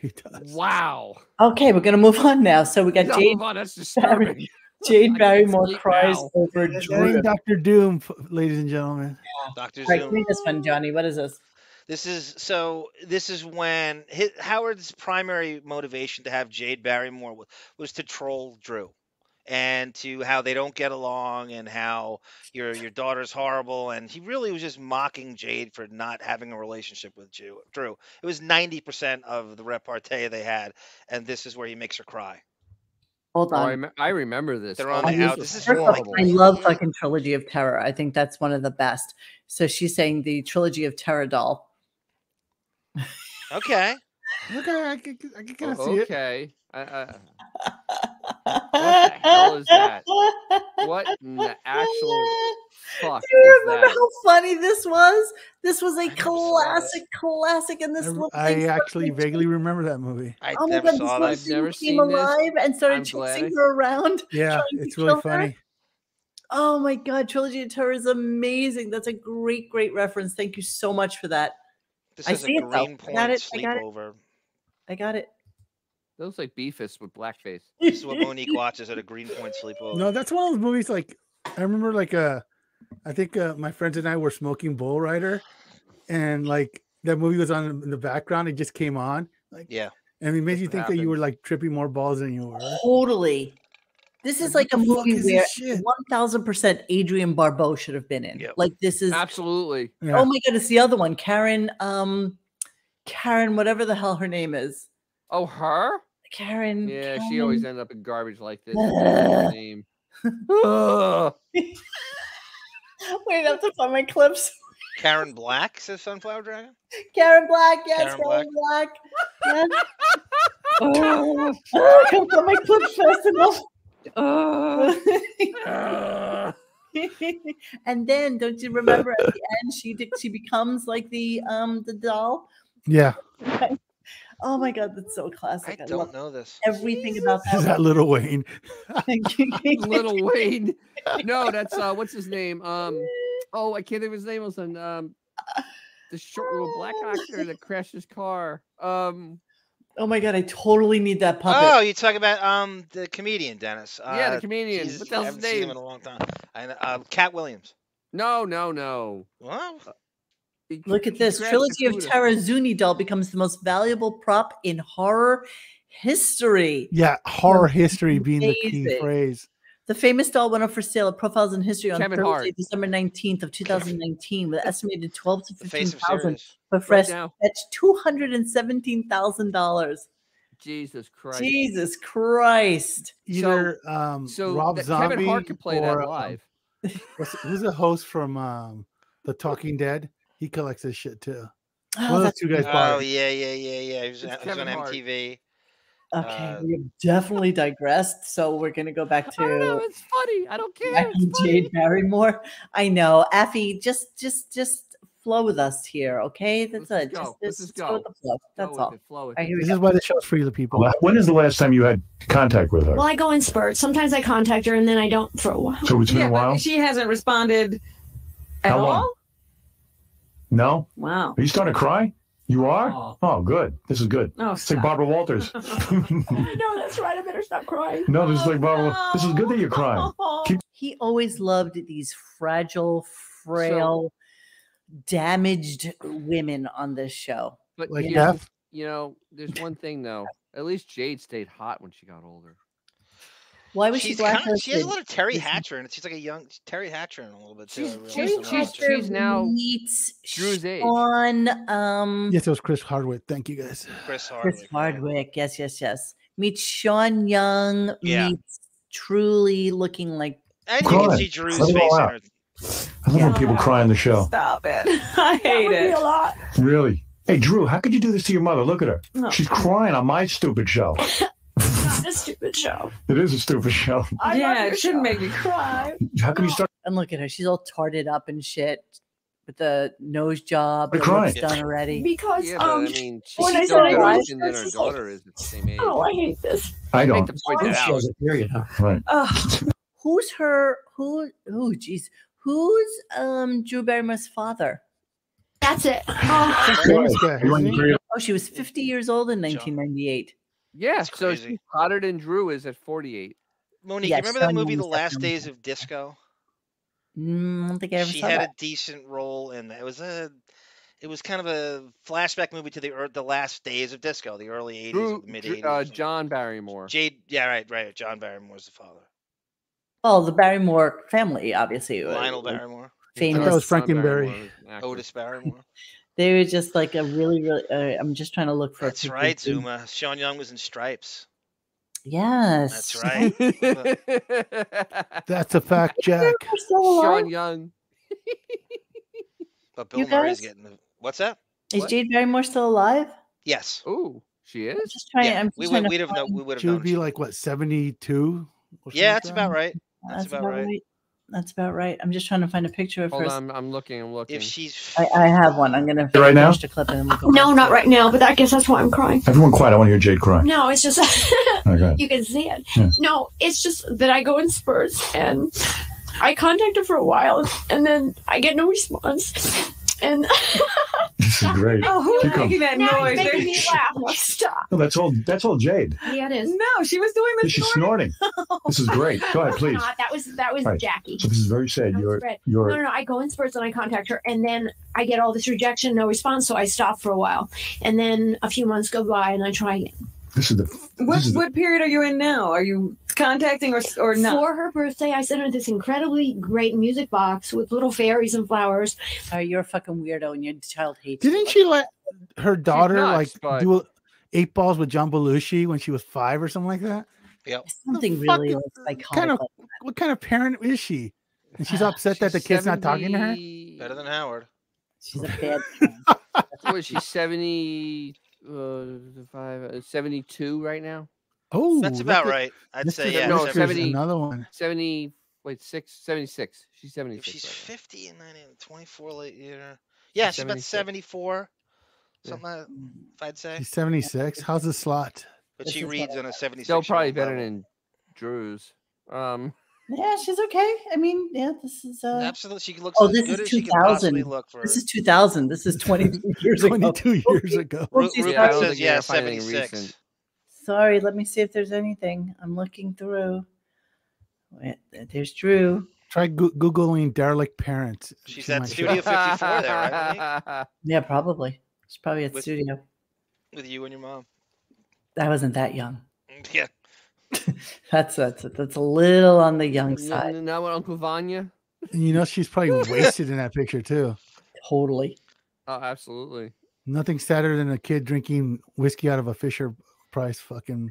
He does. Wow. Okay, we're gonna move on now. So we got Jade. That's disturbing. Jade Barrymore cries over Drew. Dr. Doom, ladies and gentlemen. Yeah. Dr. Right, Zoom. read this one, Johnny. What is this? This is when Howard's primary motivation to have Jade Barrymore was to troll Drew, and to how they don't get along, and how your daughter's horrible, and he really was just mocking Jade for not having a relationship with Drew. It was 90% of the repartee they had, and this is where he makes her cry. Hold on. I remember this. They're on the out. This is horrible. I love fucking Trilogy of Terror. I think that's one of the best. So she's saying the Trilogy of Terror doll. Okay. Okay, I can kind of see it. Okay. What the hell is that? What in the actual fuck? Do you remember how funny this was? This was a classic, and this little I actually vaguely remember that movie. Oh my God, I've never seen came alive and started chasing her around. Yeah, it's really funny. Oh my God, Trilogy of Terror is amazing. That's a great reference. Thank you so much for that. This is a Green Point sleepover. I got it. It looks like Beefus with blackface. This is what Monique watches at a Green Point sleepover. No, that's one of those movies. Like I remember, I think my friends and I were smoking Bull Rider, and like that movie was on in the background. It just came on. Like yeah, And it made you think that you were like tripping more balls than you were. Totally. This is like a movie where 1000% Adrienne Barbeau should have been in. Yep. Like this is absolutely. Oh my god, it's the other one, Karen. Karen, whatever the hell her name is. Oh, her? Karen. Yeah, Karen. she always ended up in garbage like this. Her name. Ugh. Wait, I have to find my clips. Karen Black says Sunflower Dragon. Karen Black, yes, Karen Black. Yes. I can't find my clips fast enough. And then, don't you remember at the end she becomes like the doll? Yeah. Oh my god, that's so classic. I don't know this. Everything about that. Is that Little Wayne? Little Wayne. No, that's what's his name? Oh, I can't think of his name. Listen, the short little black actor that crashed his car. Oh my god, I totally need that puppet. Oh, you talking about the comedian Dennis? Yeah, the comedian. Jesus, What the hell's I his haven't seen him name? in a long time. Cat Williams. No. What? Look at this. Grab Trilogy of Dakota. Terror Zuni doll becomes the most valuable prop in horror history. Yeah, horror history being the key Amazing. phrase. The famous doll went up for sale at Profiles in History on Kevin Thursday, Hart. December 19th of 2019, with estimated 12 to The face of 15,000, Sirius. but Right fresh now. fetched $217,000. Jesus Christ. Jesus Christ! Either So Rob that Zombie Kevin Hart could play that or live. who's the host from The Talking Dead? He collects this shit too. Oh, One of those two guys bought Oh it. yeah. He was on Kevin Hart. MTV. Okay, we have definitely digressed. So we're gonna go back I don't know. to It's funny. I don't care. back It's to funny. Jade Barrymore. I know, Affy. Just flow with us here, okay? That's Let's it. go. Just, Let's go go. with the flow. That's Flow all. with it, flow with All right, it. here we This go. is why the show's for you, the people. When is the last time you had contact with her? Well, I go in spurts. Sometimes I contact her and then I don't for a while. So it's been a while? But she hasn't responded at How all. long? No? Wow. Are you starting to cry? You are? Oh, good. This is good. Oh, It's like Barbara Walters. No, that's right. I better stop crying. No, this is like Barbara. This is good that you're crying. Keep He always loved these fragile, frail, damaged women on this show. But Like here's- Jeff? you know, there's one thing though. At least Jade stayed hot when she got older. Why was she She has a lot of Terry This- Hatcher, and she's like a young Terry Hatcher in a little bit too. She's now meets Drew's age. Sean, Yes, it was Chris Hardwick. Thank you guys. Chris Hardwick. Chris Hardwick. Yes. Meets Sean Young. Yeah. Meets Truly looking like. And you can see Drew's face in her. I love when people cry on the show. Stop it. I hate it. A lot. Really? Hey, Drew, how could you do this to your mother? Look at her. No. She's crying on my stupid show. Not a stupid show. It is a stupid show. Yeah, it shouldn't make me cry. How can you start? And look at her. She's all tarted up and shit with the nose job. Quit Her crying. lips done already. Because Yeah, but I mean, when I she's said still I got was vision than her daughter is at the same age. oh, I hate this. I Make don't. the point that out. Period, huh? Right. Who's her? Geez. Who's Drew Barrymore's father? That's it. Famous guy, isn't he? Oh, she was 50 years old in 1998. Yeah, That's so crazy. she's hotter than Drew is at 48. Monique, Yes, you remember that Sean movie, Young The was Last definitely Days of Disco? I don't think I ever She saw had that. a decent role in that. It was kind of a flashback movie to the last days of disco, the early 80s, Drew, mid 80s. John Barrymore. Jade, yeah, right. John Barrymore's the father. Oh, the Barrymore family, obviously. Lionel Barrymore. Famous. That was Frankenberry. Otis Barrymore. They were just like a really. I'm just trying to look for. That's right, Zuma. Sean Young was in Stripes. Yes. That's right. That's a fact, Jack. Sean Young. But Bill You Murray's guys? getting the. What's that? Is Jade Barrymore still alive? Yes. Ooh, she is. Just trying. Yeah, I'm just we trying would to have known. find- We would have She would known. be like, what, 72? Yeah, that's about right. That's about right. That's about right. I'm just trying to find a picture of Hold her. on, I'm looking. If she's I have one. I'm gonna Right now? finish the clip and then we'll go. No, back not to right now, but I guess that's why I'm crying. Everyone quiet. I want to hear Jade cry. No, it's just Okay. you can see it. Yeah. No, it's just that I go in spurts and I contact her for a while and then I get no response. And This is great. Oh, who's Keep going. making that now noise? you're making me laugh. Stop. No, that's all Jade. Yeah, it is. No, she was doing this. She's snorting. This is great. Go ahead, please. Not. That was Right. Jackie. So this is very sad. That was Fred. You're No. I go in spurts and I contact her, and then I get all this rejection, no response, so I stop for a while, and then a few months go by and I try again. This is the What period are you in now? Are you contacting or not? For her birthday, I sent her this incredibly great music box with little fairies and flowers. You're a fucking weirdo, and your child hates Didn't she let her daughter nuts, do 8 balls with John Belushi when she was 5 or something like that? Yep. Something really psychotic. What kind of parent is she? And she's upset that the kid's not talking to her. Better than Howard. She's a bad. What is she? 72 right now. Oh, that's about right. I'd say yeah. No, 70. Another one. 70. Wait, 76. She's 76. If she's 50 and 24 late year. Yeah, she's about 74. Something like that, if I'd say. She's 76. How's the slot? But she reads on a 76. Still probably better than Drew's. Yeah, she's okay. I mean, yeah, this is absolutely. She looks as good is as she can possibly look for. This is 2000. This is 22 years ago. 22 years ago. Rupert says, yeah, 76. Sorry, let me see if there's anything. I'm looking through. Wait, there's Drew. Try Googling derelict parents. She's at Studio 54 there, right? Yeah, probably. She's probably at Studio. With you and your mom. I wasn't that young. Yeah. That's a little on the young side. Not with Uncle Vanya. You know, she's probably wasted in that picture too. Totally. Oh, absolutely. Nothing sadder than a kid drinking whiskey out of a Fisher Price fucking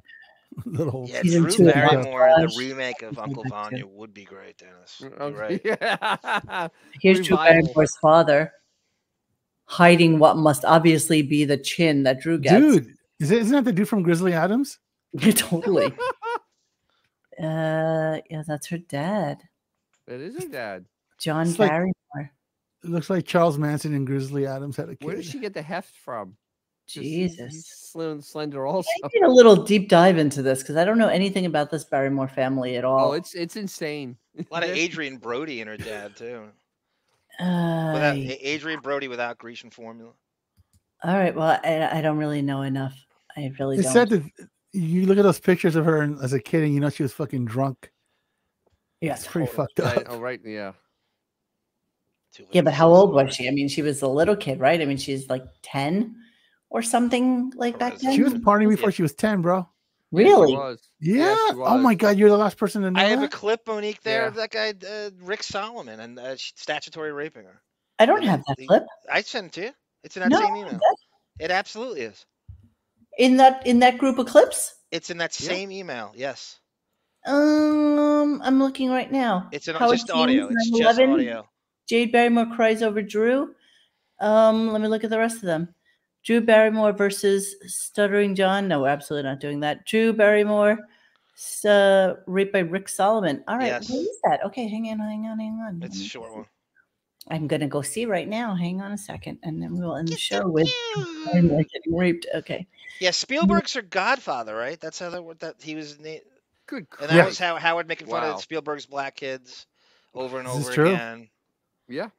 little. Yeah, Drew Barrymore, the remake of Uncle Vanya would be great, Dennis. You're right. Yeah. Here's Drew Barrymore's father hiding what must obviously be the chin that Drew gets. Dude, isn't that the dude from Grizzly Adams? Yeah, totally. Yeah, that's her dad. That is her dad. John Barrymore. It looks like Charles Manson and Grizzly Adams had a kid. Where did she get the heft from? Jesus. He's slender also. I did a little deep dive into this because I don't know anything about this Barrymore family at all. Oh, it's insane. A lot of Adrian Brody and her dad too. Without Adrian Brody without Grecian formula. All right. Well, I don't really know enough. I really don't. It said that you look at those pictures of her as a kid and you know she was fucking drunk. Yeah, it's pretty fucked up. Right, oh, right. Yeah. Yeah, but how old was she? I mean, she was a little kid, right? I mean, she's like 10 or something like back then. She was partying before she was 10, bro. Really? Yeah. Oh my God, you're the last person to know. I have a clip, Monique, there of that guy, Rick Solomon, and statutory raping her. I don't have that clip. I sent it to you. It's in that same email. It absolutely is. In that group of clips? It's in that same email. Yes. I'm looking right now. It's just audio. It's just audio. Jade Barrymore cries over Drew. Let me look at the rest of them. Drew Barrymore versus Stuttering John. No, we're absolutely not doing that. Drew Barrymore, raped by Rick Solomon. All right, Yes. what is that? Okay, hang on. It's a short one. I'm gonna go see right now. Hang on a second, and then we will end the show with Barrymore getting raped. Okay. Yeah, Spielberg's her godfather, right? That's how that he was. Good. And that was how Howard making fun of Spielberg's black kids over and over true? again. Yeah.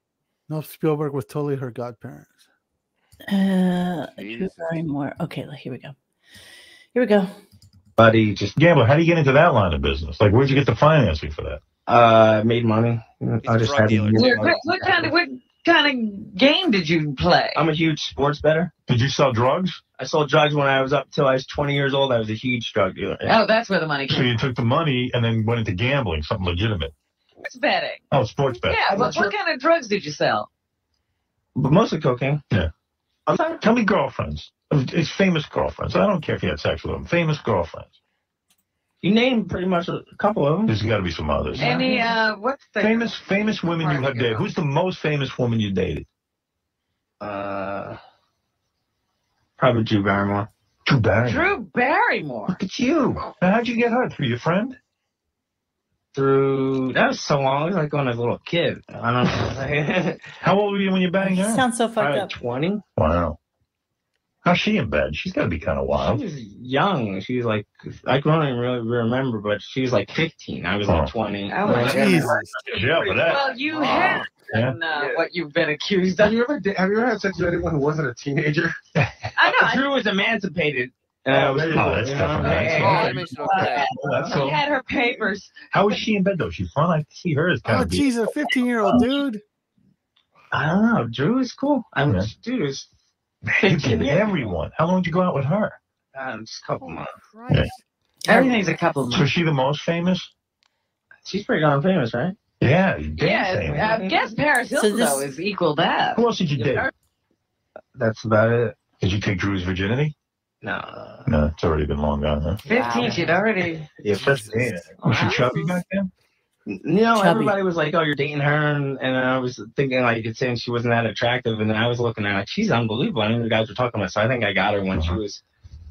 No, Spielberg was totally her godparents. Drew Barrymore. Okay, here we go. Buddy, just Gambler, how do you get into that line of business? Like, where'd you get the financing for that? Made money. I just had What kind of game did you play? I'm a huge sports bettor. Did you sell drugs? I sold drugs when I was up till I was 20 years old. I was a huge drug dealer. Oh, that's where the money came So you took the money and then went into gambling, something legitimate. Sports betting. Oh, sports betting. Yeah, but what kind of drugs did you sell? But mostly cocaine. Yeah. Tell me girlfriends. It's famous girlfriends. I don't care if you had sex with them. Famous girlfriends. You named pretty much a couple of them. There's got to be some others. Any what's the famous women you have dated? Who's the most famous woman you dated? Probably Drew Barrymore. Drew Barrymore. Drew Barrymore. Look at you. Now, how'd you get her? Through your friend? That was so long. I was like when I was a little kid. I don't know. How old were you when you banged her? Sounds so fucked up. 20. Wow. How's she in bed? She's got to be kind of wild. She was young. She was like, I don't even really remember, but she was like 15. I was like 20. Oh my Jesus. Yeah, for that. Well, you have done what you've been accused of. Have you ever had sex with anyone who wasn't a teenager? I know. Drew was emancipated. That's definitely that makes it okay. That's She all. had her papers. How is she in bed, though? She's fun. I see her as kind Oh, of... geez, a 15-year-old dude. I don't know. Drew is cool. Dude is You get everyone. How long did you go out with her? Just a couple months. Christ. Everything's a couple months. So is she the most famous? She's pretty darn famous, right? Yeah, Yeah, I guess Paris Hilton, though, is equal that. Who else did you date? That's about it. Did you take Drew's virginity? No. No, it's already been long gone, huh? 15, she'd already. Yeah, 15. Was she chubby back then? Chubby. Everybody was like, "Oh, you're dating her," and I was thinking like it's saying she wasn't that attractive, and then I was looking at her like she's unbelievable. I mean, the guys were talking about, so I think I got her when she was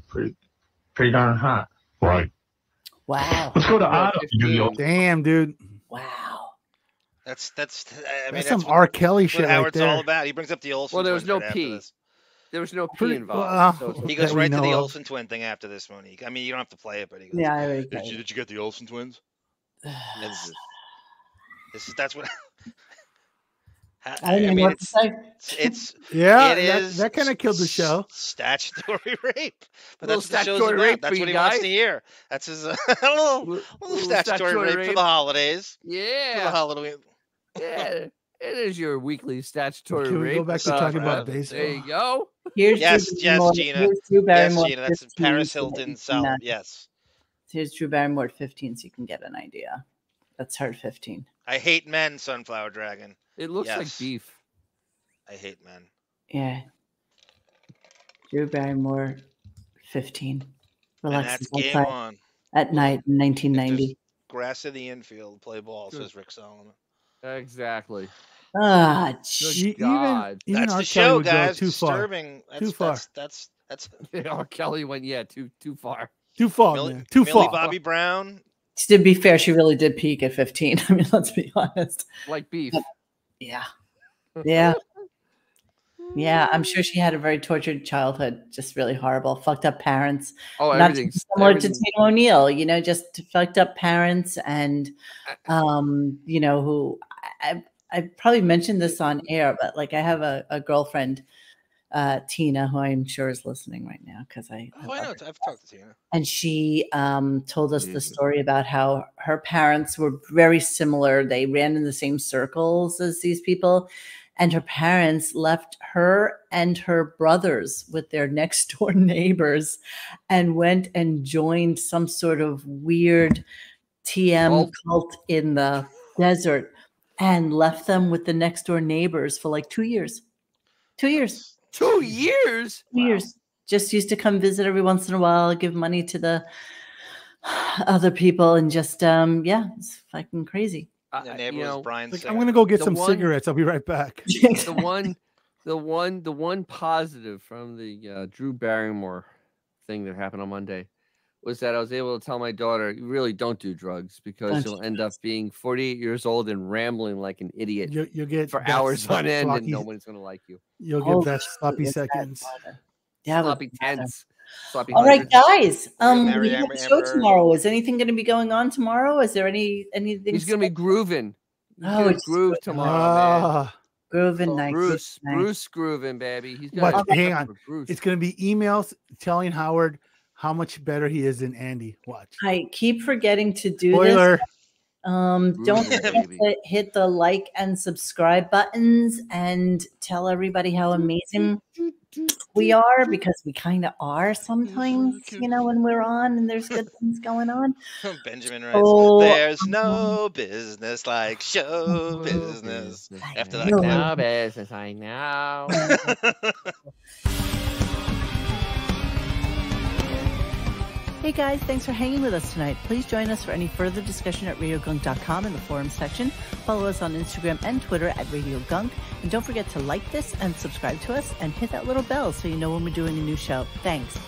pretty darn hot. Right. Wow. Let's go to Otto. Damn, dude. Wow. That's That's some R. Kelly shit what right Howard's there. all about. He brings up the Olsen. Well, there was twins no right after P. this. There was no P involved. So he goes right to the Olsen twin thing after this, Monique. I mean, you don't have to play it, but he goes. Yeah, I already did you get the Olsen twins? That's what. I don't know what to say. It's yeah, it is that kind of killed the show. Statutory rape, but Little that's what the show's statutory about. rape That's for what you he wants guys. to hear. That's his little statutory rape for the holidays. Yeah. For the holiday. Yeah, it is your weekly statutory Can we rape. go back to talking about baseball? There you go. Here's Yes, Drew yes, Barrymore. Gina. Here's Drew Barrymore. Yes, Gina. That's 15, Paris so that Hilton. you So can, yes. Here's Drew Barrymore at 15, so you can get an idea. That's her 15. I hate men, Sunflower Dragon. It looks like Yes. beef. I hate men. Yeah. Drew Barrymore, 15. And Relax that's game outside on. at night in 1990. Grass in the infield, play ball, says Rick Solomon. Exactly. Ah, Good God. Even That's R. the Kelly show, would go guys. too far. Disturbing. Too far. That's R. Kelly went, too far. Too far, man. Too Millie far. Bobby Brown. To be fair, she really did peak at 15. I mean, let's be honest. Like beef. Yeah. Yeah. Yeah, I'm sure she had a very tortured childhood, just really horrible, fucked up parents. Oh, Not everything's similar to Tina O'Neill, just fucked up parents, and who I probably mentioned this on air, but like I have a girlfriend, Tina, who I'm sure is listening right now because I know. I've talked to Tina, and she told us the story about how her parents were very similar. They ran in the same circles as these people. And her parents left her and her brothers with their next door neighbors and went and joined some sort of weird TM cult in the desert and left them with the next door neighbors for like 2 years. 2 years. 2 years? 2 years. Just used to come visit every once in a while, give money to the other people, and just, it's fucking crazy. The neighbor was Brian. Like, I'm gonna go get some cigarettes. I'll be right back. The one positive from the Drew Barrymore thing that happened on Monday was that I was able to tell my daughter, you really don't do drugs because you'll end up being 48 years old and rambling like an idiot. You'll get for hours on end, and sloppy- no one's gonna like you. You'll get that sloppy seconds. Yeah, sloppy tense. Sloppy all right, hundreds. guys. We have a show tomorrow. Is anything going to be going on tomorrow? Is there anything? He's going to be grooving. Oh, it's groove tomorrow, man. Grooving night. Bruce grooving, baby. He's But got hang on, it's going to be emails telling Howard how much better he is than Andy. Watch. I keep forgetting to do Spoiler. this. Don't forget to hit the like and subscribe buttons and tell everybody how amazing we are, because we kind of are sometimes, when we're on and there's good things going on. Benjamin writes, there's no business like show business. After that, no business, I know. Hey guys, thanks for hanging with us tonight. Please join us for any further discussion at RadioGunk.com in the forum section. Follow us on Instagram and Twitter at RadioGunk. And don't forget to like this and subscribe to us and hit that little bell so you know when we're doing a new show. Thanks.